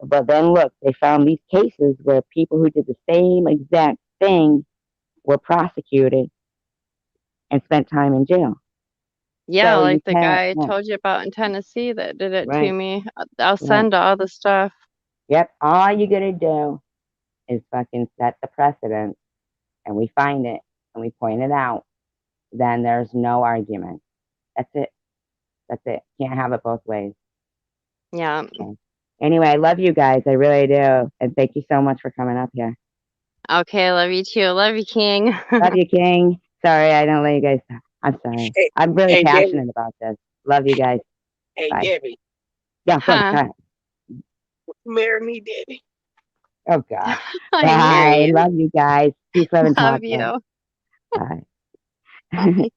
But then look, they found these cases where people who did the same exact thing were prosecuted and spent time in jail. Yeah, So you like the can't, guy I yeah, told you about in Tennessee that did it to right, me. I'll right. send all the stuff. Yep, all you gotta do is fucking set the precedent, and we find it and we point it out. Then there's no argument. That's it. That's it. Can't have it both ways. Yeah. Okay. Anyway, I love you guys. I really do. And thank you so much for coming up here. Okay, love you too. Love you, King. Love you, King. Sorry, I don't let you guys talk. I'm sorry. Hey, I'm really hey Debbie. passionate about this. Love you guys. Hey Bye. Debbie. Yeah, go Huh. ahead. Marry me, Debbie. Oh, God. I hear Bye. you. Love you guys. Peace, love, and Love chocolate. you. Bye. Bye.